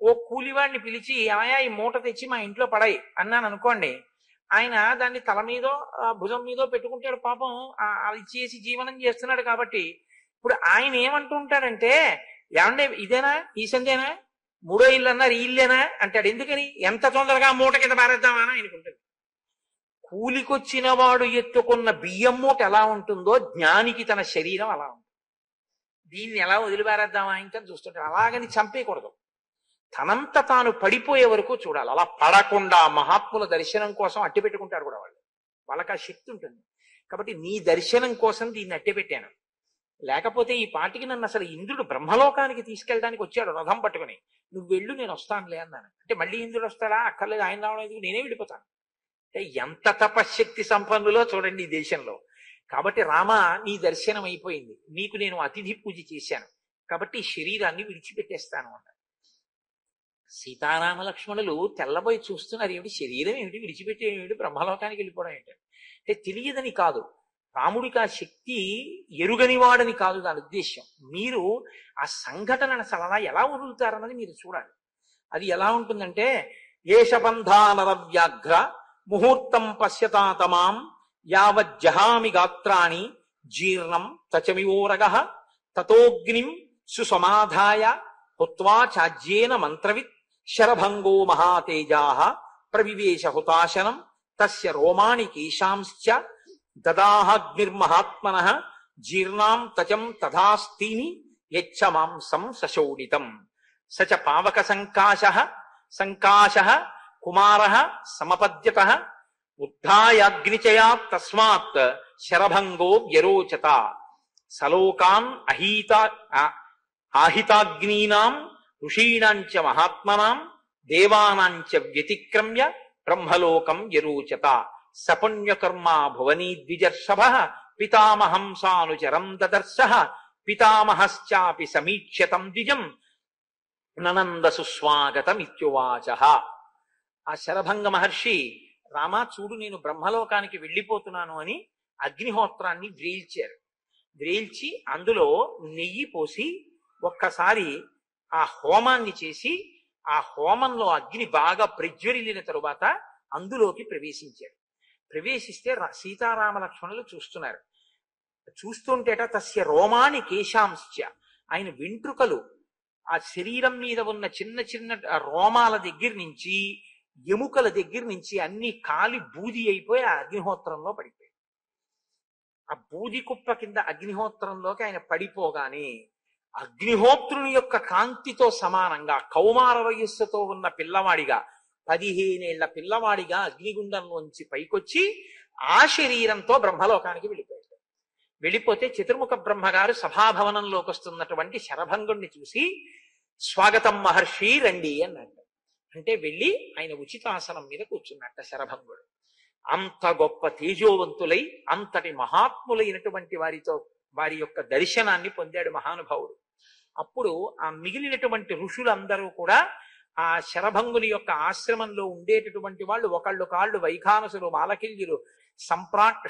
ఓ కూలివాడిని పిలిచి, ఏమయ్యా ఈ మూట తెచ్చి మా ఇంట్లో పడాయి అన్నాను అనుకోండి, ఆయన దాన్ని తల మీదో భుజం మీదో పెట్టుకుంటాడు. పాపం అది చేసి జీవనం చేస్తున్నాడు. కాబట్టి ఇప్పుడు ఆయన ఏమంటూ ఉంటాడంటే, ఏమండే ఇదేనా, ఈ సందేనా, 3వ ఇల్లు అన్నారు, ఈ ఇల్లేనా అంటాడు. ఎందుకని? ఎంత తొందరగా మూట కింద పారేద్దామా అని ఆయనకుంటుంది. కూలికొచ్చిన వాడు ఎత్తుకున్న బియ్యం మూట ఎలా ఉంటుందో జ్ఞానికి తన శరీరం అలా ఉంటుంది. దీన్ని ఎలా వదిలిపారేద్దామా ఇంకా చూస్తుంటాడు. అలాగని చంపేయకూడదు, తనంత తాను పడిపోయే వరకు చూడాలి. అలా పడకుండా మహాత్ముల దర్శనం కోసం అట్టి పెట్టుకుంటారు కూడా వాళ్ళు. వాళ్ళకి ఆ శక్తి ఉంటుంది. కాబట్టి నీ దర్శనం కోసం దీన్ని అట్టి పెట్టాను. లేకపోతే ఈ పాటికి నన్ను అసలు ఇంద్రుడు బ్రహ్మలోకానికి తీసుకెళ్ళడానికి వచ్చాడు రథం పట్టుకుని. నువ్వు వెళ్ళు, నేను వస్తానులే అన్నాను. అంటే మళ్ళీ ఇంద్రుడు వస్తాడా, అక్కర్లేదు, ఆయన రావడం ఎందుకు, నేనే వెళ్ళిపోతాను. అంటే ఎంత తపశ్శక్తి సంపన్నులో చూడండి ఈ దేశంలో. కాబట్టి రామ, నీ దర్శనం అయిపోయింది, నీకు నేను అతిథి పూజ చేశాను, కాబట్టి ఈ శరీరాన్ని విడిచిపెట్టేస్తాను అన్నాడు. సీతారామ లక్ష్మణులు తెల్లబోయి చూస్తున్నారు, ఏమిటి శరీరం ఏమిటి, విడిచిపెట్టే ఏమిటి, బ్రహ్మలోకానికి వెళ్ళిపోవడం ఏంటి అంటే తెలియదని కాదు, రాముడికి ఆ శక్తి ఎరుగనివాడని కాదు దాని ఉద్దేశ్యం. మీరు ఆ సంఘటనను అసలు అలా ఎలా వదులుతారన్నది మీరు చూడాలి. అది ఎలా ఉంటుందంటే, ఏషబంధానర వ్యాఘ్ర ముహూర్తం పశ్యతాతమాం యావజ్జహామి గాత్రాణి జీర్ణం తచమివోరగ తతోగ్నిం సుసమాధాయ హుత్వా చాజ్యేన మంత్రవిత్ శరభంగో మహాతేజా ప్రవివేశ హుతాశనం తస్య రోమాణి కేశాంశ్చ దదాహగ్నిర్మహాత్మనః జీర్ణాం తచం తథాస్తీని యచ్చ మాంసం సశోణితం సచ పావక సంకాశః కుమారః సమపద్యతః ఉద్ధాయాగ్నిచయాత్ తస్మాత్ శరభంగో వ్యరోచత సలోకాన్ ఆహితాగ్నీనాం ఋషీణాంచ మహాత్మనాం దేవానాంచ వ్యతిక్రమ్య బ్రహ్మలోకం వ్యరోచత సపుణ్యకర్మా భువనీ ద్విజర్షభః పితామహం సానుచరం దదర్శః పితామహశ్చాపి సమీక్ష్యతం ద్విజం ననంద సుస్వాగతమిత్యువాచః. ఆ శరభంగ మహర్షి, రామా చూడు, నేను బ్రహ్మలోకానికి వెళ్ళిపోతున్నాను అని అగ్నిహోత్రాన్ని వ్రేల్చారు. వ్రేల్చి అందులో నెయ్యి పోసి ఒక్కసారి ఆ హోమాన్ని చేసి, ఆ హోమంలో అగ్ని బాగా ప్రజ్వరిల్లిన తరువాత అందులోకి ప్రవేశించారు. ప్రవేశిస్తే సీతారామ లక్ష్మణులు చూస్తున్నారు. చూస్తుంటేట తస్య రోమాని కేశాంశ్చ, ఆయన వెంట్రుకలు ఆ శరీరం మీద ఉన్న చిన్న చిన్న రోమాల దగ్గర నుంచి ఎముకల దగ్గర నుంచి అన్ని కాలి బూది అయిపోయి ఆ అగ్నిహోత్రంలో పడిపోయాయి. ఆ బూది కుప్ప కింద అగ్నిహోత్రంలోకి ఆయన పడిపోగానే అగ్నిహోత్రుని యొక్క కాంతితో సమానంగా కౌమార వయస్సుతో ఉన్న పిల్లవాడిగా, 15 ఏళ్ల పిల్లవాడిగా అగ్నిగుండంలోంచి పైకొచ్చి ఆ శరీరంతో బ్రహ్మలోకానికి వెళ్ళిపోయాడు. వెళ్ళిపోతే చతుర్ముఖ బ్రహ్మగారు సభాభవనంలోకి వస్తున్నటువంటి శరభంగుణ్ణి చూసి, స్వాగతం మహర్షి, రండి అన్నాడు. అంటే వెళ్ళి ఆయన ఉచితాసనం మీద కూర్చున్నట్ట శరభంగుడు. అంత గొప్ప తేజోవంతులై అంతటి మహాత్ములైనటువంటి వారితో వారి యొక్క దర్శనాన్ని పొందాడు మహానుభావుడు. అప్పుడు ఆ మిగిలినటువంటి ఋషులందరూ కూడా ఆ శరభంగుని యొక్క ఆశ్రమంలో ఉండేటటువంటి వాళ్ళు ఒకళ్ళు కాళ్ళు వైఖానసులు, మాలకిల్యులు,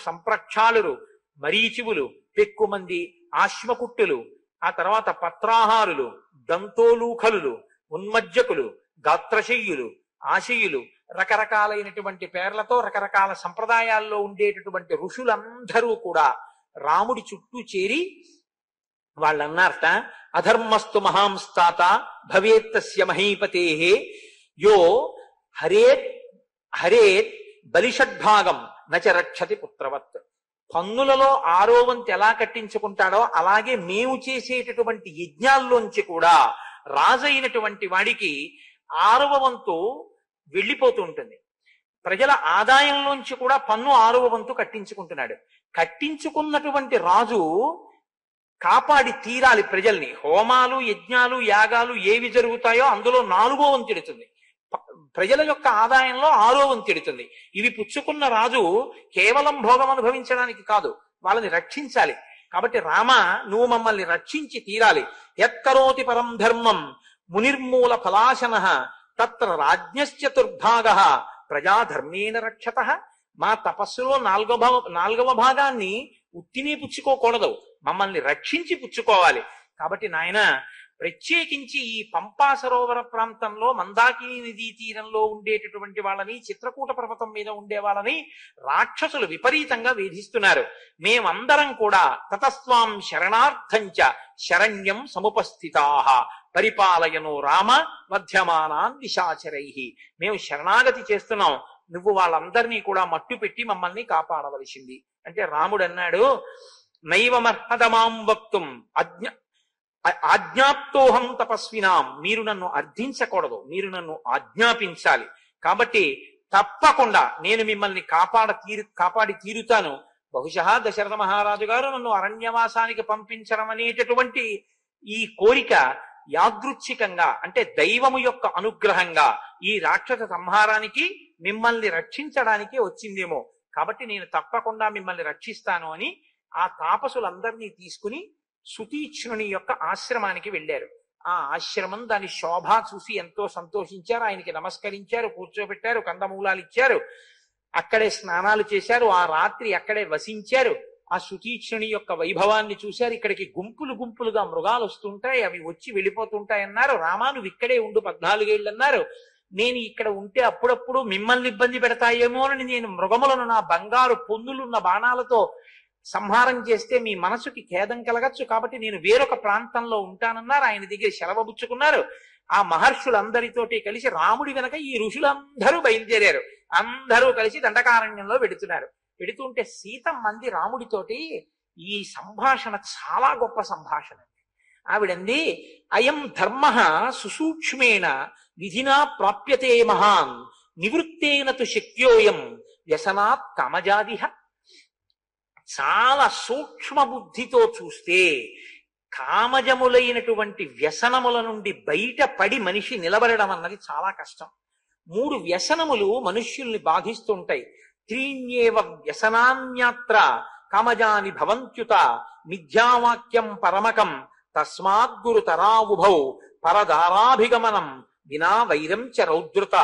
సంప్రక్షాళులు, మరీచివులు, పెక్కుమంది, ఆశ్మకుట్టులు, ఆ తర్వాత పత్రాహారులు, దంతోలూఖలులు, ఉన్మజ్జకులు, గాత్రశయ్యులు, ఆశయులు, రకరకాలైనటువంటి పేర్లతో రకరకాల సంప్రదాయాల్లో ఉండేటటువంటి ఋషులందరూ కూడా రాముడి చుట్టూ చేరి వాళ్ళన్నారట, అధర్మస్తు మహాంస్తాత భవేత్తస్య మహీపతే యో హరేత్ హరేత్ బలిషడ్భాగం నచ రక్షతి పుత్రవత్. పన్నులలో 6వ వంతు ఎలా కట్టించుకుంటాడో అలాగే మేము చేసేటటువంటి యజ్ఞాల్లోంచి కూడా రాజైనటువంటి వాడికి 6వ వంతు వెళ్ళిపోతూ ఉంటుంది. ప్రజల ఆదాయంలోంచి కూడా పన్ను 6వ వంతు కట్టించుకుంటున్నాడు. కట్టించుకున్నటువంటి రాజు కాపాడి తీరాలి ప్రజల్ని. హోమాలు, యజ్ఞాలు, యాగాలు ఏవి జరుగుతాయో అందులో 4వ వంతు ఎడుతుంది. ప్రజల యొక్క ఆదాయంలో 6వ వంతు ఎడుతుంది. ఇవి పుచ్చుకున్న రాజు కేవలం భోగం అనుభవించడానికి కాదు, వాళ్ళని రక్షించాలి. కాబట్టి రామ, నువ్వు మమ్మల్ని రక్షించి తీరాలి. యత్కరోతి పరం ధర్మం మునిర్మూల ఫలాశన తత్ర రాజ్ఞశ్చతుర్భాగ ప్రజాధర్మేణ రక్షత. మా తపస్సులో 4వ భాగాన్ని ఉత్తినే పుచ్చుకోకూడదు, మమ్మల్ని రక్షించి పుచ్చుకోవాలి. కాబట్టి నాయన, ప్రత్యేకించి ఈ పంపా సరోవర ప్రాంతంలో మందాకిని నదీ తీరంలో ఉండేటటువంటి వాళ్ళని, చిత్రకూట పర్వతం మీద ఉండే వాళ్ళని రాక్షసులు విపరీతంగా వేధిస్తున్నారు. మేమందరం కూడా తతస్వాం శరణార్థంచ శరణ్యం సముపస్థితాః పరిపాలయనో రామ వధ్యమానాన్ నిశాచరైః. మేము శరణాగతి చేస్తున్నాం, నువ్వు వాళ్ళందరినీ కూడా మట్టు పెట్టి మమ్మల్ని కాపాడవలసింది అంటే రాముడు అన్నాడు, నైవమర్హదమాం వక్తుం ఆజ్ఞాప్తోహం తపస్వినాం. మీరు నన్ను అర్థించకూడదు, మీరు నన్ను ఆజ్ఞాపించాలి. కాబట్టి తప్పకుండా నేను మిమ్మల్ని కాపాడి తీరుతాను. బహుశా దశరథ మహారాజు గారు నన్ను అరణ్యవాసానికి పంపించడం అనేటటువంటి ఈ కోరిక యాదృచ్ఛికంగా, అంటే దైవము యొక్క అనుగ్రహంగా ఈ రాక్షస సంహారానికి, మిమ్మల్ని రక్షించడానికి వచ్చిందేమో. కాబట్టి నేను తప్పకుండా మిమ్మల్ని రక్షిస్తాను అని ఆ తాపసులందరినీ తీసుకుని సుతీక్ష్ణుని యొక్క ఆశ్రమానికి వెళ్ళారు. ఆ ఆశ్రమం, దాని శోభ చూసి ఎంతో సంతోషించారు. ఆయనకి నమస్కరించారు, కూర్చోబెట్టారు, కందమూలాలు ఇచ్చారు, అక్కడే స్నానాలు చేశారు. ఆ రాత్రి అక్కడే వసించారు. ఆ సుతీక్ష్ణుని యొక్క వైభవాన్ని చూశారు. ఇక్కడికి గుంపులు గుంపులుగా మృగాలు వస్తుంటాయి, అవి వచ్చి వెళ్ళిపోతుంటాయన్నారు. రామా, నువ్వు ఇక్కడే ఉండు 14 ఏళ్ళు అన్నారు. నేను ఇక్కడ ఉంటే అప్పుడప్పుడు మిమ్మల్ని ఇబ్బంది పెడతాయేమో అని నేను మృగములను నా బంగారు పొందులున్న బాణాలతో సంహారం చేస్తే మీ మనసుకి ఖేదం కలగచ్చు, కాబట్టి నేను వేరొక ప్రాంతంలో ఉంటానన్నారు. ఆయన దగ్గర సెలవుబుచ్చుకున్నారు. ఆ మహర్షులందరితోటి కలిసి రాముడి వెనక ఈ ఋషులందరూ బయలుదేరారు. అందరూ కలిసి దండకారణ్యంలో వెడుతున్నారు. వెడుతుంటే సీతమ్మంది రాముడితోటి, ఈ సంభాషణ చాలా గొప్ప సంభాషణ. ఆవిడంది, అయం ధర్మ సుసూక్ష్మేణ విధినా ప్రాప్యతే మహాన్ నివృత్తేన తు శక్యోయం వ్యసనాత్ కామజాదిహ. చాలా సూక్ష్మ బుద్ధితో చూస్తే కామజములైనటువంటి వ్యసనముల నుండి బయటపడి మనిషి నిలబడడం అన్నది చాలా కష్టం. 3 వ్యసనములు మనుష్యుల్ని బాధిస్తుంటాయి. త్రీణ్యేవ వ్యసనాన్యాత్ర కామజాని భవంత్యుత మిథ్యావాక్యం పరమకం తస్మాద్గురుతరావుభౌ పరదారాభిగమనం వినా వైరం చ రౌద్రత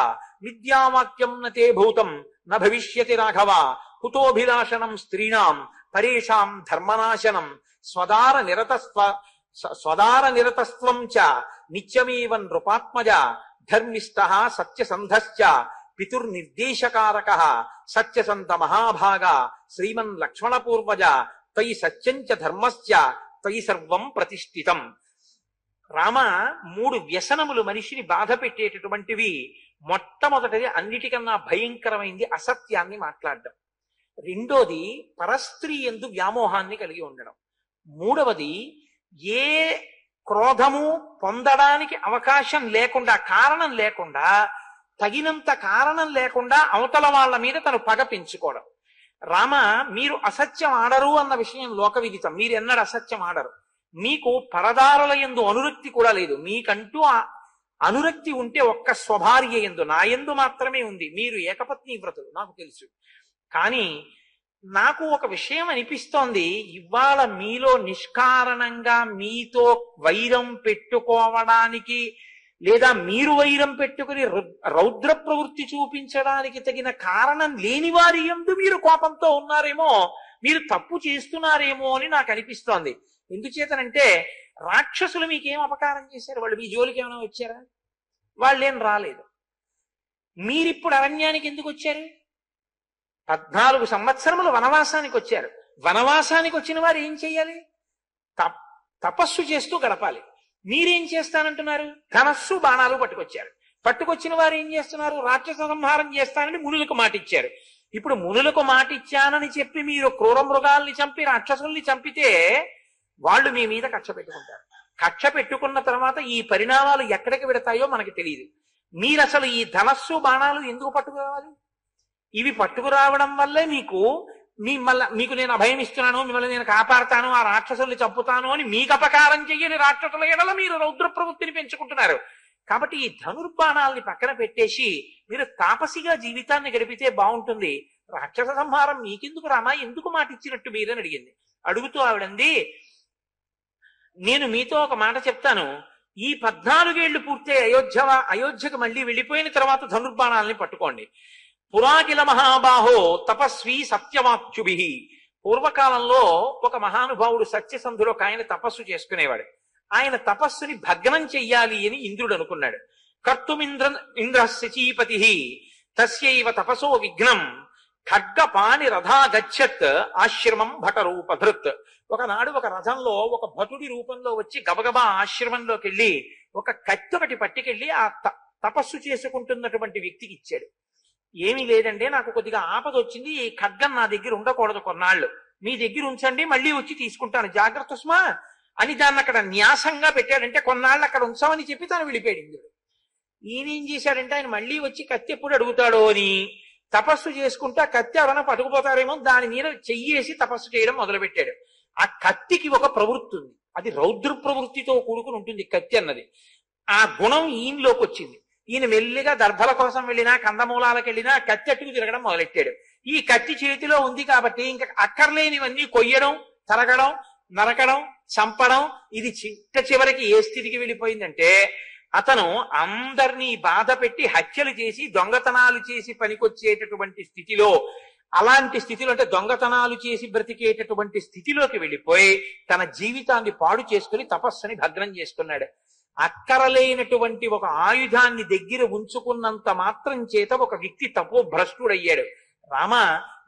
విద్యావాక్యం నతే భూతం న భవిష్యతి రాఘవ కుతోభిలాషణం స్త్రీణాం పరేషాం ధర్మనాశనం స్వదార నిరతస్త్వం చ నిత్యమేవ నృపాత్మజ ధర్మిష్టః సత్యసంధశ్చ పితుర్నిర్దేశకారకః సత్యసంత మహాభాగ శ్రీమన్ లక్ష్మణ పూర్వజ త్వయి సత్యంచ ధర్మశ్చ త్వయి సర్వం ప్రతిష్ఠితం. రామ, 3 వ్యసనములు మనిషిని బాధ పెట్టేటటువంటివి. మొట్టమొదటిది, అన్నిటికన్నా భయంకరమైంది అసత్యాన్ని మాట్లాడడం. రెండోది, పరస్త్రీ యందు వ్యామోహాన్ని కలిగి ఉండడం. మూడవది, ఏ క్రోధము పొందడానికి అవకాశం లేకుండా, కారణం లేకుండా, తగినంత కారణం లేకుండా అవతల వాళ్ళ మీద తను పగ పెంచుకోవడం. రామ, మీరు అసత్యం ఆడరు అన్న విషయం లోకవిదితం. మీరు ఎన్నడూ అసత్యం ఆడరు. మీకు పరదారుల యందు అనురక్తి కూడా లేదు. మీకంటూ అనురక్తి ఉంటే ఒక్క స్వభార్య యందు, నా యందు మాత్రమే ఉంది. మీరు ఏకపత్ని వ్రతులు, నాకు తెలుసు. కానీ నాకు ఒక విషయం అనిపిస్తోంది, ఇవాళ మీలో నిష్కారణంగా మీతో వైరం పెట్టుకోవడానికి లేదా మీరు వైరం పెట్టుకుని రౌద్ర ప్రవృత్తి చూపించడానికి తగిన కారణం లేని వారి యందు మీరు కోపంతో ఉన్నారేమో, మీరు తప్పు చేస్తున్నారేమో అని నాకు అనిపిస్తోంది. ఎందుచేతనంటే రాక్షసులు మీకేం అపకారం చేశారు? వాళ్ళు మీ జోలికి ఏమైనా వచ్చారా? వాళ్ళేం రాలేదు. మీరిప్పుడు అరణ్యానికి ఎందుకు వచ్చారు? 14 సంవత్సరములు వనవాసానికి వచ్చారు. వనవాసానికి వచ్చిన వారు ఏం చెయ్యాలి? తపస్సు చేస్తూ గడపాలి. మీరేం చేస్తానంటున్నారు? ధనస్సు బాణాలు పట్టుకొచ్చారు. పట్టుకొచ్చిన వారు ఏం చేస్తున్నారు? రాక్షస సంహారం చేస్తానని మునులకు మాటిచ్చారు. ఇప్పుడు మునులకు మాటిచ్చానని చెప్పి మీరు క్రూర మృగాల్ని చంపి రాక్షసుల్ని చంపితే వాళ్ళు మీ మీద కక్ష పెట్టుకుంటారు. కక్ష పెట్టుకున్న తర్వాత ఈ పరిణామాలు ఎక్కడికి పెడతాయో మనకి తెలియదు. మీరు అసలు ఈ ధనస్సు బాణాలు ఎందుకు పట్టుకురావాలి? ఇవి పట్టుకురావడం వల్లే మీకు నేను అభయం ఇస్తున్నాను, మిమ్మల్ని నేను కాపాడతాను, ఆ రాక్షసుల్ని చంపుతాను అని మీకు అపకారం చెయ్యని రాక్షసుల ఎడల మీరు రౌద్ర ప్రవృత్తిని పెంచుకుంటున్నారు. కాబట్టి ఈ ధనుర్బాణాలని పక్కన పెట్టేసి మీరు తాపసిగా జీవితాన్ని గడిపితే బాగుంటుంది. రాక్షస సంహారం మీకెందుకు రామా, ఎందుకు మాట ఇచ్చినట్టు మీరని అడిగింది. అడుగుతూ ఆవిడంది, నేను మీతో ఒక మాట చెప్తాను. ఈ 14 ఏళ్లు పూర్తి అయోధ్యకు మళ్ళీ వెళ్ళిపోయిన తర్వాత ధనుర్బాణాలని పట్టుకోండి. పురాకిల మహాబాహో తపస్వి సత్యవాక్యుభి. పూర్వకాలంలో ఒక మహానుభావుడు సత్యసంధుడు ఒక ఆయన తపస్సు చేసుకునేవాడు. ఆయన తపస్సుని భగ్నం చెయ్యాలి అని ఇంద్రుడు అనుకున్నాడు. కర్తుమింద్ర శచీపతి తస్యైవ తపసో విఘ్నం ఖడ్గపాణి రథా గచ్చత్ ఆశ్రమం భటరూపధృత్. ఒకనాడు ఒక రథంలో ఒక భటుడి రూపంలో వచ్చి గబగబా ఆశ్రమంలోకి వెళ్ళి ఒక కత్తి ఒకటి పట్టుకెళ్ళి ఆ తపస్సు చేసుకుంటున్నటువంటి వ్యక్తికి ఇచ్చాడు. ఏమీ లేదంటే, నాకు కొద్దిగా ఆపద వచ్చింది, ఈ ఖడ్గం నా దగ్గర ఉండకూడదు, కొన్నాళ్ళు మీ దగ్గర ఉంచండి, మళ్ళీ వచ్చి తీసుకుంటాను, జాగ్రత్త సుమా అని దాన్ని అక్కడ న్యాసంగా పెట్టాడంటే కొన్నాళ్ళు అక్కడ ఉంచామని చెప్పి తను వెళ్ళిపోయాడు ఇంద్రుడు. ఈయనేం చేశాడంటే, ఆయన మళ్ళీ వచ్చి కత్తి ఎప్పుడు అడుగుతాడో అని తపస్సు చేసుకుంటూ ఆ కత్తి ఎవరైనా పట్టుకుపోతారేమో దాని మీద చెయ్యేసి తపస్సు చేయడం మొదలుపెట్టాడు. ఆ కత్తికి ఒక ప్రవృత్తి ఉంది, అది రౌద్ర ప్రవృత్తితో కూడుకుని ఉంటుంది కత్తి అన్నది. ఆ గుణం ఈయనలోకి వచ్చింది. ఈయన మెల్లిగా దర్భల కోసం వెళ్ళినా కందమూలాలకు వెళ్ళినా కత్తి అట్టుకు తిరగడం మొదలెట్టాడు. ఈ కత్తి చేతిలో ఉంది కాబట్టి ఇంకా అక్కర్లేనివన్నీ కొయ్యడం, తరగడం, నరకడం, చంపడం, ఇది చివరికి ఏ స్థితికి వెళ్ళిపోయిందంటే అతను అందరినీ బాధ పెట్టి హత్యలు చేసి దొంగతనాలు చేసి పనికొచ్చేటటువంటి స్థితిలో, అలాంటి స్థితిలో అంటే దొంగతనాలు చేసి బ్రతికేటటువంటి స్థితిలోకి వెళ్ళిపోయి తన జీవితాన్ని పాడు చేసుకుని తపస్సుని భగ్నం చేసుకున్నాడు. అక్కరలేనటువంటి ఒక ఆయుధాన్ని దగ్గర ఉంచుకున్నంత మాత్రం చేత ఒక వ్యక్తి తపోభ్రష్టుడయ్యాడు. రామ,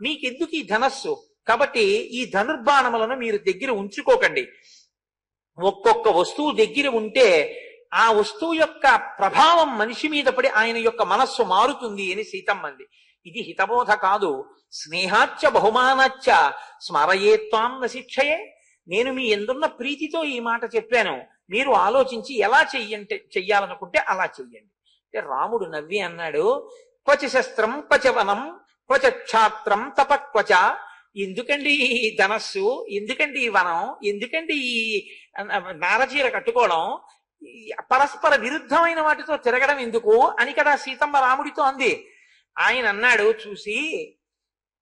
మీకెందుకు ఈ ధనస్సు? కాబట్టి ఈ ధనుర్బాణములను మీరు దగ్గర ఉంచుకోకండి. ఒక్కొక్క వస్తువు దగ్గర ఉంటే ఆ వస్తువు యొక్క ప్రభావం మనిషి మీద పడి ఆయన యొక్క మనస్సు మారుతుంది అని సీతమ్మంది. ఇది హితబోధ కాదు, స్నేహాచ్చ బహుమానాచ్చ స్మరయేత్వాం న శిక్షయే. నేను మీ ఎందున్న ప్రీతితో ఈ మాట చెప్పాను, మీరు ఆలోచించి ఎలా చెయ్యాలనుకుంటే అలా చెయ్యండి. అంటే రాముడు నవ్వి అన్నాడు, క్వచ శస్త్రం క్వచ వనం క్వచ క్షాత్రం తపక్వచ. ఎందుకండి ఈ ధనస్సు, ఎందుకండి ఈ వనం, ఎందుకండి ఈ నారచీర కట్టుకోవడం, పరస్పర విరుద్ధమైన వాటితో తిరగడం ఎందుకు అని కదా సీతమ్మ రాముడితో అంది. ఆయన అన్నాడు చూసి,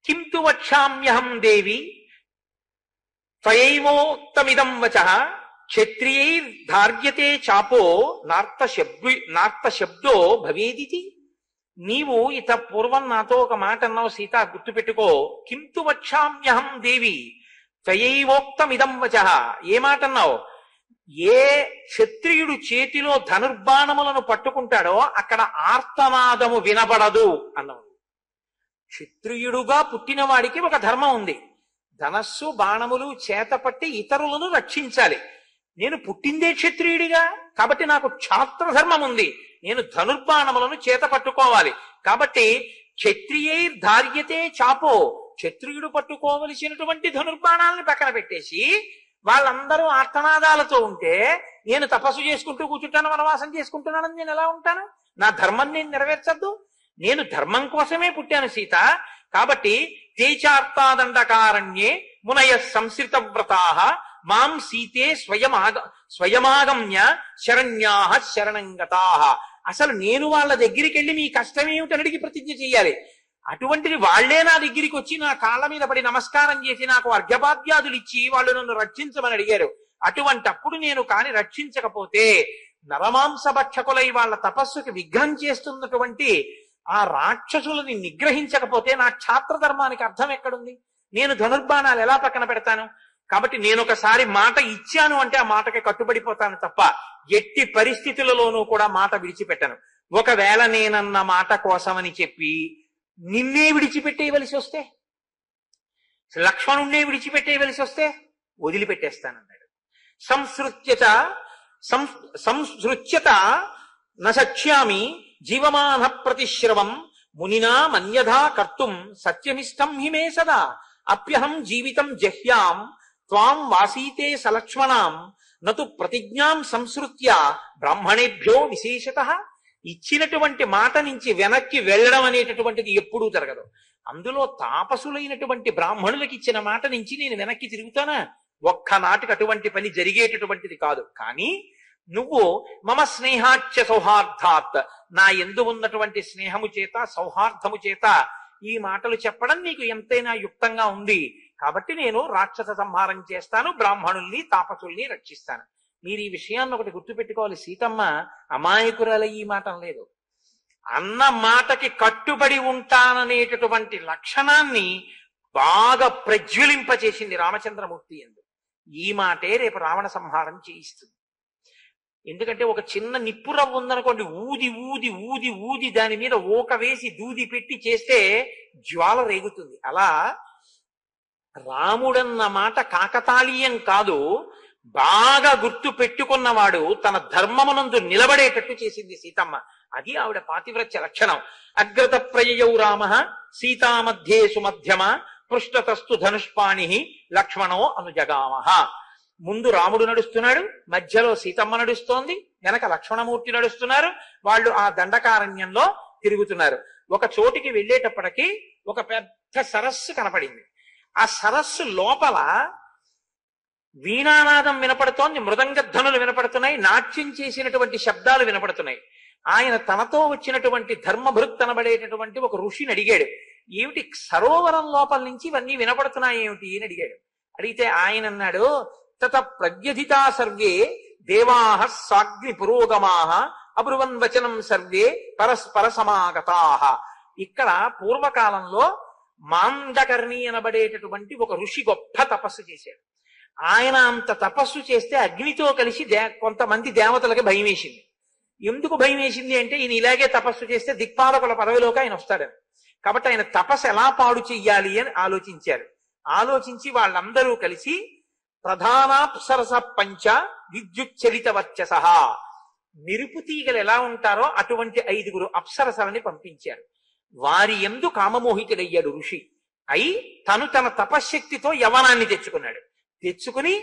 కింతు వక్షామ్యహం దేవి త్వయైవోక్తమిదం వచః క్షత్రియైర్ధార్యతే చాపో నార్త శబ్దో భవేదితి. నీవు ఇత పూర్వం నాతో ఒక మాట అన్నావు సీత, గుర్తుపెట్టుకో. కింతు వక్షామ్యహం దేవి త్వయైవోక్తమిదం వచః. ఏ మాట అన్నావు? ఏ క్షత్రియుడు చేతిలో ధనుర్బాణములను పట్టుకుంటాడో అక్కడ ఆర్తనాదము వినబడదు అన్నావు. క్షత్రియుడుగా పుట్టిన వాడికి ఒక ధర్మం ఉంది, ధనస్సు బాణములు చేతపట్టి ఇతరులను రక్షించాలి. నేను పుట్టిందే క్షత్రియుడిగా కాబట్టి నాకు క్షాత్ర ధర్మం ఉంది, నేను ధనుర్బాణములను చేత పట్టుకోవాలి. కాబట్టి క్షత్రియైర్ధార్యతే చాపో, క్షత్రియుడు పట్టుకోవలసినటువంటి ధనుర్బాణాలను పక్కన పెట్టేసి వాళ్ళందరూ ఆర్తనాదాలతో ఉంటే నేను తపస్సు చేసుకుంటూ కూర్చుంటాను, వనవాసం చేసుకుంటున్నానని నేను ఎలా ఉంటాను? నా ధర్మం నేను నెరవేర్చద్దు? నేను ధర్మం కోసమే పుట్టాను సీత. కాబట్టి తేచార్తాదండకారణ్యే మునయ సంశ్రిత వ్రతాః మాం సీతే స్వయమాగమ్య శరణ్యాః శరణంగతాః. అసలు నేను వాళ్ళ దగ్గరికి వెళ్ళి మీ కష్టం ఏమిటని అడిగి ప్రతిజ్ఞ చెయ్యాలి. అటువంటిది వాళ్లే నా దగ్గరికి వచ్చి నా కాళ్ళ మీద పడి నమస్కారం చేసి నాకు అర్ఘ్యపాద్యాదులు ఇచ్చి వాళ్ళు నన్ను రక్షించమని అడిగారు. అటువంటప్పుడు నేను కాని రక్షించకపోతే నరమాంసభక్షకులై వాళ్ళ తపస్సుకి విఘ్నం చేస్తున్నటువంటి ఆ రాక్షసులని నిగ్రహించకపోతే నా క్షాత్ర ధర్మానికి అర్థం ఎక్కడుంది? నేను ధనుర్బాణాలు ఎలా పక్కన పెడతాను? కాబట్టి నేను ఒకసారి మాట ఇచ్చాను అంటే ఆ మాటకి కట్టుబడిపోతాను తప్ప ఎట్టి పరిస్థితులలోనూ కూడా మాట విడిచిపెట్టను. ఒకవేళ నేనన్న మాట కోసమని చెప్పి నిన్నే విడిచిపెట్టేయవలసి వస్తే, లక్ష్మణుణ్ణే విడిచిపెట్టేయవలసి వస్తే వదిలిపెట్టేస్తానన్నాడు. సంసృత్యత నక్ష్యామి జీవమాన ప్రతిశ్రవం మునినా మన్యథా కర్తుం సత్యమిష్టం హిమే సదా అప్యహం జీవితం జహ్యాం త్వాం వాసీతే సలక్ష్మణాం నతు ప్రతిజ్ఞాం సంసృత్య బ్రాహ్మణేభ్యో విశేషతః. ఇచ్చినటువంటి మాట నుంచి వెనక్కి వెళ్ళడం అనేటటువంటిది ఎప్పుడూ జరగదు. అందులో తాపసులైనటువంటి బ్రాహ్మణులకు ఇచ్చిన మాట నుంచి నేను వెనక్కి తిరుగుతానా? ఒక్కనాటికి అటువంటి పని జరిగేటటువంటిది కాదు. కానీ నువ్వు మమ స్నేహాచ్య సౌహార్దాత్, నా యందు ఉన్నటువంటి స్నేహము చేత సౌహార్దము చేత ఈ మాటలు చెప్పడం నీకు ఎంతైనా యుక్తంగా ఉంది కాబట్టి నేను రాక్షస సంహారం చేస్తాను, బ్రాహ్మణుల్ని తాపసుల్ని రక్షిస్తాను. మీరు ఈ విషయాన్ని ఒకటి గుర్తుపెట్టుకోవాలి. సీతమ్మ అమాయకురాల ఈ మాట లేదు. అన్న మాటకి కట్టుబడి ఉంటాననేటటువంటి లక్షణాన్ని బాగా ప్రజ్వలింపచేసింది రామచంద్రమూర్తి ఎందు. ఈ మాటే రేపు రావణ సంహారం చేయిస్తుంది. ఎందుకంటే ఒక చిన్న నిప్పురవ్వ ఉందనుకోండి, ఊది ఊది ఊది ఊది దాని మీద ఊక వేసి దూది పెట్టి చేస్తే జ్వాల రేగుతుంది. అలా రాముడన్న మాట కాకతాళీయం కాదు, బాగా గుర్తు పెట్టుకున్నవాడు తన ధర్మమునందు నిలబడేటట్టు చేసింది సీతమ్మ. అది ఆవిడ పాతివ్రత్య లక్షణం. అగ్రత ప్రయయౌ రామ సీతా మధ్యే సుమధ్యమ పృష్ఠతస్తు ధనుష్పాణి లక్ష్మణో అనుజగామః. ముందు రాముడు నడుస్తున్నాడు, మధ్యలో సీతమ్మ నడుస్తోంది, వెనక లక్ష్మణమూర్తి నడుస్తున్నారు. వాళ్ళు ఆ దండకారణ్యంలో తిరుగుతున్నారు. ఒక చోటికి వెళ్ళేటప్పటికి ఒక పెద్ద సరస్సు కనపడింది. ఆ సరస్సు లోపల వీణానాదం వినపడుతోంది, మృదంగధ్వనులు వినపడుతున్నాయి, నాట్యం చేసినటువంటి శబ్దాలు వినపడుతున్నాయి. ఆయన తనతో వచ్చినటువంటి ధర్మభృత్ అనబడేటటువంటి ఒక ఋషిని అడిగాడు, ఏమిటి సరోవరం లోపల నుంచి ఇవన్నీ వినపడుతున్నాయి ఏమిటి అని అడిగాడు. అడిగితే ఆయన అన్నాడు, తత ప్రజ్ఞధితా సర్వే దేవాః సాగ్ని పురోగమాః అబ్రువన్ వచనం సర్వే పరస్పర సమాగతాః. ఇక్కడ పూర్వకాలంలో మాండకర్ణి అనబడేటటువంటి ఒక ఋషి గొప్ప తపస్సు చేశాడు. ఆయన అంత తపస్సు చేస్తే అగ్నితో కలిసి కొంతమంది దేవతలకి భయం వేసింది. ఎందుకు భయం వేసింది అంటే ఈయన ఇలాగే తపస్సు చేస్తే దిక్పాలకుల పదవిలోకి ఆయన వస్తాడని. కాబట్టి ఆయన తపస్సు ఎలా పాడు చెయ్యాలి అని ఆలోచించారు. ఆలోచించి వాళ్ళందరూ కలిసి ప్రధానాప్సరస పంచ విద్యుచ్చలిత వర్చస, మెరుపు తీగలు ఎలా ఉంటారో అటువంటి 5 అప్సరసలని పంపించారు. వారి యందు కామమోహితుడయ్యాడు ఋషి. అయి తను తన తపశ్శక్తితో యవనాన్ని తెచ్చుకున్నాడు. తెచ్చుకుని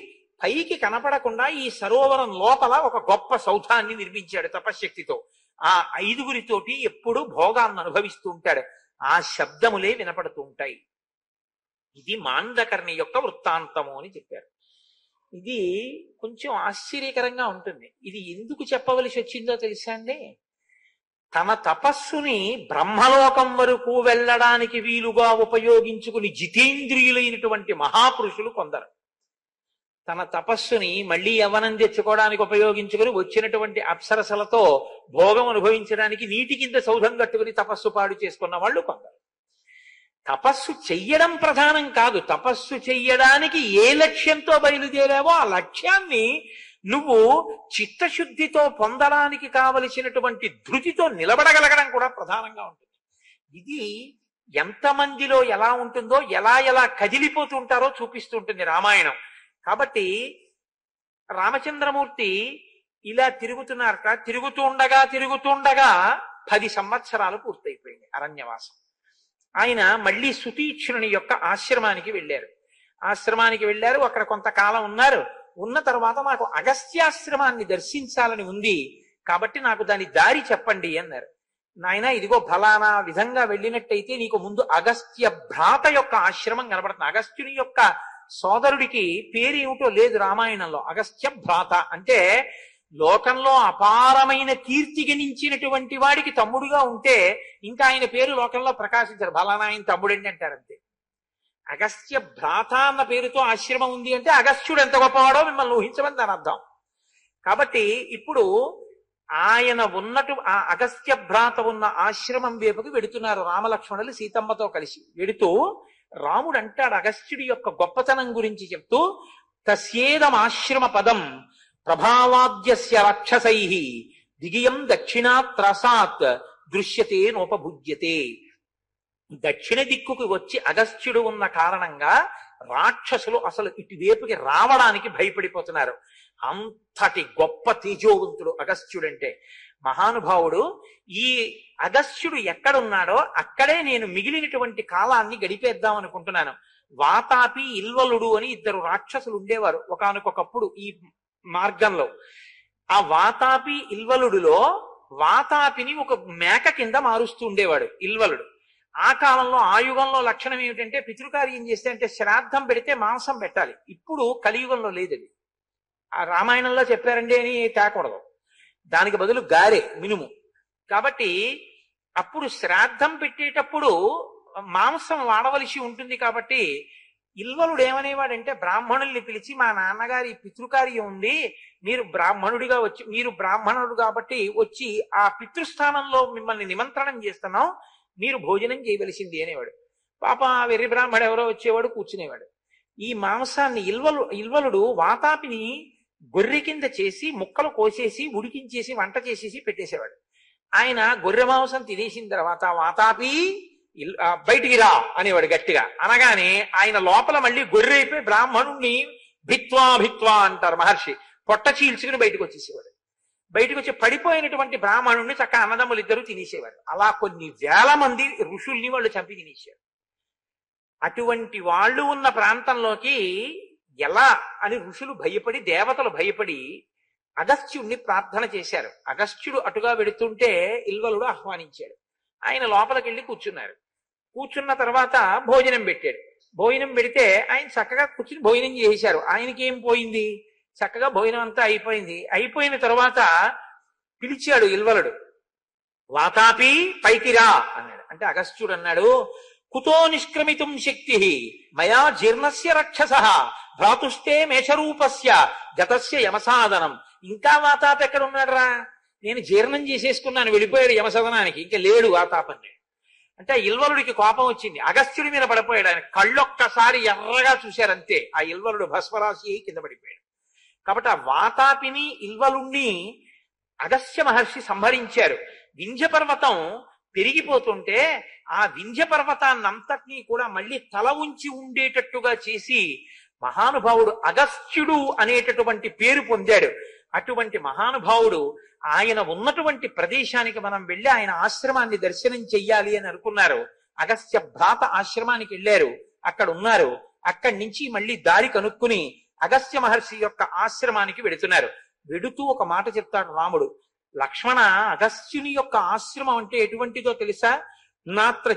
పైకి కనపడకుండా ఈ సరోవరం లోపల ఒక గొప్ప సౌధాన్ని నిర్మించాడు తపశ్శక్తితో. ఆ 5 ఎప్పుడూ భోగాన్ని అనుభవిస్తూ ఉంటాడు. ఆ శబ్దములే వినపడుతూ ఉంటాయి. ఇది మాండకర్ణి యొక్క వృత్తాంతము అని చెప్పారు. ఇది కొంచెం ఆశ్చర్యకరంగా ఉంటుంది. ఇది ఎందుకు చెప్పవలసి వచ్చిందో తెలుసా అండి? తన తపస్సుని బ్రహ్మలోకం వరకు వెళ్ళడానికి వీలుగా ఉపయోగించుకుని జితేంద్రియులైనటువంటి మహాపురుషులు కొందరు తన తపస్సుని మళ్లీ యవ్వనం తెచ్చుకోవడానికి ఉపయోగించుకుని వచ్చినటువంటి అప్సరసలతో భోగం అనుభవించడానికి నీటి కింద సౌధం కట్టుకుని తపస్సు పాడు చేసుకున్న వాళ్ళు కొందరు. తపస్సు చెయ్యడం ప్రధానం కాదు, తపస్సు చెయ్యడానికి ఏ లక్ష్యంతో బయలుదేరావో ఆ లక్ష్యాన్ని నువ్వు చిత్తశుద్ధితో పొందడానికి కావలసినటువంటి ధృతితో నిలబడగలగడం కూడా ప్రధానంగా ఉంటుంది. ఇది ఎంతమందిలో ఎలా ఉంటుందో, ఎలా ఎలా కదిలిపోతూ ఉంటారో చూపిస్తూ ఉంటుంది రామాయణం. కాబట్టి రామచంద్రమూర్తి ఇలా తిరుగుతున్నారట. తిరుగుతుండగా 10 సంవత్సరాలు పూర్తయిపోయింది అరణ్యవాసం. ఆయన మళ్ళీ సుతీక్ష్ణుని యొక్క ఆశ్రమానికి వెళ్ళారు. అక్కడ కొంతకాలం ఉన్నారు. ఉన్న తర్వాత నాకు అగస్త్యాశ్రమాన్ని దర్శించాలని ఉంది, కాబట్టి నాకు దాని దారి చెప్పండి అన్నారు. నాయన, ఇదిగో ఫలానా విధంగా వెళ్ళినట్టయితే నీకు ముందు అగస్త్య భ్రాత యొక్క ఆశ్రమం కనబడుతుంది. అగస్త్యుని యొక్క సోదరుడికి పేరు ఏమిటో లేదు రామాయణంలో. అగస్త్య భ్రాత అంటే లోకంలో అపారమైన కీర్తి గణించినటువంటి వాడికి తమ్ముడుగా ఉంటే ఇంకా ఆయన పేరు లోకంలో ప్రకాశించారు. బలానా ఆయన తమ్ముడండి అంటారంతే. అగస్త్య భ్రాత అన్న పేరుతో ఆశ్రమం ఉంది అంటే అగస్త్యుడు ఎంత గొప్పవాడో మిమ్మల్ని ఊహించమని దాని అర్థం. కాబట్టి ఇప్పుడు ఆయన ఉన్నట్టు ఆ అగస్త్య భ్రాత ఉన్న ఆశ్రమం వైపుకి వెడుతున్నారు రామలక్ష్మణులు సీతమ్మతో కలిసి. వెడుతూ రాముడు అంటాడు అగస్త్యుడి యొక్క గొప్పతనం గురించి చెప్తూ, తస్యేదమాశ్రమ పదం ప్రభావాద్యస్య రాక్షసై దిగియం దక్షిణాత్రసాత్ దృశ్యతే నోపభుజ్యతే. దక్షిణ దిక్కుకి వచ్చి అగస్త్యుడు ఉన్న కారణంగా రాక్షసులు అసలు ఇటువైపుకి రావడానికి భయపడిపోతున్నారు. అంతటి గొప్ప తేజోవంతుడు అగస్త్యుడంటే. మహానుభావుడు. ఈ అగస్త్యుడు ఎక్కడున్నాడో అక్కడే నేను మిగిలినటువంటి కాలాన్ని గడిపేద్దాం అనుకుంటున్నాను. వాతాపి ఇల్వలుడు అని ఇద్దరు రాక్షసులు ఉండేవారు ఒకానొకప్పుడు ఈ మార్గంలో. ఆ వాతాపి ఇల్వలుడులో వాతాపిని ఒక మేక కింద మారుస్తూ ఉండేవాడు ఇల్వలుడు. ఆ కాలంలో ఆ యుగంలో లక్షణం ఏమిటంటే పితృకార్యం చేస్తే అంటే శ్రాద్ధం పెడితే మాంసం పెట్టాలి. ఇప్పుడు కలియుగంలో లేదది. ఆ రామాయణంలో చెప్పారండి అని తేకూడదు. దానికి బదులు గారె మినుము. కాబట్టి అప్పుడు శ్రాద్ధం పెట్టేటప్పుడు మాంసం వాడవలసి ఉంటుంది. కాబట్టి ఇల్వలుడు ఏమనేవాడంటే బ్రాహ్మణుల్ని పిలిచి, మా నాన్నగారి పితృకార్యం ఉంది, మీరు బ్రాహ్మణుడిగా వచ్చి, మీరు బ్రాహ్మణుడు కాబట్టి వచ్చి ఆ పితృస్థానంలో మిమ్మల్ని నిమంత్రణం చేస్తున్నాం, మీరు భోజనం చేయవలసింది అనేవాడు. పాప వెర్రి బ్రాహ్మడు ఎవరో వచ్చేవాడు, కూర్చునేవాడు. ఈ మాంసాన్ని ఇల్వలుడు వాతాపిని గొర్రె కింద చేసి ముక్కలు కోసేసి ఉడికించేసి వంట చేసేసి పెట్టేసేవాడు. ఆయన గొర్రె మాంసం తినేసిన తర్వాత వాతాపి బయటికి రా అనేవాడు గట్టిగా. అనగానే ఆయన లోపల మళ్ళీ గొర్రె అయిపోయి బ్రాహ్మణుణ్ణి భిత్వా భిత్వా అంటారు మహర్షి, పొట్ట చీల్చుకుని బయటకు వచ్చేసేవాడు. బయటకు వచ్చి పడిపోయినటువంటి బ్రాహ్మణుణ్ణి చక్క అన్నదమ్ములు ఇద్దరు తినేసేవారు. అలా కొన్ని వేల మంది ఋషుల్ని వాళ్ళు చంపి తినేసారు. అటువంటి వాళ్ళు ఉన్న ప్రాంతంలోకి ఎలా అని ఋషులు భయపడి, దేవతలు భయపడి అగస్త్యుణ్ణి ప్రార్థన చేశారు. అగస్త్యుడు అటుగా వెడుతుంటే ఇల్వలుడు ఆహ్వానించాడు. ఆయన లోపలికి వెళ్ళి కూర్చున్నారు. కూర్చున్న తర్వాత భోజనం పెట్టాడు. భోజనం పెడితే ఆయన చక్కగా కూర్చుని భోజనం చేశారు. ఆయనకి ఏం పోయింది, చక్కగా భోజనం అంతా అయిపోయింది. అయిపోయిన తర్వాత పిలిచాడు ఇల్వలుడు, వాతాపి పైకి రా అన్నాడు. అంటే అగస్త్యుడు అన్నాడు, కుతో నిష్క్రమితుం శక్తి మయా జీర్ణస్య రక్షస భ్రాతుస్తే మేషరూపస్య గతస్య యమసాదనం. ఇంకా వాతాపి ఎక్కడ ఉన్నాడు రా, నేను జీర్ణం చేసేసుకున్నాను, వెళ్ళిపోయాడు యమసదనానికి, ఇంకా లేడు వాతాపని. అంటే ఇల్వలుడికి కోపం వచ్చింది. అగస్త్యుడి మీద పడిపోయాడు. ఆయన కళ్ళొక్కసారి ఎర్రగా చూశారంతే. ఆ ఇల్వలుడు భస్మరాశి కింద పడిపోయాడు. కాబట్టి ఆ వాతాపిని ఇల్వలుణ్ణి అగస్త్య మహర్షి సంహరించారు. వింధ్య పర్వతం పెరిగిపోతుంటే ఆ వింధ్య పర్వతాన్నంతటినీ కూడా మళ్ళీ తల ఉంచి ఉండేటట్టుగా చేసి మహానుభావుడు అగస్త్యుడు అనేటటువంటి పేరు పొందాడు. అటువంటి మహానుభావుడు ఆయన ఉన్నటువంటి ప్రదేశానికి మనం వెళ్ళి ఆయన ఆశ్రమాన్ని దర్శనం చెయ్యాలి అని అనుకున్నారు. అగస్త్య భ్రాత ఆశ్రమానికి వెళ్ళారు. అక్కడ ఉన్నారు. అక్కడి నుంచి మళ్ళీ దారి కనుక్కుని అగస్త్య మహర్షి యొక్క ఆశ్రమానికి వెడుతున్నారు. వెడుతూ ఒక మాట చెప్తాడు రాముడు, లక్ష్మణ, అగస్త్యుని యొక్క ఆశ్రమం అంటే ఎటువంటిదో తెలుసా? నాత్ర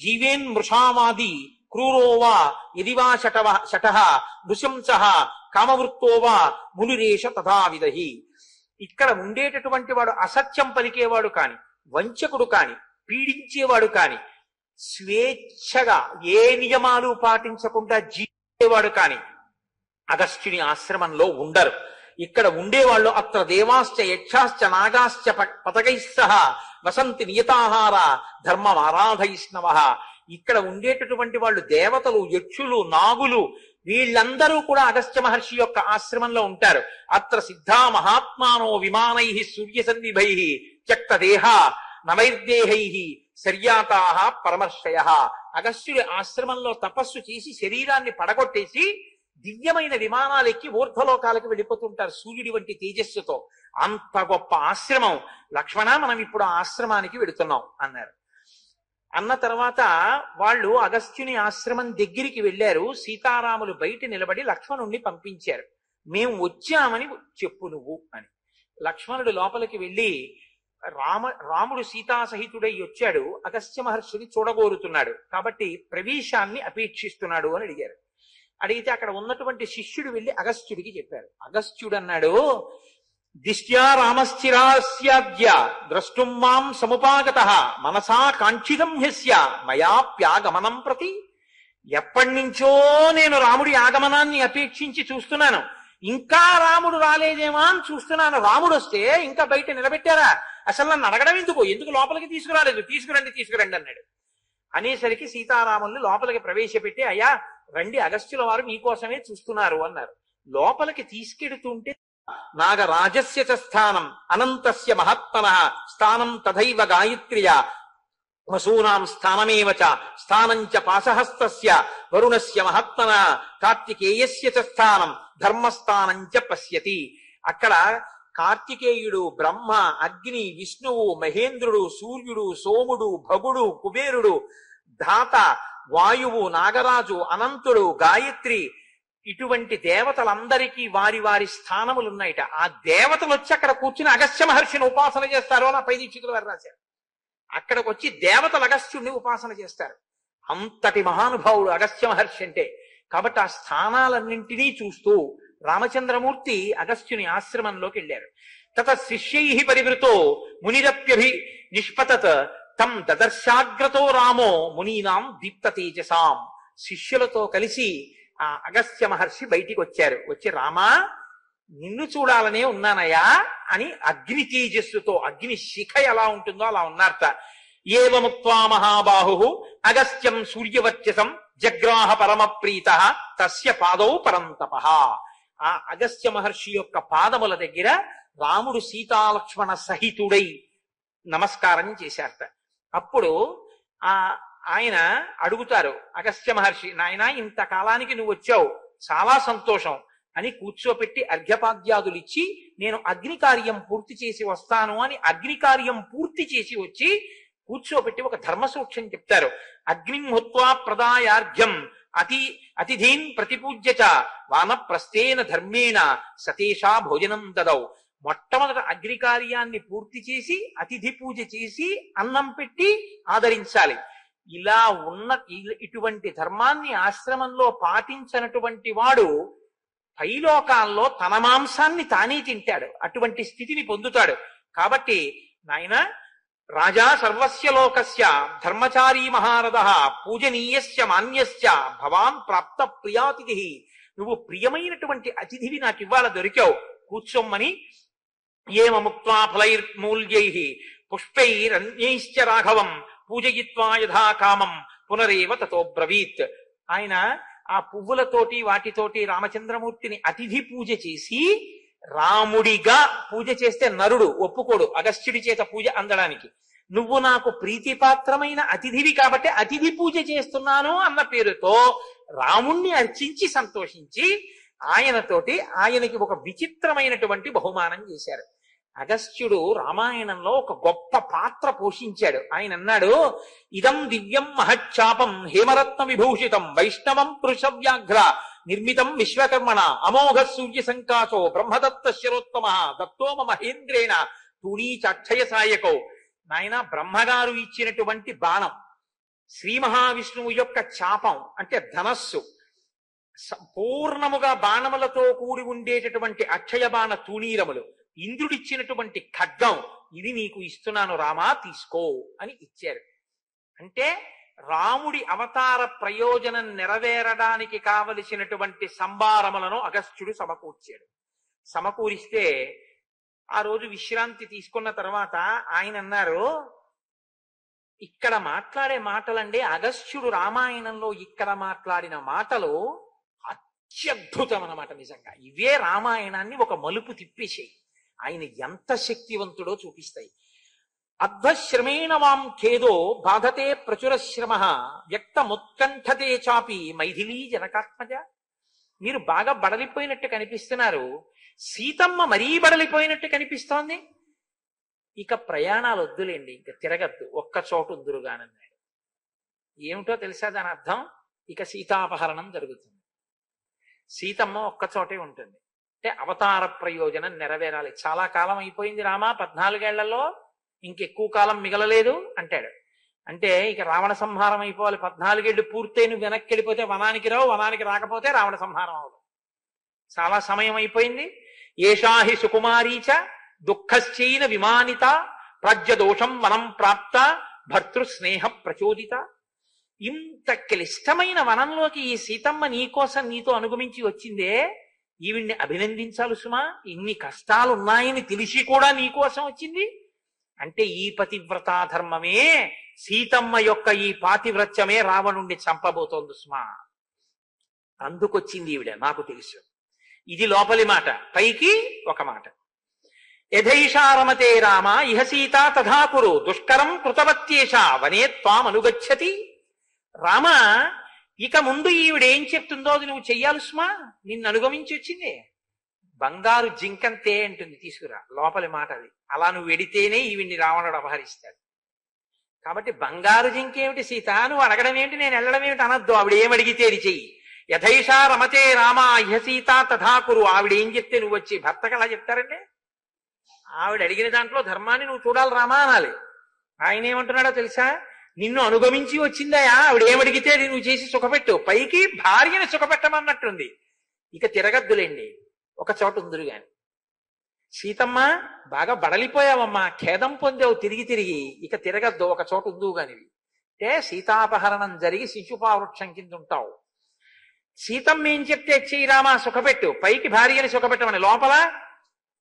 జీవేన్ మృషామాది క్రూరోవా యదివా శటః నృశంసః కామవృత్తోవా మునిరేష తథావిదహి. ఇక్కడ ఉండేటటువంటి వాడు అసత్యం పలికేవాడు కాని, వంచకుడు కాని, పీడించేవాడు కాని, స్వేచ్ఛగా ఏ నియమాలు పాటించకుండా జీవించేవాడు కాని అగస్త్యుని ఆశ్రమంలో ఉండరు. ఇక్కడ ఉండేవాళ్ళు అత్ర దేవాశ్చ యక్షాశ్చ నాగాశ్చ పతకైస్సహ వసంతి నియతాహార ధర్మం ఆరాధయిష్ణవః. ఇక్కడ ఉండేటటువంటి వాళ్ళు దేవతలు, యక్షులు, నాగులు, వీళ్ళందరూ కూడా అగస్త్య మహర్షి యొక్క ఆశ్రమంలో ఉంటారు. అత్ర సిద్ధా మహాత్మానో విమానై సూర్య సన్నిభై త్యక్త దేహ నవైర్దేహై శర్యాతాః పరమర్షయః. అగస్త్యుడి ఆశ్రమంలో తపస్సు చేసి శరీరాన్ని పడగొట్టేసి దివ్యమైన విమానాలు ఎక్కి ఊర్ధ్వలోకాలకు వెళ్ళిపోతుంటారు సూర్యుడి వంటి తేజస్సుతో. అంత గొప్ప ఆశ్రమం. లక్ష్మణ, మనం ఇప్పుడు ఆ ఆశ్రమానికి వెడుతున్నాం అన్నారు. అన్న తర్వాత వాళ్ళు అగస్త్యుని ఆశ్రమం దగ్గరికి వెళ్ళారు. సీతారాములు బయట నిలబడి లక్ష్మణుణ్ణి పంపించారు. మేము వచ్చామని చెప్పు నువ్వు అని. లక్ష్మణుడు లోపలికి వెళ్ళి రాముడు సీతాసహితుడై వచ్చాడు, అగస్త్య మహర్షిని చూడగోరుతున్నాడు కాబట్టి ప్రవేశాన్ని అపేక్షిస్తున్నాడు అని అడిగారు. అడిగితే అక్కడ ఉన్నటువంటి శిష్యుడు వెళ్ళి అగస్త్యుడికి చెప్పారు. అగస్త్యుడు అన్నాడు, దిష్ట్యా రామశ్చిరాస్యాద్య ద్రష్టుం మాం సముపాగతః మనసా కాంక్షితం హ్యస్య మయాప్యాగమనం ప్రతి. ఎప్పటి నుంచో నేను రాముడి ఆగమనాన్ని అపేక్షించి చూస్తున్నాను, ఇంకా రాముడు రాలేదేమా అని చూస్తున్నాను. రాముడు వస్తే ఇంకా బయట నిలబెట్టారా? అసలు నన్ను అడగడం ఎందుకు లోపలికి తీసుకురాలేదు? తీసుకురండి అన్నాడు. అనేసరికి సీతారాముల్ని లోపలికి ప్రవేశపెట్టి, అయ్యా రండి, అగస్త్యుల వారు మీకోసమే చూస్తున్నారు అన్నారు. లోపలికి తీసుకెడుతుంటే నాగరాజస్య చ స్థానం అనంతస్య మహాత్మనః స్థానం తథైవ గాయత్ర్య వసూనాం స్థానమేవ చ స్థానం చ పాశహస్తస్య వరుణస్య మహాత్మనః కార్తికేయస్య చ స్థానం ధర్మస్థానం చ పశ్యతి. అక్కడ కార్తికేయుడు, బ్రహ్మ, అగ్ని, విష్ణువు, మహేంద్రుడు, సూర్యుడు, సోముడు, భగుడు, కుబేరుడు, ధాత, వాయువు, నాగరాజు, అనంతుడు, గాయత్రి, ఇటువంటి దేవతలందరికీ వారి వారి స్థానములున్నాయిట. ఆ దేవతలు వచ్చి అక్కడ కూర్చుని అగస్త్య మహర్షిని ఉపాసన చేస్తారు అని పై దీక్షితులు వారు రాశారు. అక్కడికి వచ్చి దేవతలు అగస్త్యుడిని ఉపాసన చేస్తారు. అంతటి మహానుభావుడు అగస్త్య మహర్షి అంటే. కాబట్టి ఆ స్థానాలన్నింటినీ చూస్తూ రామచంద్రమూర్తి అగస్త్యుని ఆశ్రమంలోకి వెళ్ళారు. తత శిష్యై పరివృతో మునిరప్యభి నిష్పతత్ తం దదర్శాగ్రతో రామో మునీనాం దీప్త తేజసాం. శిష్యులతో కలిసి ఆ అగస్త్య మహర్షి బయటికి వచ్చారు. వచ్చి, రామా నిన్ను చూడాలనే ఉన్నానయా అని అగ్ని తేజస్సుతో, అగ్ని శిఖ ఎలా ఉంటుందో అలా ఉన్నారట. ఏవముక్త్వా మహాబాహు అగస్త్యం సూర్యవర్చసం జగ్రాహ పరమ ప్రీత తస్య పాదౌ పరంతపః. ఆ అగస్త్య మహర్షి యొక్క పాదముల దగ్గర రాముడు సీతాలక్ష్మణ సహితుడై నమస్కారం చేశారట. అప్పుడు ఆయన అడుగుతారు అగస్త్య మహర్షి, నాయనా ఇంతకాలానికి నువ్వు వచ్చావు, చాలా సంతోషం అని కూర్చోపెట్టి అర్ఘ్యపాద్యాదులు ఇచ్చి, నేను అగ్ని కార్యం పూర్తి చేసి వస్తాను అని అగ్ని కార్యం పూర్తి చేసి వచ్చి కూర్చోబెట్టి ఒక ధర్మసూక్ష్యం చెప్తారు. అగ్నిం హుత్వా ప్రదాయార్ఘ్యం అతిథీన్ ప్రతిపూజ్య చ వానప్రస్థేన ధర్మేణ సతేషా భోజనం దదౌ. మొట్టమొదట అగ్ని కార్యాన్ని పూర్తి చేసి అతిథి పూజ చేసి అన్నం పెట్టి ఆదరించాలి. ఇలా ఉన్న ఇటువంటి ధర్మాన్ని ఆశ్రమంలో పాటించనటువంటి వాడు పైలోకాల్లో తన మాంసాన్ని తానే తింటాడు, అటువంటి స్థితిని పొందుతాడు. కాబట్టి నాయన రాజా సర్వస్య లోకస్య ధర్మచారీ మహారథః పూజనీయస్య మాన్యస్య భవాన్ ప్రాప్త ప్రియాతిథి. నువ్వు ప్రియమైనటువంటి అతిథివి నాకు ఇవాళ దొరికావు, కూర్చోమ్మని. ఏమముక్త్వా ఫలైర్మూల్యైః పుష్పైరన్యైశ్చ రాఘవం పూజయిత్వా యథా కామం పునరేవ తతో బ్రవీత్. ఆయన ఆ పువ్వులతోటి వాటితోటి రామచంద్రమూర్తిని అతిథి పూజ చేసి, రాముడిగా పూజ చేస్తే నరుడు ఒప్పుకోడు అగస్త్యుడి చేత పూజ అందడానికి. నువ్వు నాకు ప్రీతిపాత్రమైన అతిథివి కాబట్టి అతిథి పూజ చేస్తున్నాను అన్న పేరుతో రాముణ్ణి అర్చించి సంతోషించి ఆయనకి ఒక విచిత్రమైనటువంటి బహుమానం చేశారు. అగస్త్యుడు రామాయణంలో ఒక గొప్ప పాత్ర పోషించాడు. ఆయన అన్నాడు, ఇదం దివ్యం మహచ్చాపం హేమరత్న విభూషితం వైష్ణవం పురుషవ్యాఘ్ర నిర్మితం విశ్వకర్మణ అమోఘ సూర్య సంకాశో బ్రహ్మదత్త శిరోత్తమ దత్తో మహేంద్రేణ తూణీచాక్షయ సాయకో. నాయన బ్రహ్మగారు ఇచ్చినటువంటి బాణం, శ్రీ మహావిష్ణువు యొక్క చాపం అంటే ధనస్సు, పూర్ణముగా బాణములతో కూడి ఉండేటటువంటి అక్షయ బాణ తూణీరములు, ఇంద్రుడిచ్చినటువంటి ఖడ్గం, ఇది నీకు ఇస్తున్నాను రామా తీసుకో అని ఇచ్చారు. అంటే రాముడి అవతార ప్రయోజనం నెరవేరడానికి కావలసినటువంటి సంభారములను అగస్త్యుడు సమకూర్చాడు. సమకూరిస్తే ఆ రోజు విశ్రాంతి తీసుకున్న తర్వాత ఆయన అన్నారు, ఇక్కడ మాట్లాడే మాటలండి అగస్త్యుడు రామాయణంలో ఇక్కడ మాట్లాడిన మాటలు అత్యద్భుతం అన్నమాట. నిజంగా ఇవే రామాయణాన్ని ఒక మలుపు తిప్పేసాయి. ఆయన ఎంత శక్తివంతుడో చూపిస్తాయి. అధ్వశ్రమేణ వాం ఖేదో బాధతే ప్రచుర శ్రమ వ్యక్తముత్కంఠతే చాపి మైథిలీ జనకాత్మజ. మీరు బాగా బడలిపోయినట్టు కనిపిస్తున్నారు, సీతమ్మ మరీ బడలిపోయినట్టు కనిపిస్తోంది. ఇక ప్రయాణాలు వద్దులేండి, ఇంకా తిరగద్దు, ఒక్క చోటు ఉందురుగానన్నాడు. ఏమిటో తెలుసా దాని అర్థం? ఇక సీతాపహరణం జరుగుతుంది, సీతమ్మ ఒక్క చోటే ఉంటుంది. అంటే అవతార ప్రయోజనం నెరవేరాలి. చాలా కాలం అయిపోయింది రామా, 14 ఏళ్లలో ఇంకెక్కువ కాలం మిగలలేదు అంటాడు. అంటే ఇక రావణ సంహారం అయిపోవాలి. 14 ఏళ్ళు పూర్తయి నువ్వు వెనక్కి వెళ్ళిపోతే వనానికి రావు, వనానికి రాకపోతే రావణ సంహారం అవ్వదు. చాలా సమయం అయిపోయింది. ఏషాహి సుకుమారీచ దుఃఖశ్చైన విమానిత ప్రాజ్యదోషం వనం ప్రాప్త భర్తృస్నేహ ప్రచోదిత. ఇంత క్లిష్టమైన వనంలోకి ఈ సీతమ్మ నీకోసం నీతో అనుగమించి వచ్చిందే, ఈవిడ్ని అభినందించాలి సుమా. ఇన్ని కష్టాలున్నాయని తెలిసి కూడా నీకోసం వచ్చింది అంటే ఈ పతివ్రతా ధర్మమే, సీతమ్మ యొక్క ఈ పాతివ్రత్యమే రావణుణ్ణి చంపబోతోంది సుమా. అందుకొచ్చింది ఈవిడ, నాకు తెలుసు. ఇది లోపలి మాట. పైకి ఒక మాట. యథైషారమతే రామ ఇహ సీతా తథా కురు దుష్కరం కృతవత్యేష వనే త్వామనుగచ్చతి. రామ, ఇక ముందు ఈవిడేం చెప్తుందో అది నువ్వు చెయ్యాలి సుమా. నిన్ను అనుగమించి వచ్చింది. బంగారు జింకంతే అంటుంది, తీసుకురా. లోపలి మాట అది. అలా నువ్వు వెడితేనే ఈవిడ్ని రావణుడు అపహరిస్తాడు. కాబట్టి బంగారు జింకేమిటి సీత, నువ్వు అడగడం ఏమిటి, నేను వెళ్ళడం ఏమిటి అనద్దు. ఆవిడ ఏమడిగితే అది చెయ్యి. యథైషా రమతే రామ ఇహ సీత తథా కురు. ఆవిడ ఏం చెప్తే నువ్వు వచ్చి, భర్తకు అలా చెప్తారండి. ఆవిడ అడిగిన దాంట్లో ధర్మాన్ని నువ్వు చూడాలి రామా అనాలి. ఆయన ఏమంటున్నాడో తెలుసా, నిన్ను అనుగమించి వచ్చిందయా, ఆవిడ ఏమడిగితే అది నువ్వు చేసి సుఖపెట్టు. పైకి భార్యని సుఖపెట్టమన్నట్టుంది. ఇక తిరగద్దులేండి, ఒక చోట ఉందిరు గాని. సీతమ్మ, బాగా బడలిపోయావమ్మా, ఖేదం పొందావు తిరిగి తిరిగి, ఇక తిరగద్దు, ఒక చోట ఉందువు గానివి. అంటే సీతాపహరణం జరిగి శిశుపావృక్షం కింద ఉంటావు. సీతమ్మ ఏం చెప్తే చెయ్యిరామా సుఖపెట్టు, పైకి భార్యని సుఖపెట్టమని. లోపల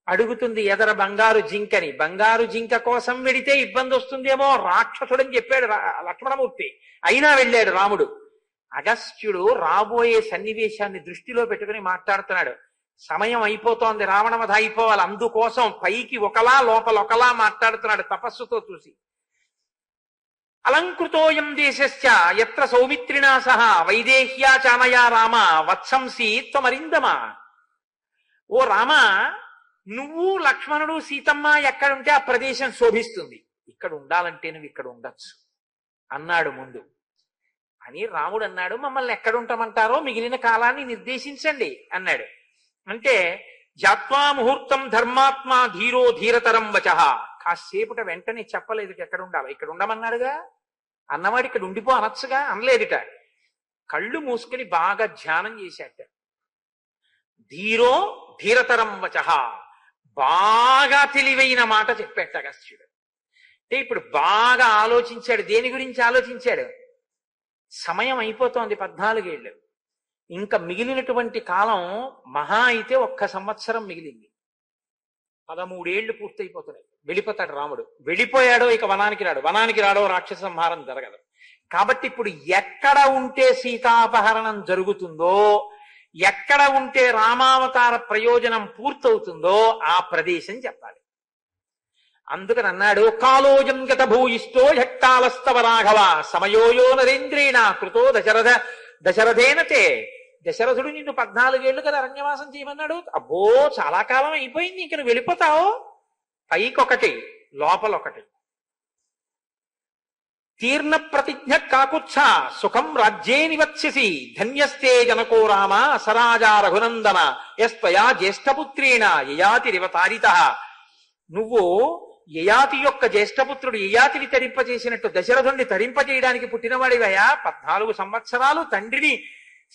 అడుగుతుంది ఎదర బంగారు జింకని. బంగారు జింక కోసం వెడితే ఇబ్బంది వస్తుందేమో, రాక్షసుడని చెప్పాడు లక్ష్మణమూర్తి. అయినా వెళ్ళాడు రాముడు. అగస్త్యుడు రాబోయే సన్నివేశాన్ని దృష్టిలో పెట్టుకుని మాట్లాడుతున్నాడు. సమయం అయిపోతోంది, రావణవధ అయిపోవాలి. అందుకోసం పైకి ఒకలా లోపల ఒకలా మాట్లాడుతున్నాడు తపస్సుతో చూసి. అలంకృతోయం దేశశ్చ యత్ర సౌమిత్రిణా సహ వైదేహ్యా చానయా రామ వత్సంసి త్వమరిందమా. ఓ రామ, నువ్వు లక్ష్మణుడు సీతమ్మ ఎక్కడుంటే ఆ ప్రదేశం శోభిస్తుంది. ఇక్కడ ఉండాలంటే నువ్వు ఇక్కడ ఉండొచ్చు అన్నాడు ముందు. అని రాముడు అన్నాడు, మమ్మల్ని ఎక్కడుంటామంటారో మిగిలిన కాలాన్ని నిర్దేశించండి అన్నాడు. అంటే జాత్వా ముహూర్తం ధర్మాత్మా ధీరో ధీరతరం వచః. కాసేపుట వెంటనే చెప్పలేదు ఎక్కడ ఉండాలి. ఇక్కడ ఉండమన్నాడుగా, అన్నవాడు ఇక్కడ ఉండిపో అనొచ్చుగా, అనలేదుట. కళ్ళు మూసుకుని బాగా ధ్యానం చేశాట. ధీరో ధీరతరం వచః, బాగా తెలివైన మాట చెప్పాట అగస్త్యుడు. అంటే ఇప్పుడు బాగా ఆలోచించాడు. దేని గురించి ఆలోచించాడు? సమయం అయిపోతోంది, 14 ఏళ్ళు. ఇంకా మిగిలినటువంటి కాలం మహా అయితే 1 సంవత్సరం మిగిలింది. 13 ఏళ్లు పూర్తయిపోతున్నాయి. వెళ్ళిపోతాడు రాముడు. వెళ్ళిపోయాడో ఇక వనానికి రాడు, వనానికి రాడో రాక్షస సంహారం జరగదు. కాబట్టి ఇప్పుడు ఎక్కడ ఉంటే సీతాపహరణం జరుగుతుందో, ఎక్కడ ఉంటే రామావతార ప్రయోజనం పూర్తవుతుందో ఆ ప్రదేశం చెప్పాలి. అందుకని అన్నాడు, కాలోజం గత భూయిష్టో యక్కాలస్తవ రాఘవ సమయోయో నరేంద్రేణ కృతో దశరథేనతే. దశరథుడు నిన్ను 14 ఏళ్లు కదా అరణ్యవాసం చేయమన్నాడు. అబ్బో, చాలా కాలం అయిపోయింది, ఇంక నువ్వు వెళ్ళిపోతావు. పైకొకటి లోపలొకటి. తీర్ణ ప్రతిజ్ఞ కాకుత్స సుఖం రాజ్యే నివత్స్యసి ధన్యస్తే జనకో రామ సరాజా రఘునందన యస్త్వయా జ్యేష్ఠపుత్రేణ యయాతిరివ తారితః. నువ్వు యయాతి యొక్క జ్యేష్ఠపుత్రుడు యయాతిని తరింపజేసినట్టు దశరథుణ్ణి తరింపజేయడానికి పుట్టినవాడివయా. 14 సంవత్సరాలు తండ్రిని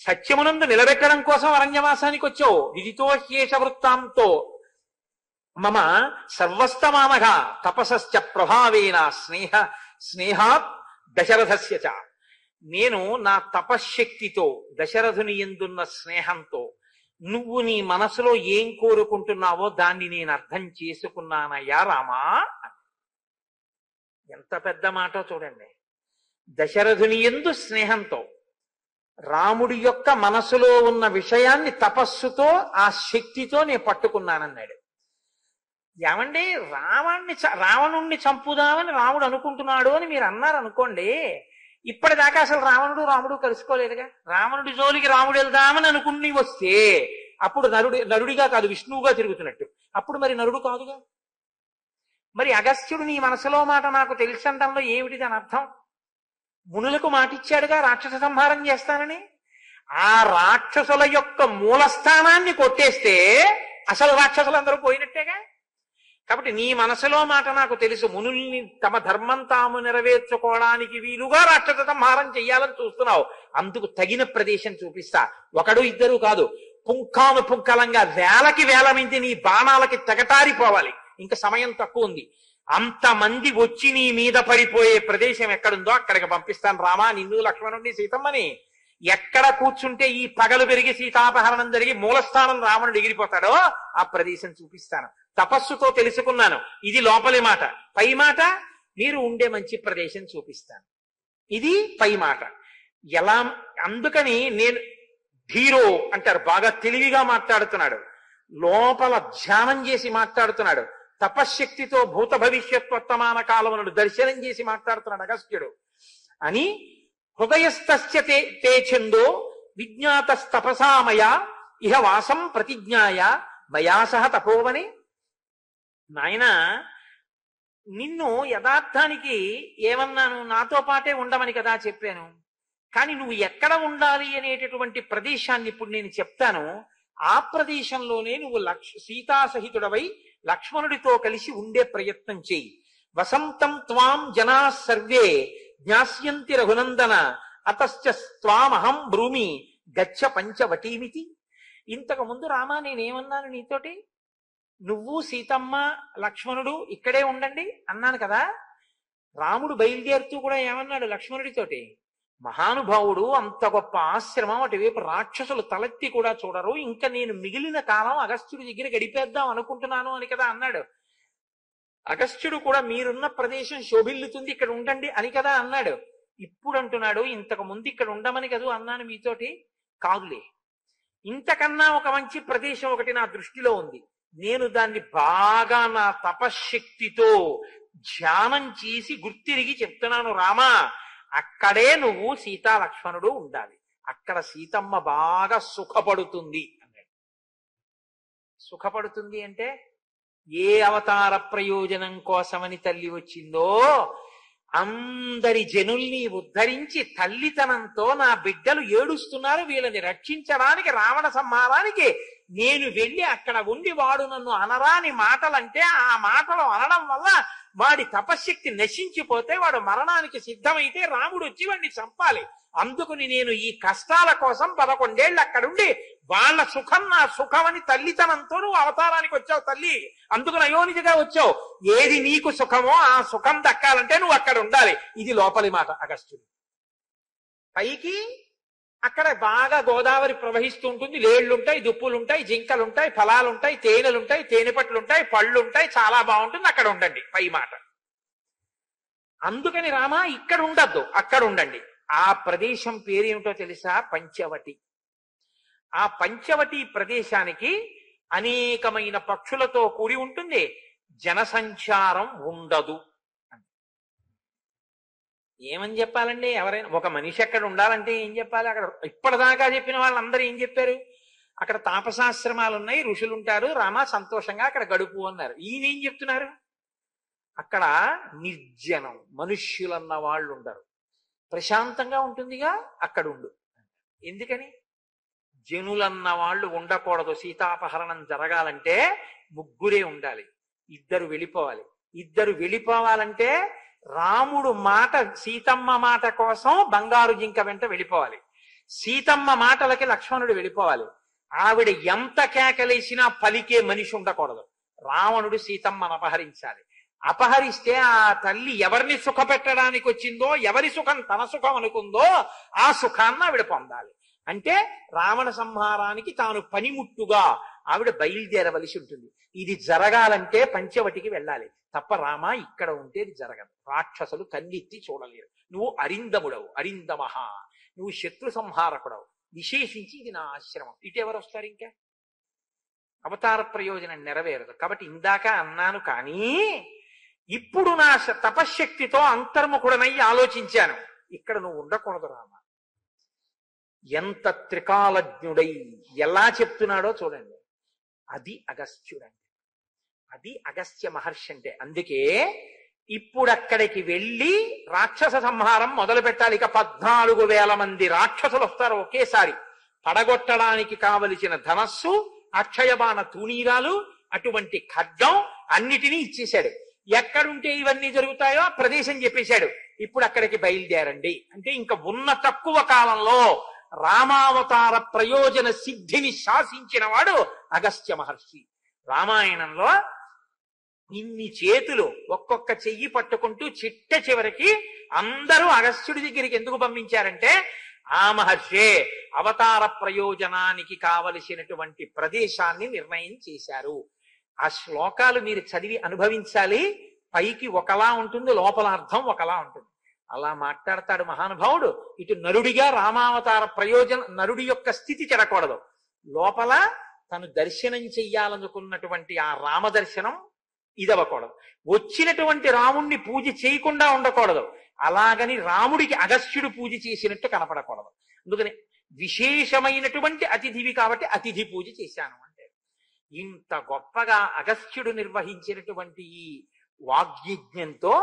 సత్యమునందు నిలబెట్టడం కోసం అరణ్యవాసానికి వచ్చావు. విదితో హ్యేష వృత్తాంతో మమ సర్వస్తమానగా తపసశ్చ ప్రభావేన స్నేహాత్ దశరథస్య చ. నేను నా తపశ్శక్తితో దశరథుని యందున్న స్నేహంతో నువ్వు నీ మనసులో ఏం కోరుకుంటున్నావో దాన్ని నేను అర్థం చేసుకున్నానయ్యా రామా. ఎంత పెద్ద మాట చూడండి. దశరథుని యందు స్నేహంతో రాముడి యొక్క మనసులో ఉన్న విషయాన్ని తపస్సుతో ఆ శక్తితో నేను పట్టుకున్నానన్నాడు. ఏమండి, రావణుణ్ణి చంపుదామని రాముడు అనుకుంటున్నాడు అని మీరు అన్నారు అనుకోండి. ఇప్పటిదాకా అసలు రాముడు కలుసుకోలేదుగా. రావణుడి జోలికి రాముడు వెళ్దామని అనుకుని వస్తే అప్పుడు నరుడిగా కాదు విష్ణువుగా తిరుగుతున్నట్టు. అప్పుడు మరి నరుడు కాదుగా. మరి అగస్త్యుడు నీ మనసులో మాట నాకు తెలిసంటంలో ఏమిటి దాని అర్థం? మునులకు మాటిచ్చాడుగా రాక్షస సంహారం చేస్తానని. ఆ రాక్షసుల యొక్క మూలస్థానాన్ని కొట్టేస్తే అసలు రాక్షసులందరూ పోయినట్టేగా. కాబట్టి నీ మనసులో మాట నాకు తెలుసు. మునుల్ని తమ ధర్మం తాము నెరవేర్చుకోవడానికి వీలుగా రాక్షస సంహారం చెయ్యాలని చూస్తున్నావు. అందుకు తగిన ప్రదేశం చూపిస్తా. 1 2 కాదు, పుంఖాను పుంఖలంగా వేలకి వేల మంది నీ బాణాలకి తెగటారిపోవాలి. ఇంకా సమయం తక్కువ ఉంది. అంతమంది వచ్చి నీ మీద పడిపోయే ప్రదేశం ఎక్కడుందో అక్కడికి పంపిస్తాను రామా, నిన్ను లక్ష్మణుడిని సీతమ్మని. ఎక్కడ కూర్చుంటే ఈ పగలు పెరిగి సీతాపహరణం జరిగి మూలస్థానం రావణుడు ఎగిరిపోతాడో ఆ ప్రదేశం చూపిస్తాను. తపస్సుతో తెలుసుకున్నాను. ఇది లోపలి మాట. పై మాట మీరు ఉండే మంచి ప్రదేశం చూపిస్తాను. ఇది పై మాట. ఎలా అందుకని నేను ధీరో అంటారు, బాగా తెలివిగా మాట్లాడుతున్నాడు, లోపల ధ్యానం చేసి మాట్లాడుతున్నాడు, తపశ్శక్తితో భూత భవిష్యత్ వర్తమాన కాలములను దర్శనం చేసి మాట్లాడుతున్నాడు అగస్త్యుడు అని. హృదయస్థస్య తే ఛందో విజ్ఞాతస్తపసామయ ఇహ వాసం ప్రతిజ్ఞాయ మయా సహ తపోవని. నాయన నిన్ను యథార్థానికి ఏమన్నాను, నాతో పాటే ఉండమని కదా చెప్పాను. కానీ నువ్వు ఎక్కడ ఉండాలి అనేటటువంటి ప్రదేశాన్ని ఇప్పుడు నేను చెప్తాను. ఆ ప్రదేశంలోనే నువ్వు సీతాసహితుడవై లక్ష్మణుడితో కలిసి ఉండే ప్రయత్నం చేయి. వసంతం త్వాం జనా సర్వే జ్ఞాస్యంతి రఘునందన అతశ్చ త్వామహం బ్రూమి గచ్చ పంచవటీమితి. ఇంతకు ముందు రామా నేనేమన్నాను నీతోటి, నువ్వు సీతమ్మ లక్ష్మణుడు ఇక్కడే ఉండండి అన్నాను కదా. రాముడు బయలుదేరుతూ కూడా ఏమన్నాడు లక్ష్మణుడితోటి, మహానుభావుడు అంత గొప్ప ఆశ్రమం, అటువైపు రాక్షసులు తలెత్తి కూడా చూడరు, ఇంకా నేను మిగిలిన కాలం అగస్త్యుడి దగ్గర గడిపేద్దాం అనుకుంటున్నాను అని కదా అన్నాడు. అగస్త్యుడు కూడా మీరున్న ప్రదేశం శోభిల్లుతుంది, ఇక్కడ ఉండండి అని కదా అన్నాడు. ఇప్పుడు అంటున్నాడు, ఇంతకు ముందు ఇక్కడ ఉండమని కదా అన్నాను మీతోటి. కాదులే, ఇంతకన్నా ఒక మంచి ప్రదేశం ఒకటి నా దృష్టిలో ఉంది. నేను దాన్ని బాగా నా తపశ్శక్తితో ధ్యానం చేసి గుర్తిరిగి చెప్తున్నాను రామా, అక్కడే నువ్వు సీతా లక్ష్మణుడు ఉండాలి. అక్కడ సీతమ్మ బాగా సుఖపడుతుంది అన్నాడు. సుఖపడుతుంది అంటే ఏ అవతార ప్రయోజనం కోసమని తల్లి వచ్చిందో అందరి జనుల్ని ఉద్ధరించి తల్లితనంతో నా బిడ్డలు ఏడుస్తున్నారు, వీళ్ళని రక్షించడానికి రావణ సంహారానికి నేను వెళ్ళి అక్కడ ఉండి వాడు నన్ను అనరాని మాటలంటే ఆ మాటలు అనడం వల్ల వాడి తపశ్శక్తి నశించిపోతే వాడు మరణానికి సిద్ధమైతే రాముడు వచ్చి వాడిని చంపాలి. అందుకుని నేను ఈ కష్టాల కోసం 11 ఏళ్ళు అక్కడుండి వాళ్ళ సుఖం నా సుఖం అని తల్లితనంతో నువ్వు అవతారానికి వచ్చావు తల్లి. అందుకు అయోనిజగా వచ్చావు. ఏది నీకు సుఖమో ఆ సుఖం దక్కాలంటే నువ్వు అక్కడ ఉండాలి. ఇది లోపలి మాట అగస్త్యుడు. పైకి అక్కడ బాగా గోదావరి ప్రవహిస్తూ ఉంటుంది, లేళ్లుంటాయి, దుప్పులుంటాయి, జింకలుంటాయి, ఫలాలుంటాయి, తేనెలుంటాయి, తేనెపట్లుంటాయి, పళ్ళుంటాయి, చాలా బాగుంటుంది, అక్కడ ఉండండి. పై మాట. అందుకని రామా ఇక్కడ ఉండద్దు, అక్కడ ఉండండి. ఆ ప్రదేశం పేరేమిటో తెలుసా? పంచవటి. ఆ పంచవటి ప్రదేశానికి అనేకమైన పక్షులతో కూడి ఉంటుంది, జనసంచారం ఉండదు. ఏమని చెప్పాలండి? ఎవరైనా ఒక మనిషి అక్కడ ఉండాలంటే ఏం చెప్పాలి? అక్కడ ఇప్పటిదాకా చెప్పిన వాళ్ళందరూ ఏం చెప్పారు? అక్కడ తాపసాశ్రమాలు ఉన్నాయి, ఋషులుంటారు, రామా సంతోషంగా అక్కడ గడుపు అన్నారు. ఈయనేం చెప్తున్నారు? అక్కడ నిర్జనం, మనుష్యులన్న వాళ్ళు ఉండరు, ప్రశాంతంగా ఉంటుందిగా, అక్కడ ఉండు. ఎందుకని? జనులన్న వాళ్ళు ఉండకూడదు. సీతాపహరణం జరగాలంటే ముగ్గురే ఉండాలి, ఇద్దరు వెళ్ళిపోవాలి. ఇద్దరు వెళ్ళిపోవాలంటే రాముడు మాట, సీతమ్మ మాట కోసం బంగారు జింక వెంట వెళ్ళిపోవాలి. సీతమ్మ మాటలకి లక్ష్మణుడు వెళ్ళిపోవాలి. ఆవిడ ఎంత కేకలేసినా పలికే మనిషి ఉండకూడదు. రావణుడు సీతమ్మను అపహరించాలి. అపహరిస్తే ఆ తల్లి ఎవరిని సుఖపెట్టడానికి వచ్చిందో, ఎవరి సుఖం తన సుఖం అనుకుందో ఆ సుఖాన్ని ఆవిడ పొందాలి. అంటే రావణ సంహారానికి తాను పనిముట్టుగా ఆవిడ బయలుదేరవలసి ఉంటుంది. ఇది జరగాలంటే పంచవటికి వెళ్ళాలి తప్ప రామ ఇక్కడ ఉంటే ఇది జరగదు. రాక్షసులు కన్నెత్తి చూడలేరు. నువ్వు అరిందముడవు, అరిందమహ, నువ్వు శత్రు సంహారకుడవు. విశేషించి ఇది నా ఆశ్రమం. ఇటు ఎవరు వస్తారు? ఇంకా అవతార ప్రయోజనం నెరవేరదు. కాబట్టి ఇందాక అన్నాను, కానీ ఇప్పుడు నా తపశ్శక్తితో అంతర్ముఖుడనై ఆలోచించాను, ఇక్కడ నువ్వు ఉండకూడదు రామ. ఎంత త్రికాలజ్ఞుడై ఎలా చెప్తున్నాడో చూడండి. అది అగస్త్యుడంటే, అది అగస్త్య మహర్షి అంటే. అందుకే ఇప్పుడు అక్కడికి వెళ్ళి రాక్షస సంహారం మొదలు పెట్టాలి. ఇక 14,000 మంది రాక్షసులు వస్తారు ఒకేసారి. పడగొట్టడానికి కావలసిన ధనస్సు, అక్షయబాణ తూణీరాలు, అటువంటి ఖడ్గం అన్నిటినీ ఇచ్చేశాడు. ఎక్కడుంటే ఇవన్నీ జరుగుతాయో ఆ ప్రదేశం చెప్పేశాడు. ఇప్పుడు అక్కడికి బయలుదేరండి అంటే ఇంకా ఉన్న తక్కువ కాలంలో రామావతార ప్రయోజన సిద్ధిని శాసించిన వాడు అగస్త్య మహర్షి. రామాయణంలో ఇన్ని చేతులు ఒక్కొక్క చెయ్యి పట్టుకుంటూ చిట్ట చివరికి అందరూ అగస్త్యుడి దగ్గరికి ఎందుకు పంపించారంటే ఆ మహర్షే అవతార ప్రయోజనానికి కావలసినటువంటి ప్రదేశాన్ని నిర్ణయం చేశారు. ఆ శ్లోకాలు మీరు చదివి అనుభవించాలి. పైకి ఒకలా ఉంటుంది, లోపల అర్థం ఒకలా ఉంటుంది. అలా మాట్లాడతాడు మహానుభావుడు. ఇటు నరుడిగా రామావతార నరుడి యొక్క స్థితి చెడకూడదు, లోపల తను దర్శనం చెయ్యాలనుకున్నటువంటి ఆ రామ దర్శనం ఇదవ్వకూడదు, వచ్చినటువంటి రాముణ్ణి పూజ చేయకుండా ఉండకూడదు, అలాగని రాముడికి అగస్త్యుడు పూజ చేసినట్టు కనపడకూడదు. అందుకని విశేషమైనటువంటి అతిథివి కాబట్టి అతిథి పూజ చేశాను అంటే. ఇంత గొప్పగా అగస్త్యుడు నిర్వహించినటువంటి ఈ వాగ్యజ్ఞంతో,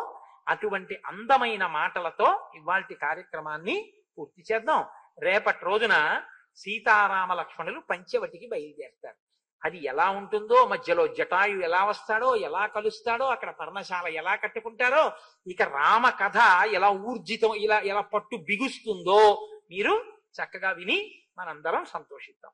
అటువంటి అందమైన మాటలతో ఇవాల్టి కార్యక్రమాన్ని పూర్తి చేద్దాం. రేపటి రోజున సీతారామ లక్ష్మణులు పంచవటికి బయలుదేరుతారు. అది ఎలా ఉంటుందో, మధ్యలో జటాయు ఎలా వస్తాడో, ఎలా కలుస్తాడో, అక్కడ పర్ణశాల ఎలా కట్టుకుంటారో, ఇక రామ కథ ఎలా ఊర్జితం, ఎలా పట్టు బిగుస్తుందో మీరు చక్కగా విని మనందరం సంతోషిద్దాం.